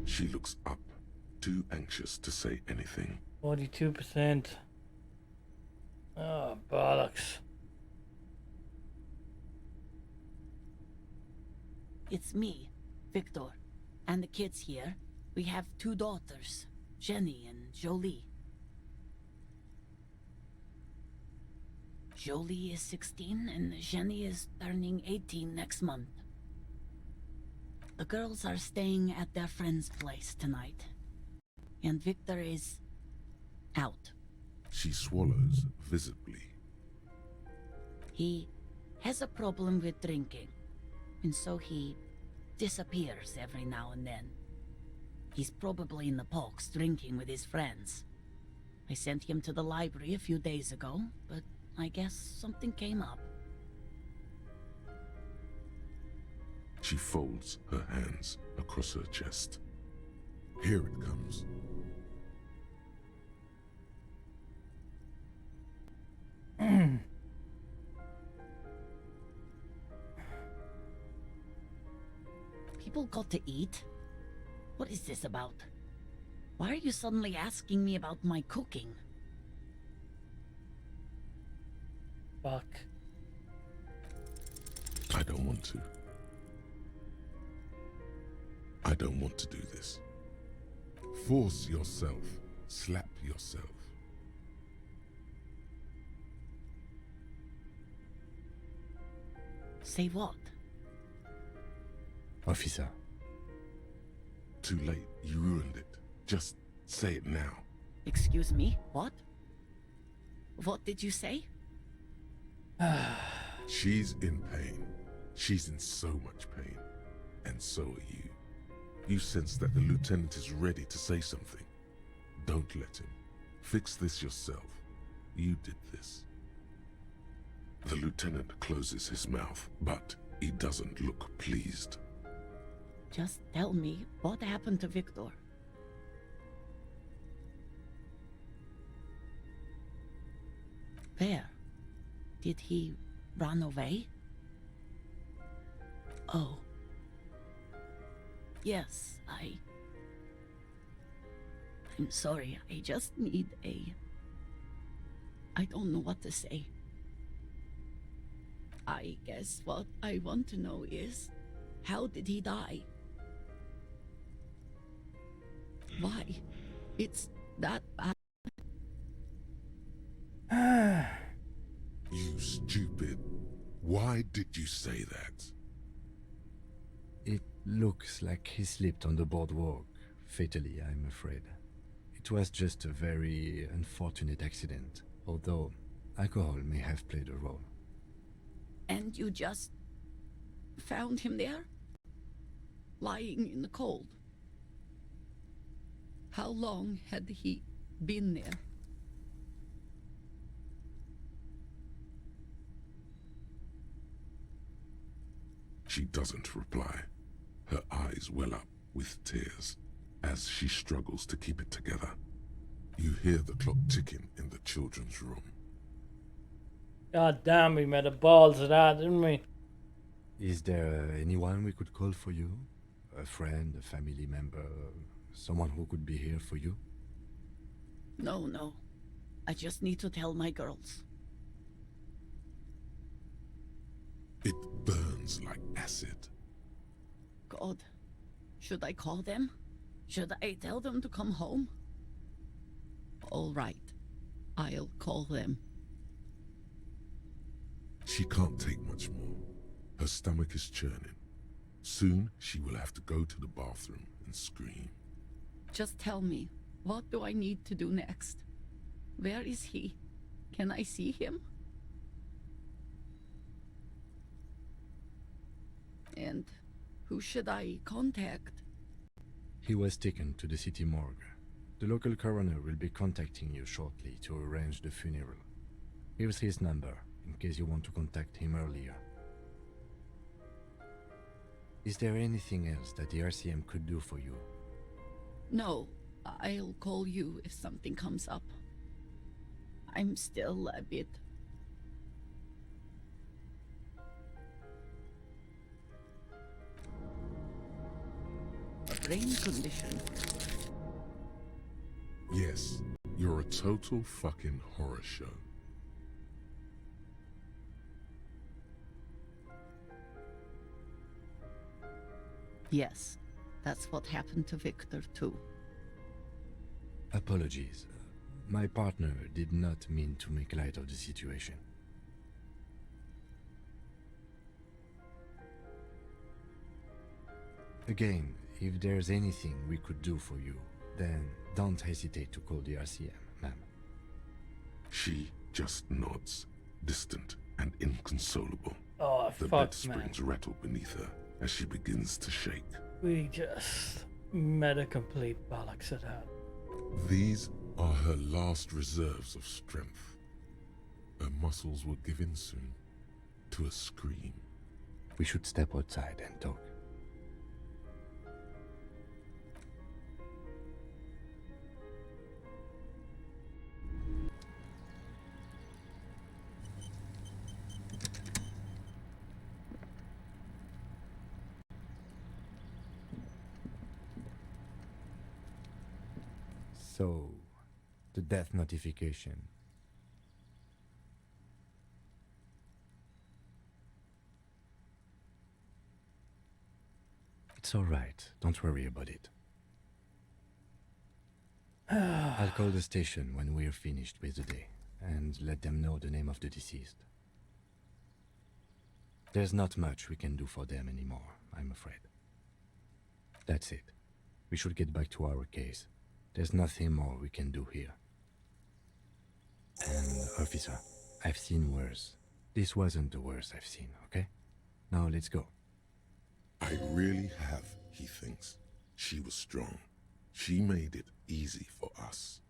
She looks up, too anxious to say anything. 42%. Oh, bollocks. It's me, Victor, and the kids here. We have 2 daughters, Jenny and Jolie. Jolie is 16 and Jenny is turning 18 next month. The girls are staying at their friend's place tonight. And Victor is out. She swallows visibly. He has a problem with drinking. and so he disappears every now and then. He's probably in the parks drinking with his friends. I sent him to the library a few days ago, but I guess something came up. She folds her hands across her chest. Here it comes. People got to eat? What is this about? Why are you suddenly asking me about my cooking? Fuck. I don't want to. I don't want to do this. Force yourself. Slap yourself. Say what? Officer. Too late. You ruined it. Just say it now. Excuse me? What? What did you say? She's in pain. She's in so much pain. And so are you. You sense that the lieutenant is ready to say something. Don't let him. Fix this yourself. You did this. The lieutenant closes his mouth, but he doesn't look pleased. Just tell me what happened to Victor. Where? Did he run away? Oh. Yes, I'm sorry, I just need I don't know what to say. I guess what I want to know is, how did he die? Why? It's that bad. You stupid. Why did you say that? It looks like he slipped on the boardwalk. Fatally, I'm afraid. It was just a very unfortunate accident, although alcohol may have played a role. And you just found him there? Lying in the cold? How long had he been there? She doesn't reply. Her eyes well up with tears as she struggles to keep it together. You hear the clock ticking in the children's room. God damn, we made the balls of that, didn't we? Is there anyone we could call for you? A friend, a family member, someone who could be here for you? No. I just need to tell my girls. It burns like acid. God, should I call them? Should I tell them to come home? All right, I'll call them. She can't take much more. Her stomach is churning. Soon she will have to go to the bathroom and scream. Just tell me, what do I need to do next? Where is he? Can I see him? And who should I contact? He was taken to the city morgue. The local coroner will be contacting you shortly to arrange the funeral. Here's his number, in case you want to contact him earlier. Is there anything else that the RCM could do for you? No, I'll call you if something comes up. I'm still a bit... a brain condition. Yes, you're a total fucking horror show. Yes, that's what happened to Victor too. Apologies. My partner did not mean to make light of the situation. Again, if there's anything we could do for you, then don't hesitate to call the RCM, ma'am. She just nods, distant and inconsolable. Oh, The fuck, bed springs man. rattle beneath her as she begins to shake. We just met a complete bollocks at that. These are her last reserves of strength. Her muscles will give in soon to a scream. We should step outside and talk. So, the death notification. It's alright, don't worry about it. I'll call the station when we're finished with the day, and let them know the name of the deceased. There's not much we can do for them anymore, I'm afraid. That's it. We should get back to our case. There's nothing more we can do here. And, officer, I've seen worse. This wasn't the worst I've seen, okay? Now let's go. I really have, he thinks. She was strong. She made it easy for us.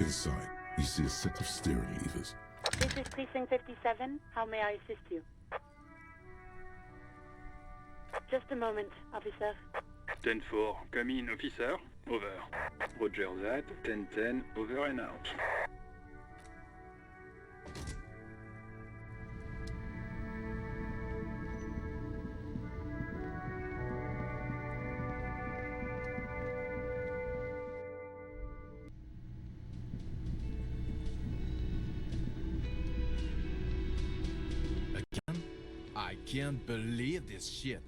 Inside, you see a set of steering levers. This is Precinct 57. How may I assist you? Just a moment, officer. 10-4, come in, officer. Over. Roger that. 10-10, over and out. Again? I can't believe this shit.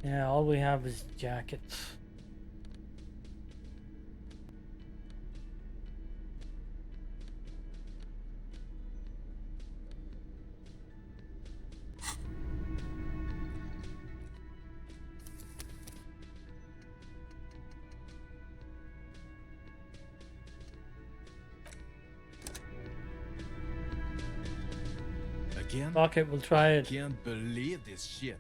Yeah, all we have is jackets. Again? Fuck it, we'll try it. I can't believe this shit.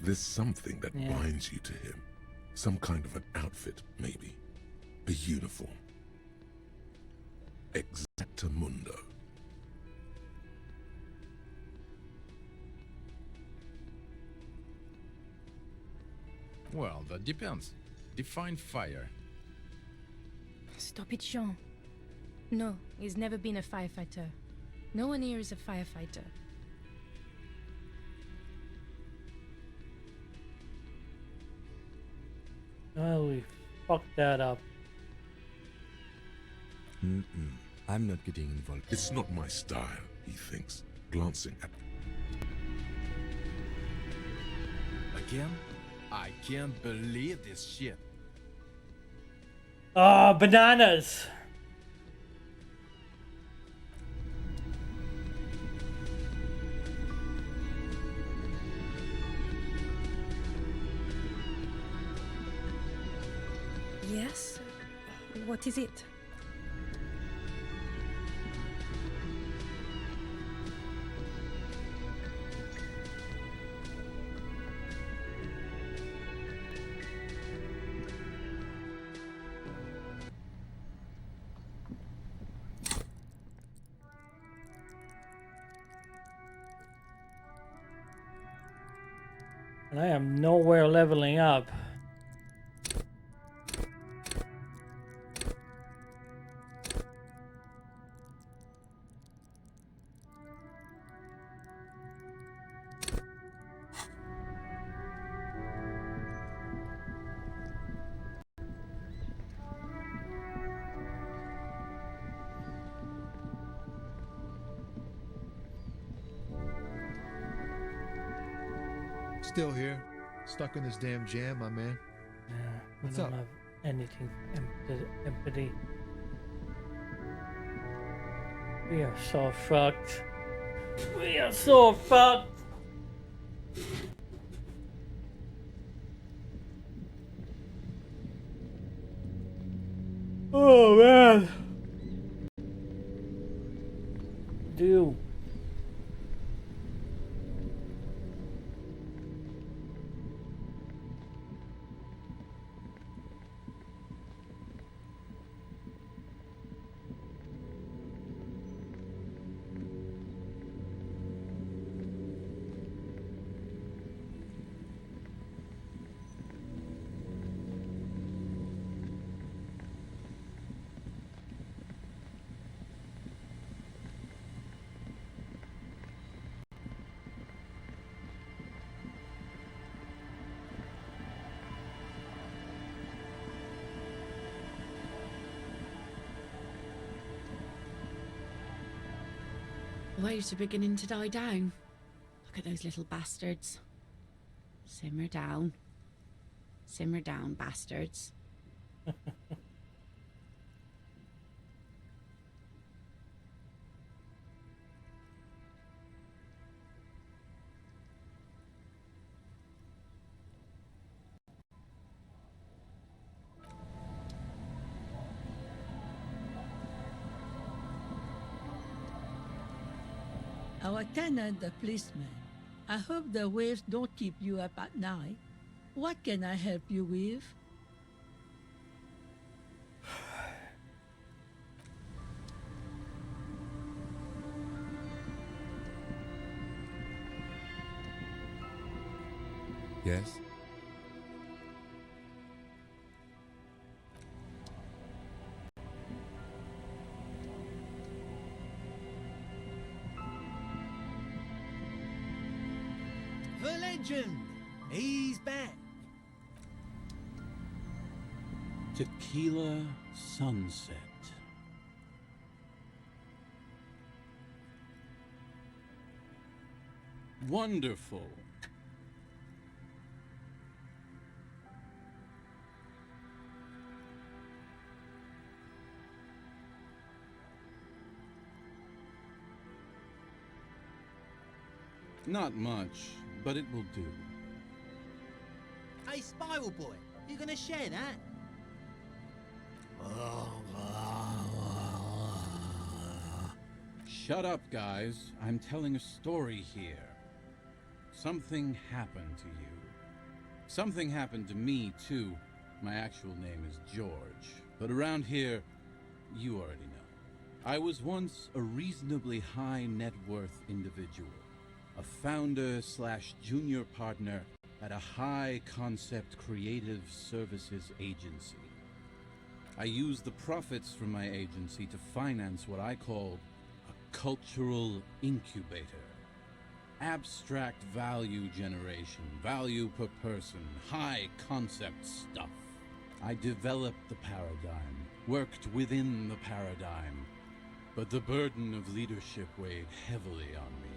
There's something that Yeah. binds you to him. Some kind of an outfit, maybe. A uniform. Exactamundo. Well, that depends. Define fire. Stop it, Jean. No, he's never been a firefighter. No one here is a firefighter. Well, we fucked that up. I'm not getting involved. It's not my style, he thinks, glancing at... Again? I can't believe this shit. Ah, bananas! Yes? What is it? And I am nowhere leveling up. Still here. Stuck in this damn jam, my man. Yeah, What's I don't up? have anything empathy. We are so fucked. We are so fucked. Oh man. Dude. Waves are beginning to die down. Look at those little bastards. Simmer down. Simmer down, bastards. Our tenant, the policeman. I hope the waves don't keep you up at night. What can I help you with? Yes? The legend! He's back! Tequila Sunset. Wonderful. Not much, but it will do. Hey, Spiral Boy, you gonna share that? Shut up, guys. I'm telling a story here. Something happened to you. Something happened to me, too. My actual name is George, but around here, you already know. I was once a reasonably high net worth individual, a founder / junior partner at a high concept creative services agency. I used the profits from my agency to finance what I called a cultural incubator. Abstract value generation, value per person, high concept stuff. I developed the paradigm, worked within the paradigm, but the burden of leadership weighed heavily on me.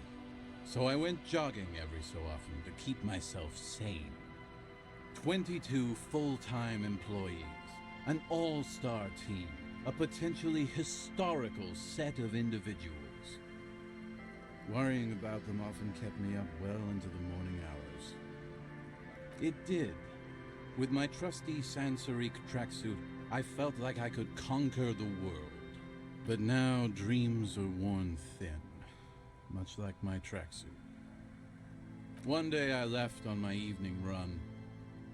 So I went jogging every so often to keep myself sane. 22 full-time employees, an all-star team, a potentially historical set of individuals. Worrying about them often kept me up well into the morning hours. It did. With my trusty Sansaric tracksuit, I felt like I could conquer the world. But now dreams are worn thin, much like my tracksuit. One day I left on my evening run.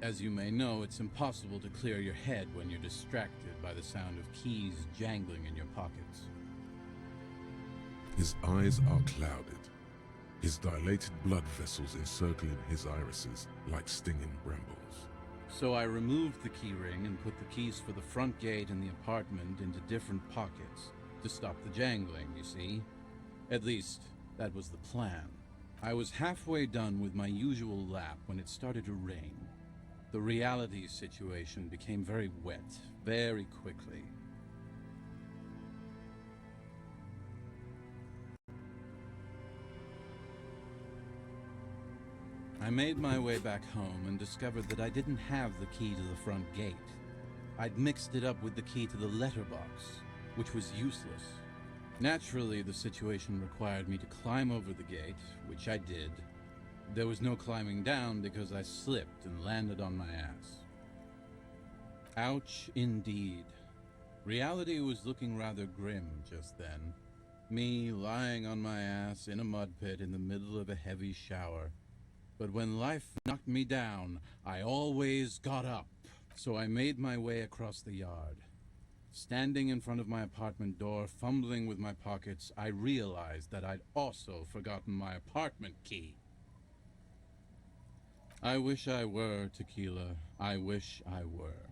As you may know, it's impossible to clear your head when you're distracted by the sound of keys jangling in your pockets. His eyes are clouded. his dilated blood vessels encircling his irises like stinging brambles. So I removed the key ring and put the keys for the front gate and the apartment into different pockets to stop the jangling, you see. At least, that was the plan. I was halfway done with my usual lap when it started to rain. The reality situation became very wet, very quickly. I made my way back home and discovered that I didn't have the key to the front gate. I'd mixed it up with the key to the letterbox, which was useless. Naturally, the situation required me to climb over the gate, which I did. There was no climbing down because I slipped and landed on my ass. Ouch, indeed. Reality was looking rather grim just then. Me lying on my ass in a mud pit in the middle of a heavy shower. But when life knocked me down, I always got up. So I made my way across the yard. Standing in front of my apartment door, fumbling with my pockets, I realized that I'd also forgotten my apartment key. I wish I were, Tequila. I wish I were.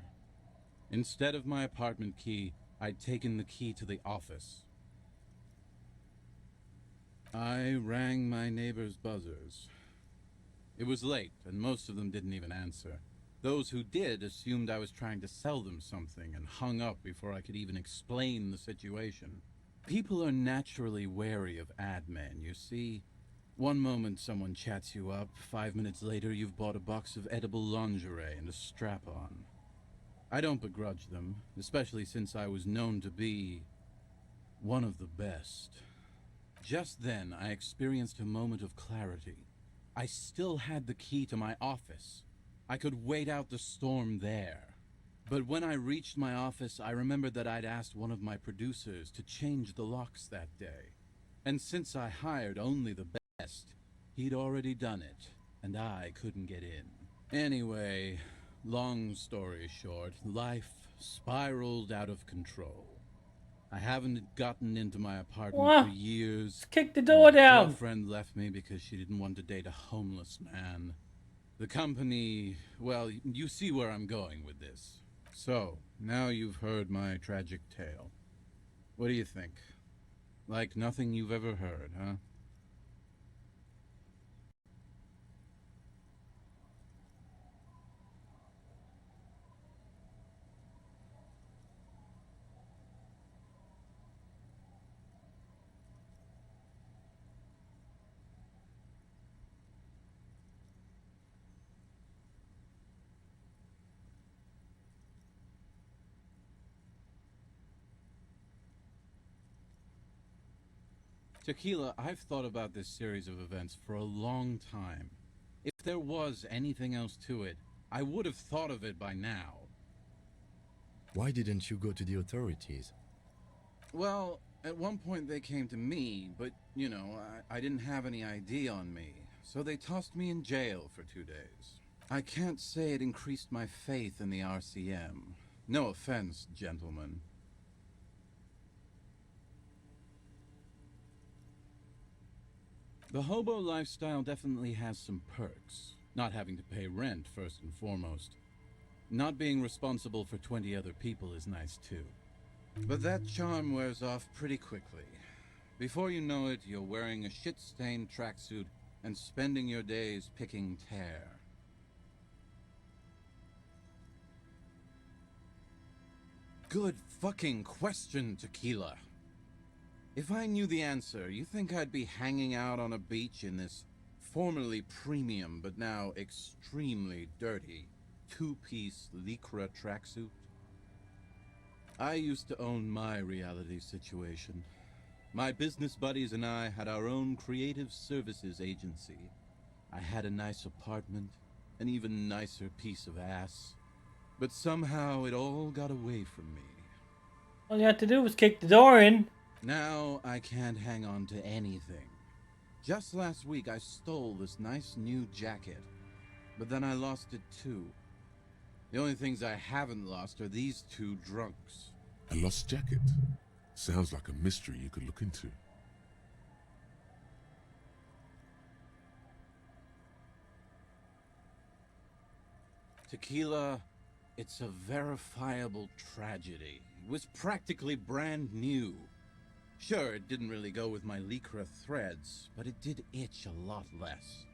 Instead of my apartment key, I'd taken the key to the office. I rang my neighbor's buzzers. It was late, and most of them didn't even answer. Those who did assumed I was trying to sell them something and hung up before I could even explain the situation. People are naturally wary of ad men, you see. One moment someone chats you up, 5 minutes later you've bought a box of edible lingerie and a strap-on. I don't begrudge them, especially since I was known to be one of the best. Just then, I experienced a moment of clarity. I still had the key to my office. I could wait out the storm there. But when I reached my office, I remembered that I'd asked one of my producers to change the locks that day. And since I hired only the best, he'd already done it, and I couldn't get in. Anyway, long story short, life spiraled out of control. I haven't gotten into my apartment for years. Let's kick the door down. My girlfriend left me because she didn't want to date a homeless man. The company, well, you see where I'm going with this. So, now you've heard my tragic tale. What do you think? Like nothing you've ever heard, huh? Tequila, I've thought about this series of events for a long time. If there was anything else to it, I would have thought of it by now. Why didn't you go to the authorities? Well, at one point they came to me, but, you know, I didn't have any ID on me, so they tossed me in jail for 2 days. I can't say it increased my faith in the RCM. No offense, gentlemen. The hobo lifestyle definitely has some perks. Not having to pay rent, first and foremost. Not being responsible for 20 other people is nice, too. But that charm wears off pretty quickly. Before you know it, you're wearing a shit-stained tracksuit and spending your days picking tear. Good fucking question, Tequila. If I knew the answer, you think I'd be hanging out on a beach in this formerly premium but now extremely dirty two-piece lycra tracksuit? I used to own my reality situation. My business buddies and I had our own creative services agency. I had a nice apartment, an even nicer piece of ass. But somehow it all got away from me. All you had to do was kick the door in. Now I can't hang on to anything. Just last week I stole this nice new jacket, but then I lost it too. The only things I haven't lost are these two drunks. A lost jacket? Sounds like a mystery you could look into. Tequila, it's a verifiable tragedy. It was practically brand new. Sure, it didn't really go with my Lycra threads, but it did itch a lot less.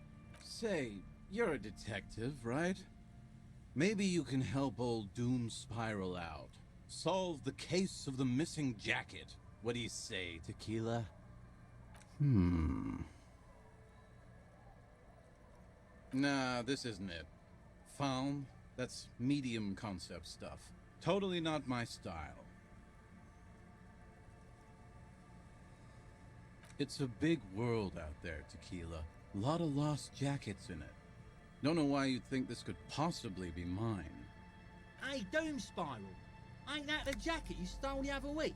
Say, you're a detective, right? Maybe you can help old Doom Spiral out. Solve the case of the missing jacket. What do you say, Tequila? Nah, this isn't it. Found? That's medium concept stuff. Totally not my style. It's a big world out there, Tequila. A lot of lost jackets in it. Don't know why you'd think this could possibly be mine. Hey, Doom Spiral. Ain't that the jacket you stole the other week?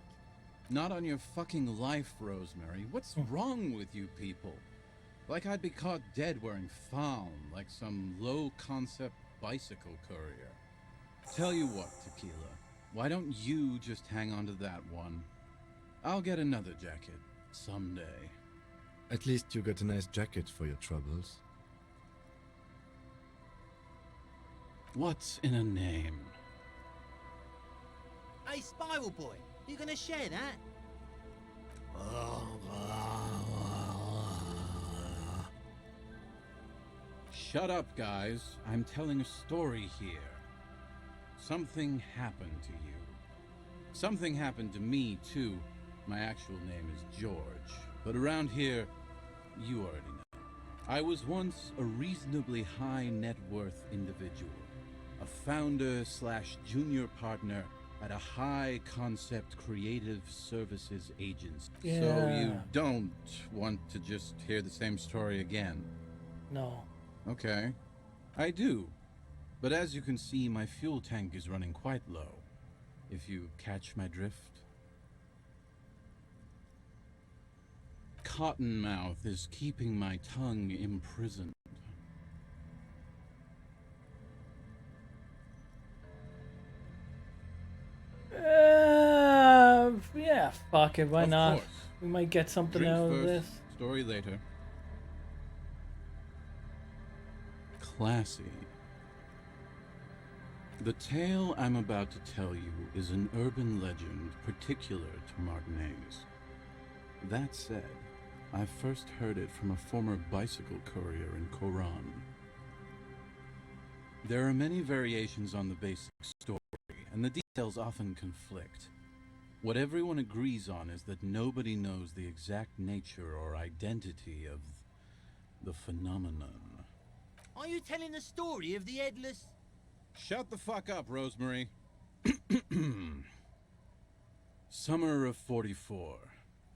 Not on your fucking life, Rosemary. What's wrong with you people? Like I'd be caught dead wearing fawn, like some low-concept bicycle courier. Tell you what, Tequila. Why don't you just hang on to that one? I'll get another jacket. Someday. At least you got a nice jacket for your troubles. What's in a name? Hey, Spiral Boy, you gonna share that? Shut up, guys. I'm telling a story here. Something happened to you. Something happened to me, too. My actual name is George, but around here, you already know. I was once a reasonably high net worth individual, a founder / junior partner at a high concept creative services agency. Yeah. So you don't want to just hear the same story again? No. Okay, I do. But as you can see, my fuel tank is running quite low, if you catch my drift. Cottonmouth is keeping my tongue imprisoned. Yeah, fuck it, why Of not? course. We might get something Drink out of first, this. story later. Classy. The tale I'm about to tell you is an urban legend particular to Martinez. That said, I first heard it from a former bicycle courier in Koran. There are many variations on the basic story, and the details often conflict. What everyone agrees on is that nobody knows the exact nature or identity of the phenomenon. Are you telling the story of the headless... Shut the fuck up, Rosemary. Summer of 44.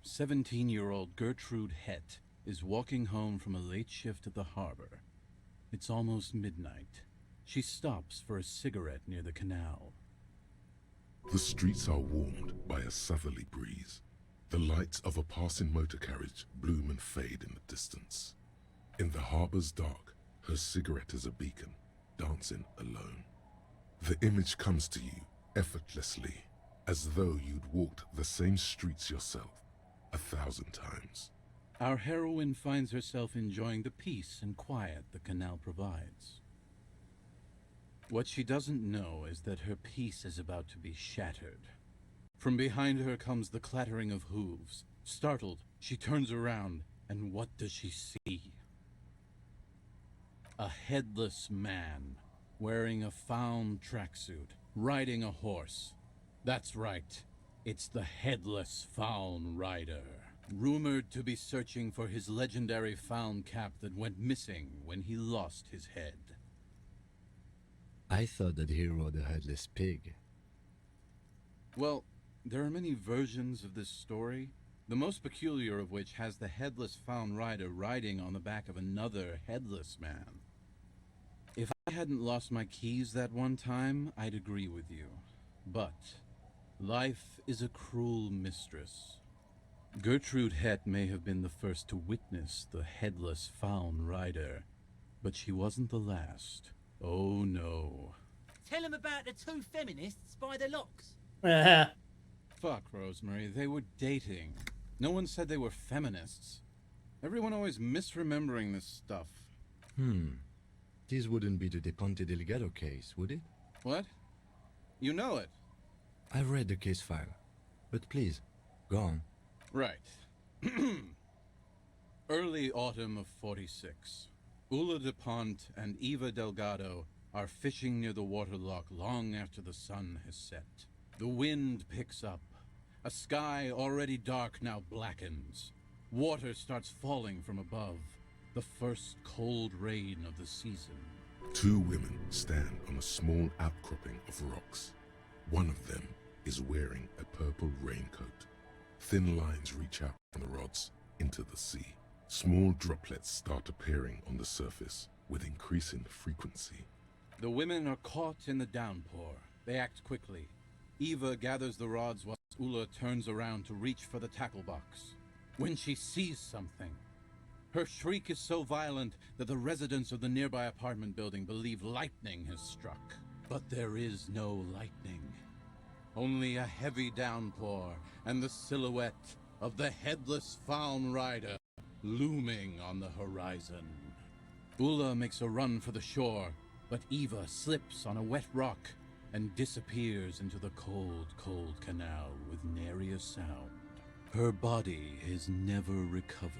17-year-old Gertrude Het is walking home from a late shift at the harbor. It's almost midnight. She stops for a cigarette near the canal. The streets are warmed by a southerly breeze. The lights of a passing motor carriage bloom and fade in the distance. In the harbor's dark, her cigarette is a beacon, dancing alone. The image comes to you effortlessly, as though you'd walked the same streets yourself 1,000 times. Our heroine finds herself enjoying the peace and quiet the canal provides. What she doesn't know is that her peace is about to be shattered. From behind her comes the clattering of hooves. Startled, she turns around, and what does she see? A headless man, wearing a fawn tracksuit, riding a horse. That's right, it's the Headless Fawn Rider, rumored to be searching for his legendary fawn cap that went missing when he lost his head. I thought that he rode a headless pig. Well, there are many versions of this story, the most peculiar of which has the Headless Fawn Rider riding on the back of another headless man. If I hadn't lost my keys that one time, I'd agree with you. But life is a cruel mistress. Gertrude Het may have been the first to witness the Headless Fawn Rider, but she wasn't the last. Oh no. Tell him about the two feminists by the locks. Fuck, Rosemary, they were dating. No one said they were feminists. Everyone always misremembering this stuff. This wouldn't be the De Ponte Delgado case, would it? What? You know it? I've read the case file. But please, go on. Right. Early autumn of 46. Ula de Ponte and Eva Delgado are fishing near the waterlock long after the sun has set. The wind picks up. A sky already dark now blackens. Water starts falling from above. The first cold rain of the season. Two women stand on a small outcropping of rocks. One of them is wearing a purple raincoat. Thin lines reach out from the rods into the sea. Small droplets start appearing on the surface with increasing frequency. The women are caught in the downpour. They act quickly. Eva gathers the rods while Ula turns around to reach for the tackle box. When she sees something, her shriek is so violent that the residents of the nearby apartment building believe lightning has struck. But there is no lightning. Only a heavy downpour and the silhouette of the headless Faun Rider looming on the horizon. Ula makes a run for the shore, but Eva slips on a wet rock and disappears into the cold, cold canal with nary a sound. Her body is never recovered.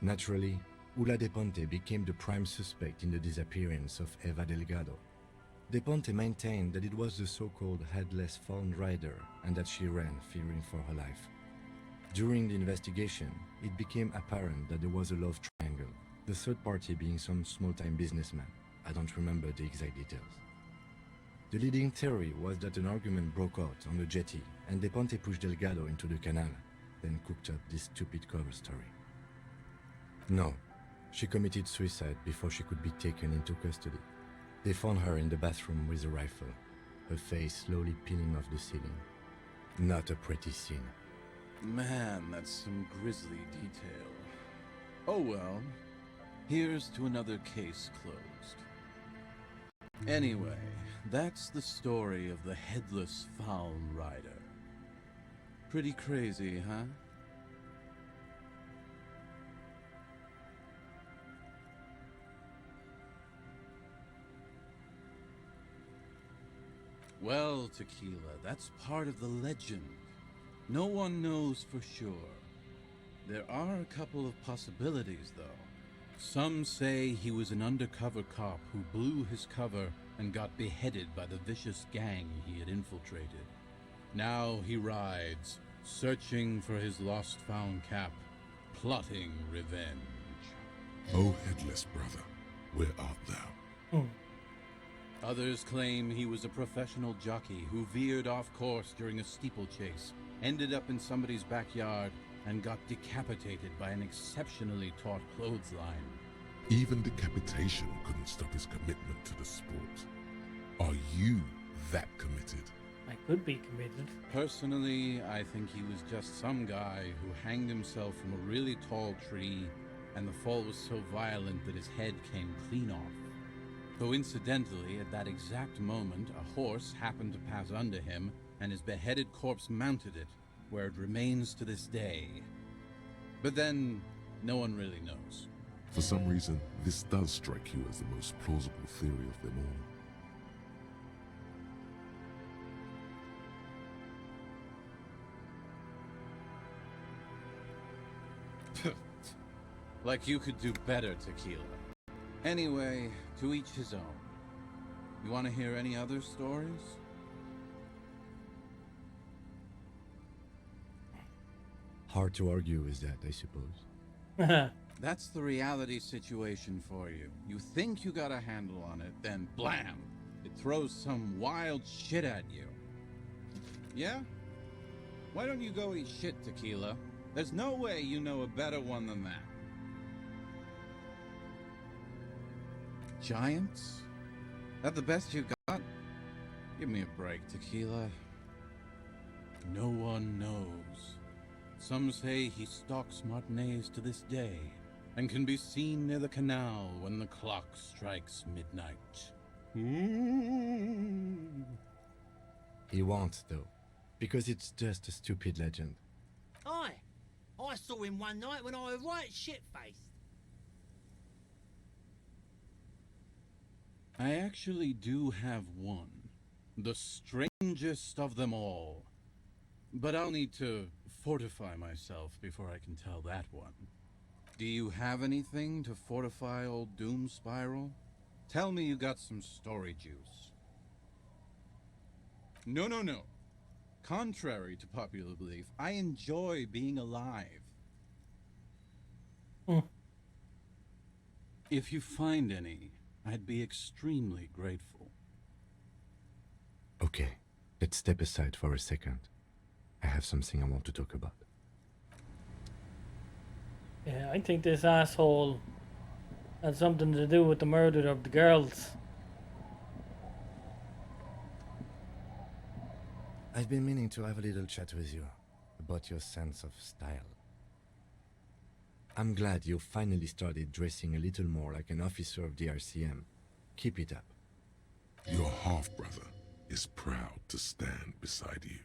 Naturally, Ula de Ponte became the prime suspect in the disappearance of Eva Delgado. De Ponte maintained that it was the so-called headless Faun Rider and that she ran, fearing for her life. During the investigation, it became apparent that there was a love triangle, the third party being some small-time businessman. I don't remember the exact details. The leading theory was that an argument broke out on the jetty and De Ponte pushed Delgado into the canal, then cooked up this stupid cover story. No, she committed suicide before she could be taken into custody. They found her in the bathroom with a rifle, her face slowly peeling off the ceiling. Not a pretty scene. Man, that's some grisly detail. Oh well, here's to another case closed. Anyway, that's the story of the headless Faun Rider. Pretty crazy, huh? Well, Tequila, that's part of the legend. No one knows for sure. There are a couple of possibilities, though. Some say he was an undercover cop who blew his cover and got beheaded by the vicious gang he had infiltrated. Now he rides, searching for his lost found cap, plotting revenge. O headless brother, where art thou? Others claim he was a professional jockey who veered off course during a steeplechase, ended up in somebody's backyard, and got decapitated by an exceptionally taut clothesline. Even decapitation couldn't stop his commitment to the sport. Are you that committed? I could be committed. Personally, I think he was just some guy who hanged himself from a really tall tree, and the fall was so violent that his head came clean off. Coincidentally, at that exact moment, a horse happened to pass under him, and his beheaded corpse mounted it, where it remains to this day. But then, no one really knows. For some reason, this does strike you as the most plausible theory of them all. Like you could do better, Tequila. Anyway, to each his own. You want to hear any other stories? Hard to argue with that, I suppose. That's the reality situation for you. You think you got a handle on it, then blam! It throws some wild shit at you. Yeah? Why don't you go eat shit, Tequila? There's no way you know a better one than that. Giants? That the best you got? Give me a break, Tequila. No one knows. Some say he stalks Martinez to this day, and can be seen near the canal when the clock strikes midnight. He won't, though, because it's just a stupid legend. Aye, I saw him one night when I was right shit-faced. I actually do have one. The strangest of them all. But I'll need to fortify myself before I can tell that one. Do you have anything to fortify old Doom Spiral? Tell me you got some story juice. No, no, no. Contrary to popular belief, I enjoy being alive. If you find any, I'd be extremely grateful. Okay, let's step aside for a second. I have something I want to talk about. Yeah, I think this asshole had something to do with the murder of the girls. I've been meaning to have a little chat with you about your sense of style. I'm glad you finally started dressing a little more like an officer of the RCM. Keep it up. Your half-brother is proud to stand beside you.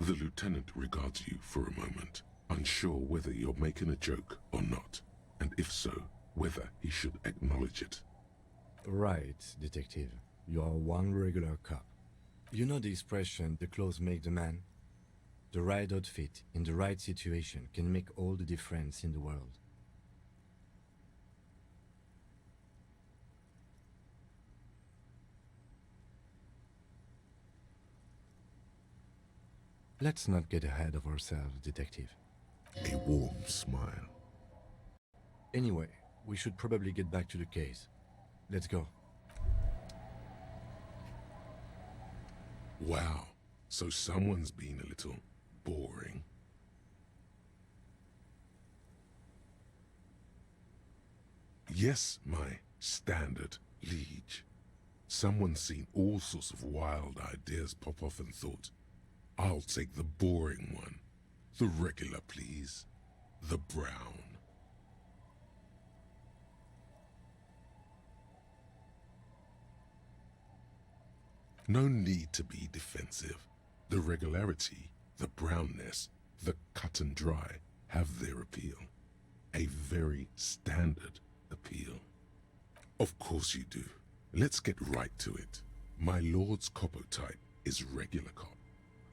The lieutenant regards you for a moment, unsure whether you're making a joke or not, and if so, whether he should acknowledge it. Right, detective. You are one regular cop. You know the expression, the clothes make the man? The right outfit in the right situation can make all the difference in the world. Let's not get ahead of ourselves, detective. A warm smile. Anyway, we should probably get back to the case. Let's go. Wow, so someone's been a little boring. Yes, my standard liege. Someone's seen all sorts of wild ideas pop off and thought, I'll take the boring one. The regular, please. The brown. No need to be defensive. The regularity, the brownness, the cut and dry have their appeal. A very standard appeal. Of course you do. Let's get right to it. My lord's coppo type is regular cop.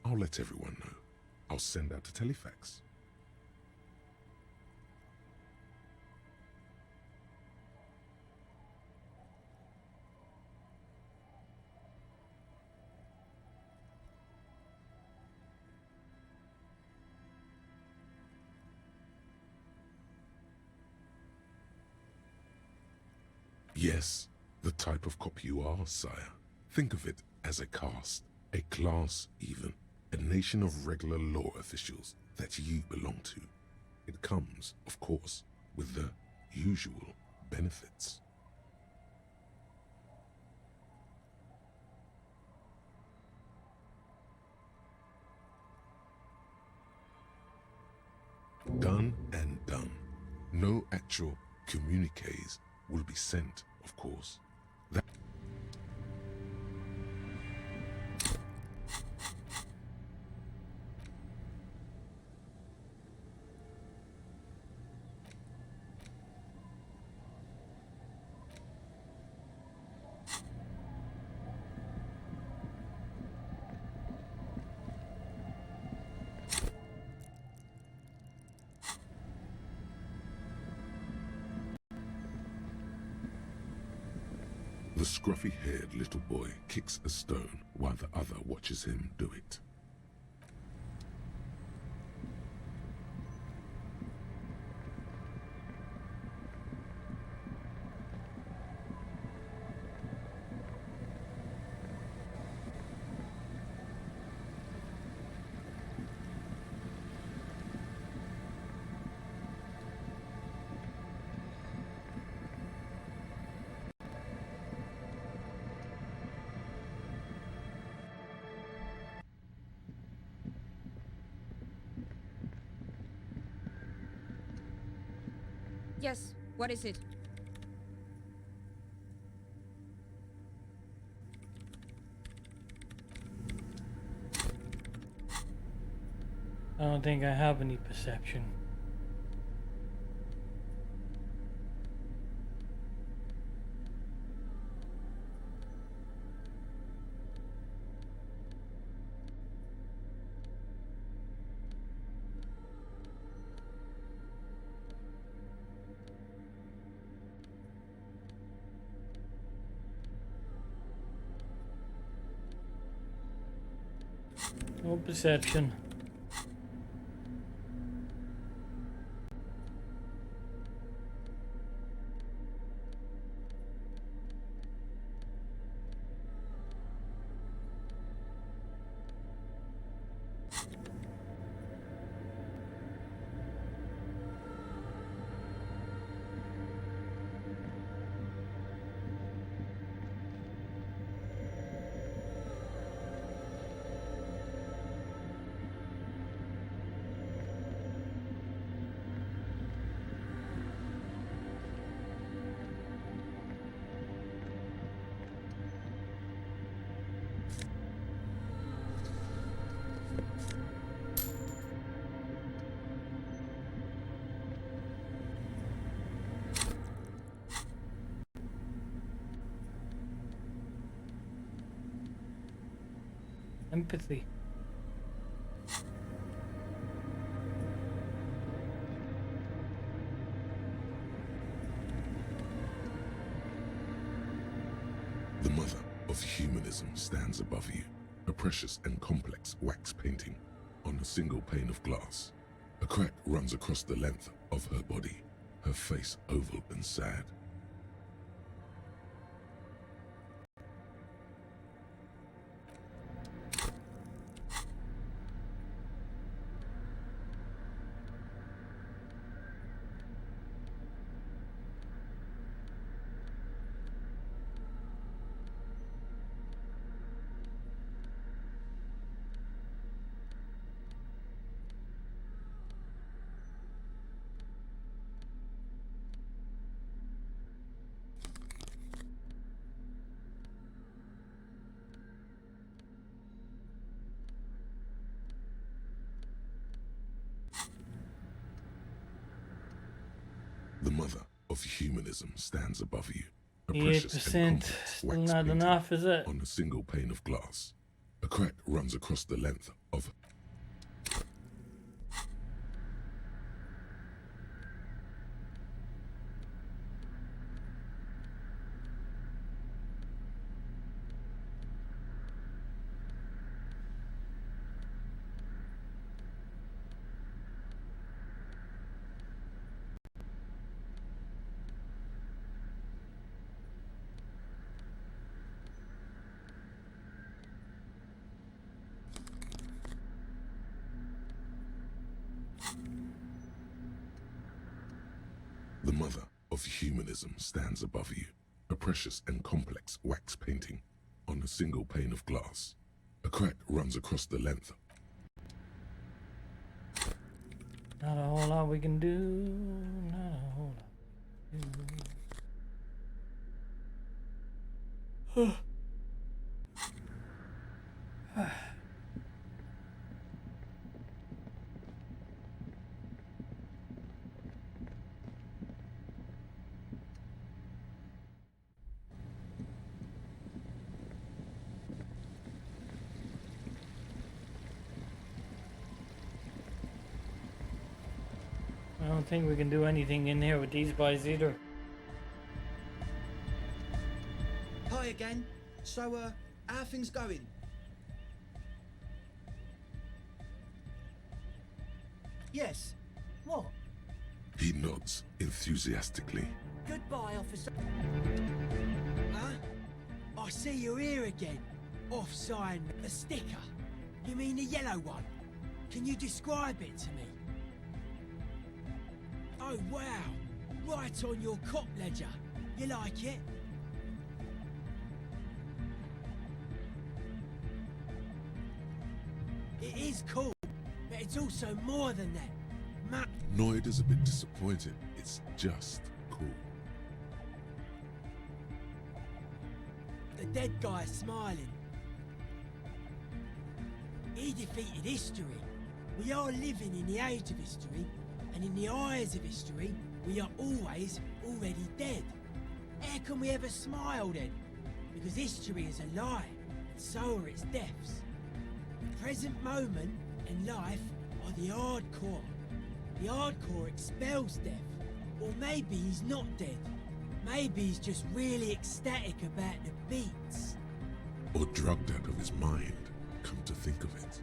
I'll let everyone know. I'll send out a telefax. Yes, the type of cop you are, sire. Think of it as a caste, a class even, a nation of regular law officials that you belong to. It comes, of course, with the usual benefits. Done and done. No actual communiques will be sent, of course. That the scruffy-haired little boy kicks a stone while the other watches him do it. Yes, what is it? I don't think I have any perception. No perception. Empathy. The mother of humanism stands above you, a precious and complex wax painting on a single pane of glass. A crack runs across the length of her body, her face oval and sad. The mother of humanism stands above you, a precious and 8%. complex Still wax not painting enough, is it? on a single pane of glass. A crack runs across the length of The mother of humanism stands above you, a precious and complex wax painting on a single pane of glass. A crack runs across the length. Not a whole lot we can do. Not a whole lot we can do. I don't think we can do anything in here with these boys either. Hi again. So, how are things going? Yes. What? He nods enthusiastically. Goodbye, officer. Huh? I see you're here again. Off-sign a sticker. You mean the yellow one? Can you describe it to me? Oh, wow. Right on your cop ledger. You like it? It is cool, but it's also more than that. Noid is a bit disappointed. It's just cool. The dead guy's smiling. He defeated history. We are living in the age of history, and in the eyes of history, we are always already dead. How can we ever smile then? Because history is a lie, and so are its deaths. The present moment and life are the hardcore. The hardcore expels death. Or maybe he's not dead. Maybe he's just really ecstatic about the beats. Or drugged out of his mind, come to think of it.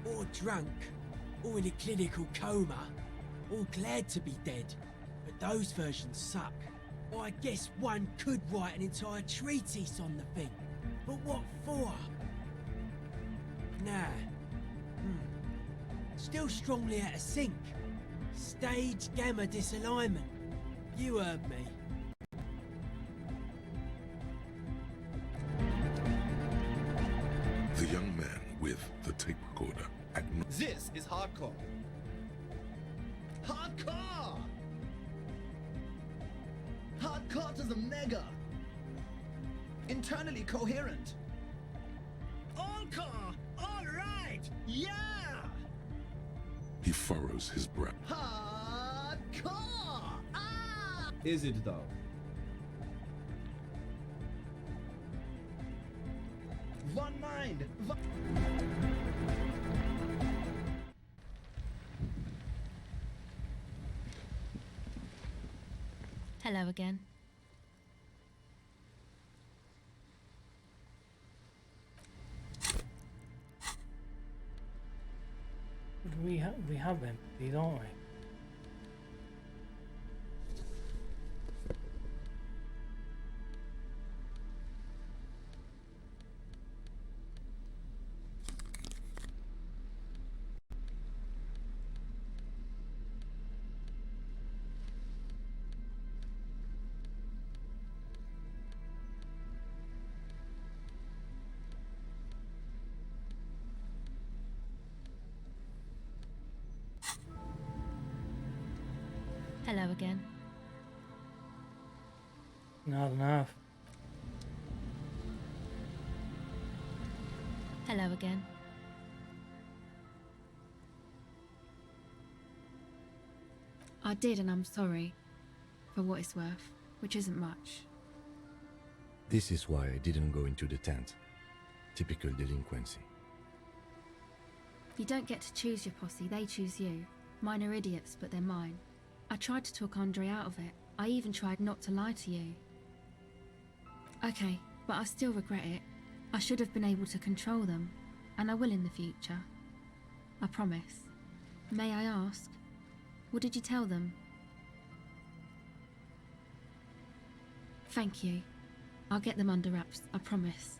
Or drunk, or in a clinical coma, or glad to be dead. But those versions suck. Or I guess one could write an entire treatise on the thing. But what for? Nah. Still strongly out of sync. Stage gamma disalignment. You heard me. The young man with the tape recorder This is hardcore. Hardcore! Hardcore to the mega. Internally coherent. Encore! All right! Yeah! He furrows his brow. Hardcore! Ah! Is it though? One mind. Hello again. We have empathy, don't we? Hello again. Not enough. Hello again. I did, and I'm sorry. For what it's worth, which isn't much. This is why I didn't go into the tent. Typical delinquency. You don't get to choose your posse, they choose you. Mine are idiots, but they're mine. I tried to talk Andre out of it. I even tried not to lie to you. Okay, but I still regret it. I should have been able to control them, and I will in the future. I promise. May I ask, what did you tell them? Thank you. I'll get them under wraps, I promise.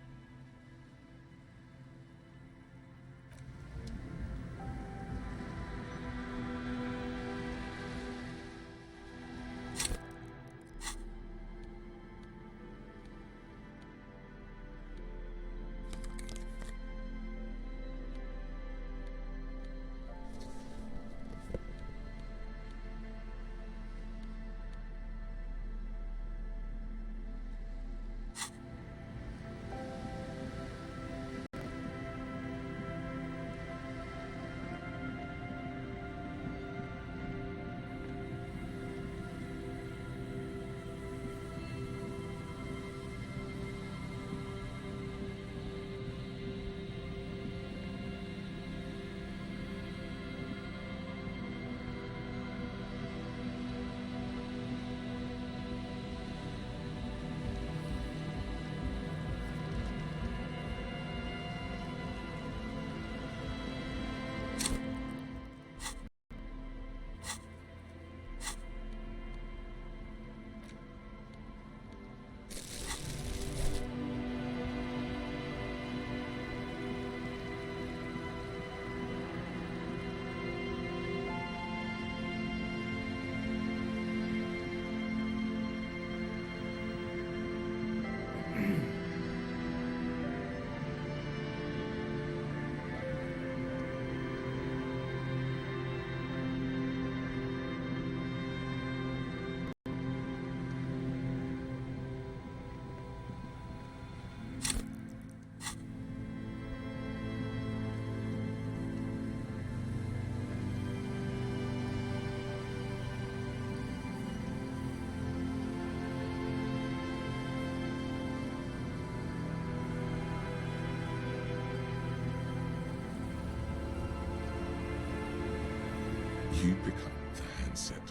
You pick up the handset.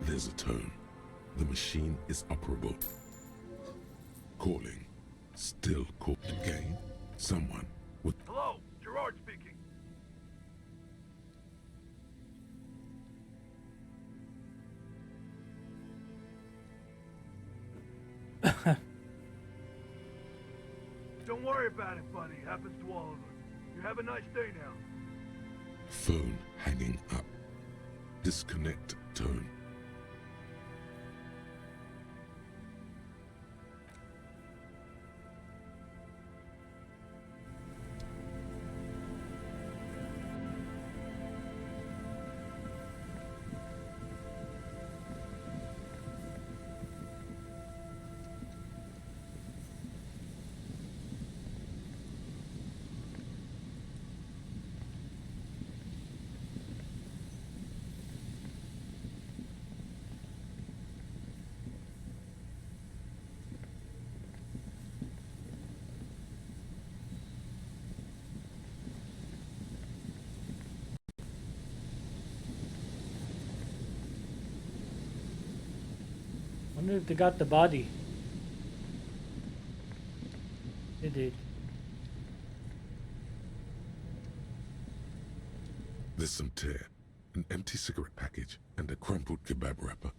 There's a tone. The machine is operable. Calling. Still called again. Someone with... Hello, Gerard speaking. Don't worry about it, buddy. Happens to all of us. You have a nice day now. Phone hanging up. Disconnect tone. Wonder if they got the body. They did. There's some tear, an empty cigarette package, and a crumpled kebab wrapper.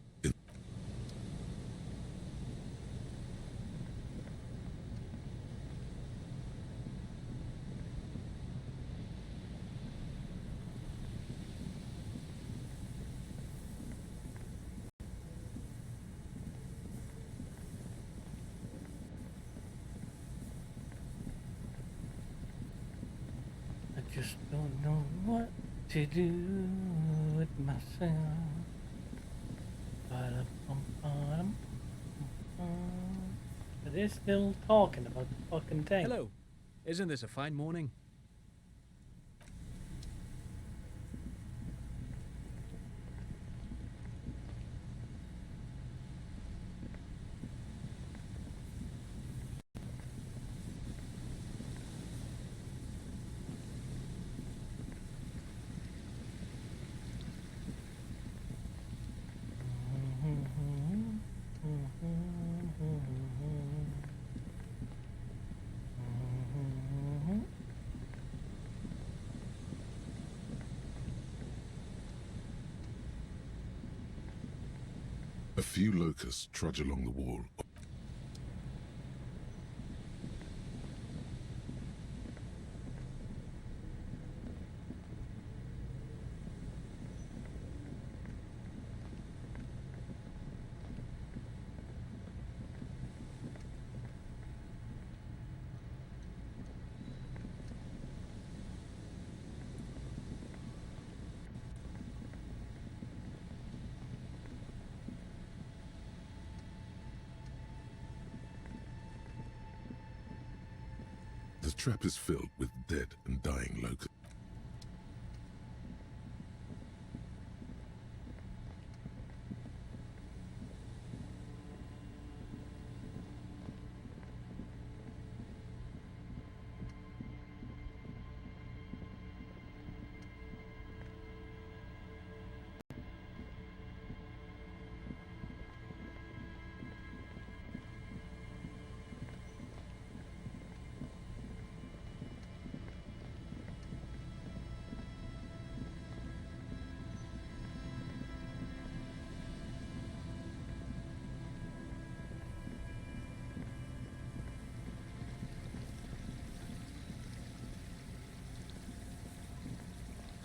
I just don't know what to do with myself. Ba-da-bum-ba-dum. But they're still talking about the fucking thing. Hello. Isn't this a fine morning? A few locusts trudge along the wall. The trap is filled with dead and dying locusts.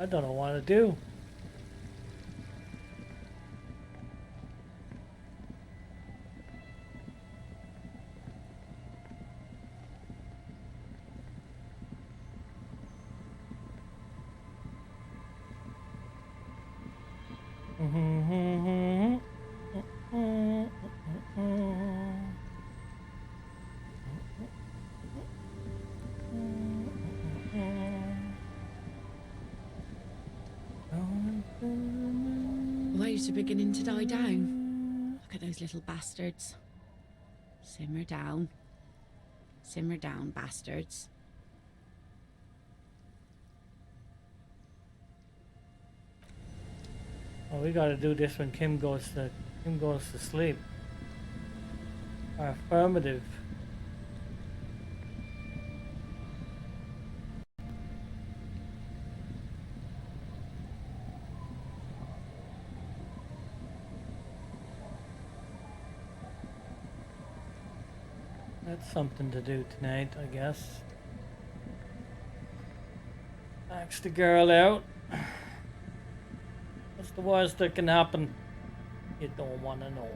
I don't know what to do. Waves are beginning to die down. Look at those little bastards. Simmer down. Simmer down, bastards. we gotta do this when Kim goes to sleep. Affirmative. That's something to do tonight, I guess. Ask the girl out. What's the worst that can happen? You don't wanna know.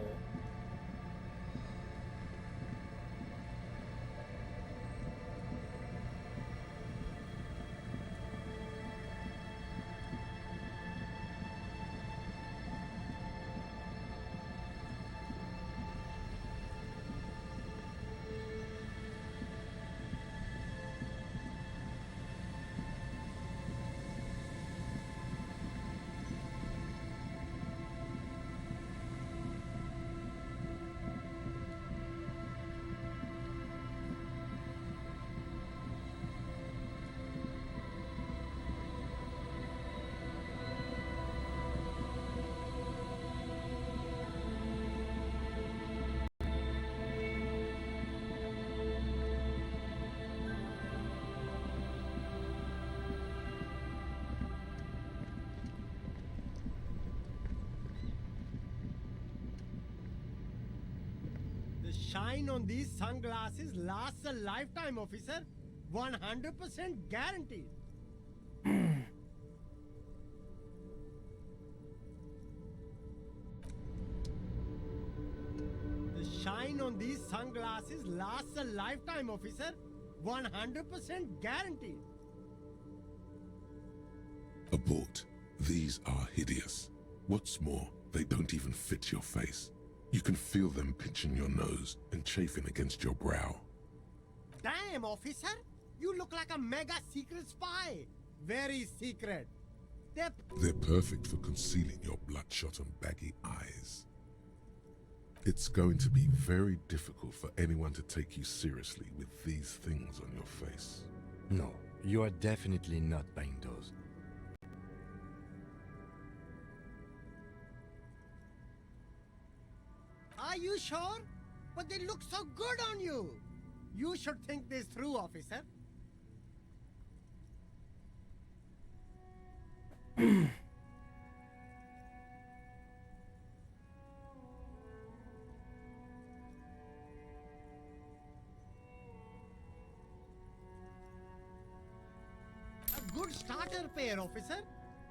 The shine on these sunglasses lasts a lifetime, officer. 100% guaranteed. The shine on these sunglasses lasts a lifetime, officer. 100% guaranteed. Abort. These are hideous. What's more, they don't even fit your face. You can feel them pinching your nose and chafing against your brow. Damn, officer! You look like a mega secret spy. Very secret. They're perfect for concealing your bloodshot and baggy eyes. It's going to be very difficult for anyone to take you seriously with these things on your face. No, you are definitely not buying those. Are you sure? But they look so good on you. You should think this through, officer. A good starter pair, officer.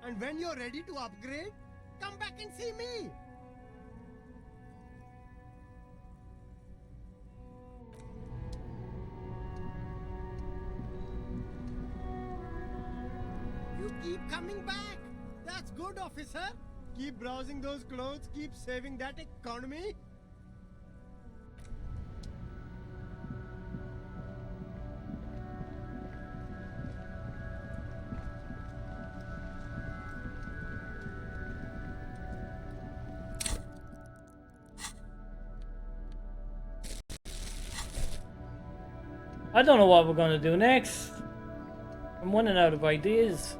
And when you're ready to upgrade, come back and see me. You keep coming back. That's good, officer. Keep browsing those clothes, keep saving that economy. I don't know what we're gonna do next. I'm running out of ideas.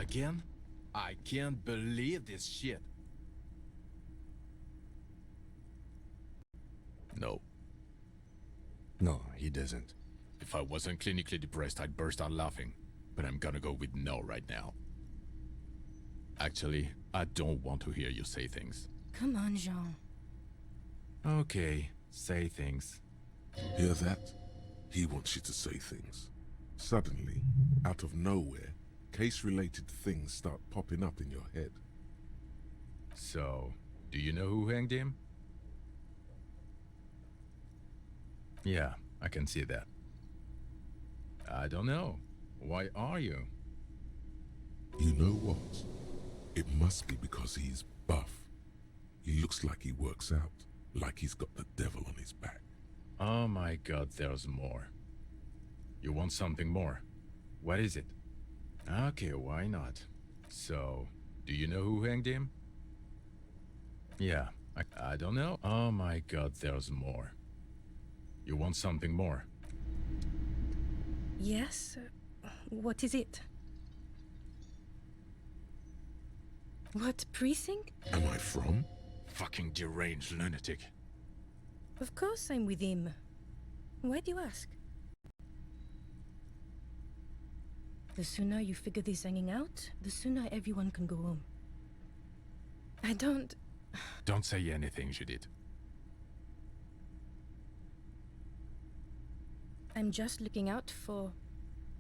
Again? I can't believe this shit. No. No, he doesn't. If I wasn't clinically depressed, I'd burst out laughing. But I'm gonna go with no right now. Actually, I don't want to hear you say things. Come on, Jean. Okay, say things. Hear that? He wants you to say things. Suddenly, out of nowhere, case-related things start popping up in your head. So, do you know who hanged him? Yeah, I can see that. I don't know. Why are you? You know what? It must be because he's buff. He looks like he works out, like he's got the devil on his back. Oh my god, there's more. You want something more? What is it? Okay, why not? So, do you know who hanged him? Yeah, I don't know. Oh my god, there's more. You want something more? Yes? What is it? What precinct? Am I from? Fucking deranged lunatic. Of course I'm with him. Why do you ask? The sooner you figure this hanging out, the sooner everyone can go home. I don't... Don't say anything, Judith. I'm just looking out for...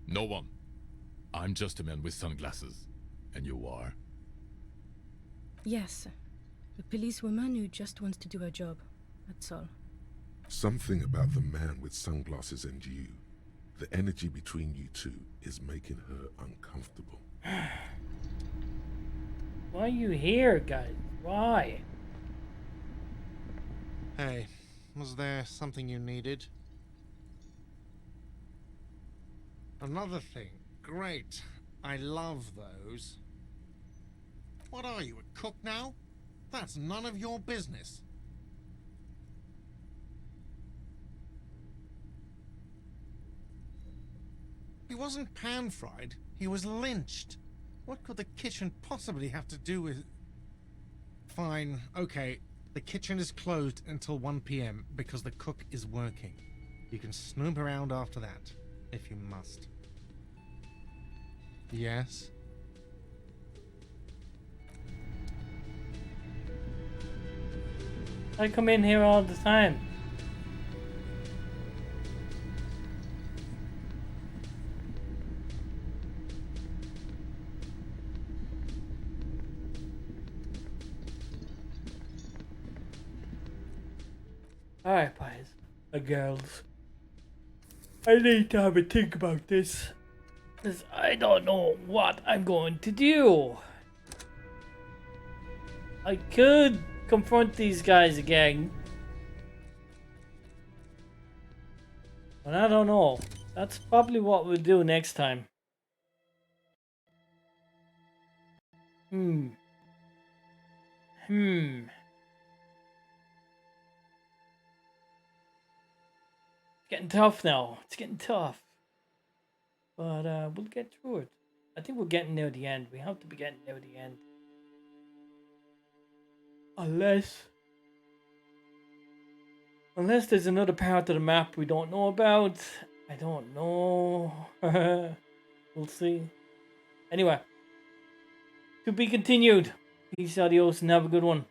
No one. I'm just a man with sunglasses. And you are? Yes. A policewoman who just wants to do her job. That's all. Something about the man with sunglasses and you, the energy between you two, is making her uncomfortable. Why are you here, guys? Why? Hey, was there something you needed? Another thing. Great. I love those. What are you, a cook now? That's none of your business. He wasn't pan-fried, he was lynched. What could the kitchen possibly have to do with... Fine, okay. The kitchen is closed until 1 PM because the cook is working. You can snoop around after that, if you must. Yes? I come in here all the time. Alright, boys and girls. I need to have a think about this. Because I don't know what I'm going to do. I could confront these guys again. But I don't know. That's probably what we'll do next time. Hmm. It's getting tough now. It's getting tough. But we'll get through it. I think we're getting near the end. We have to be getting near the end. Unless there's another part of the map we don't know about. I don't know. We'll see. Anyway. To be continued. Peace, adios, and have a good one.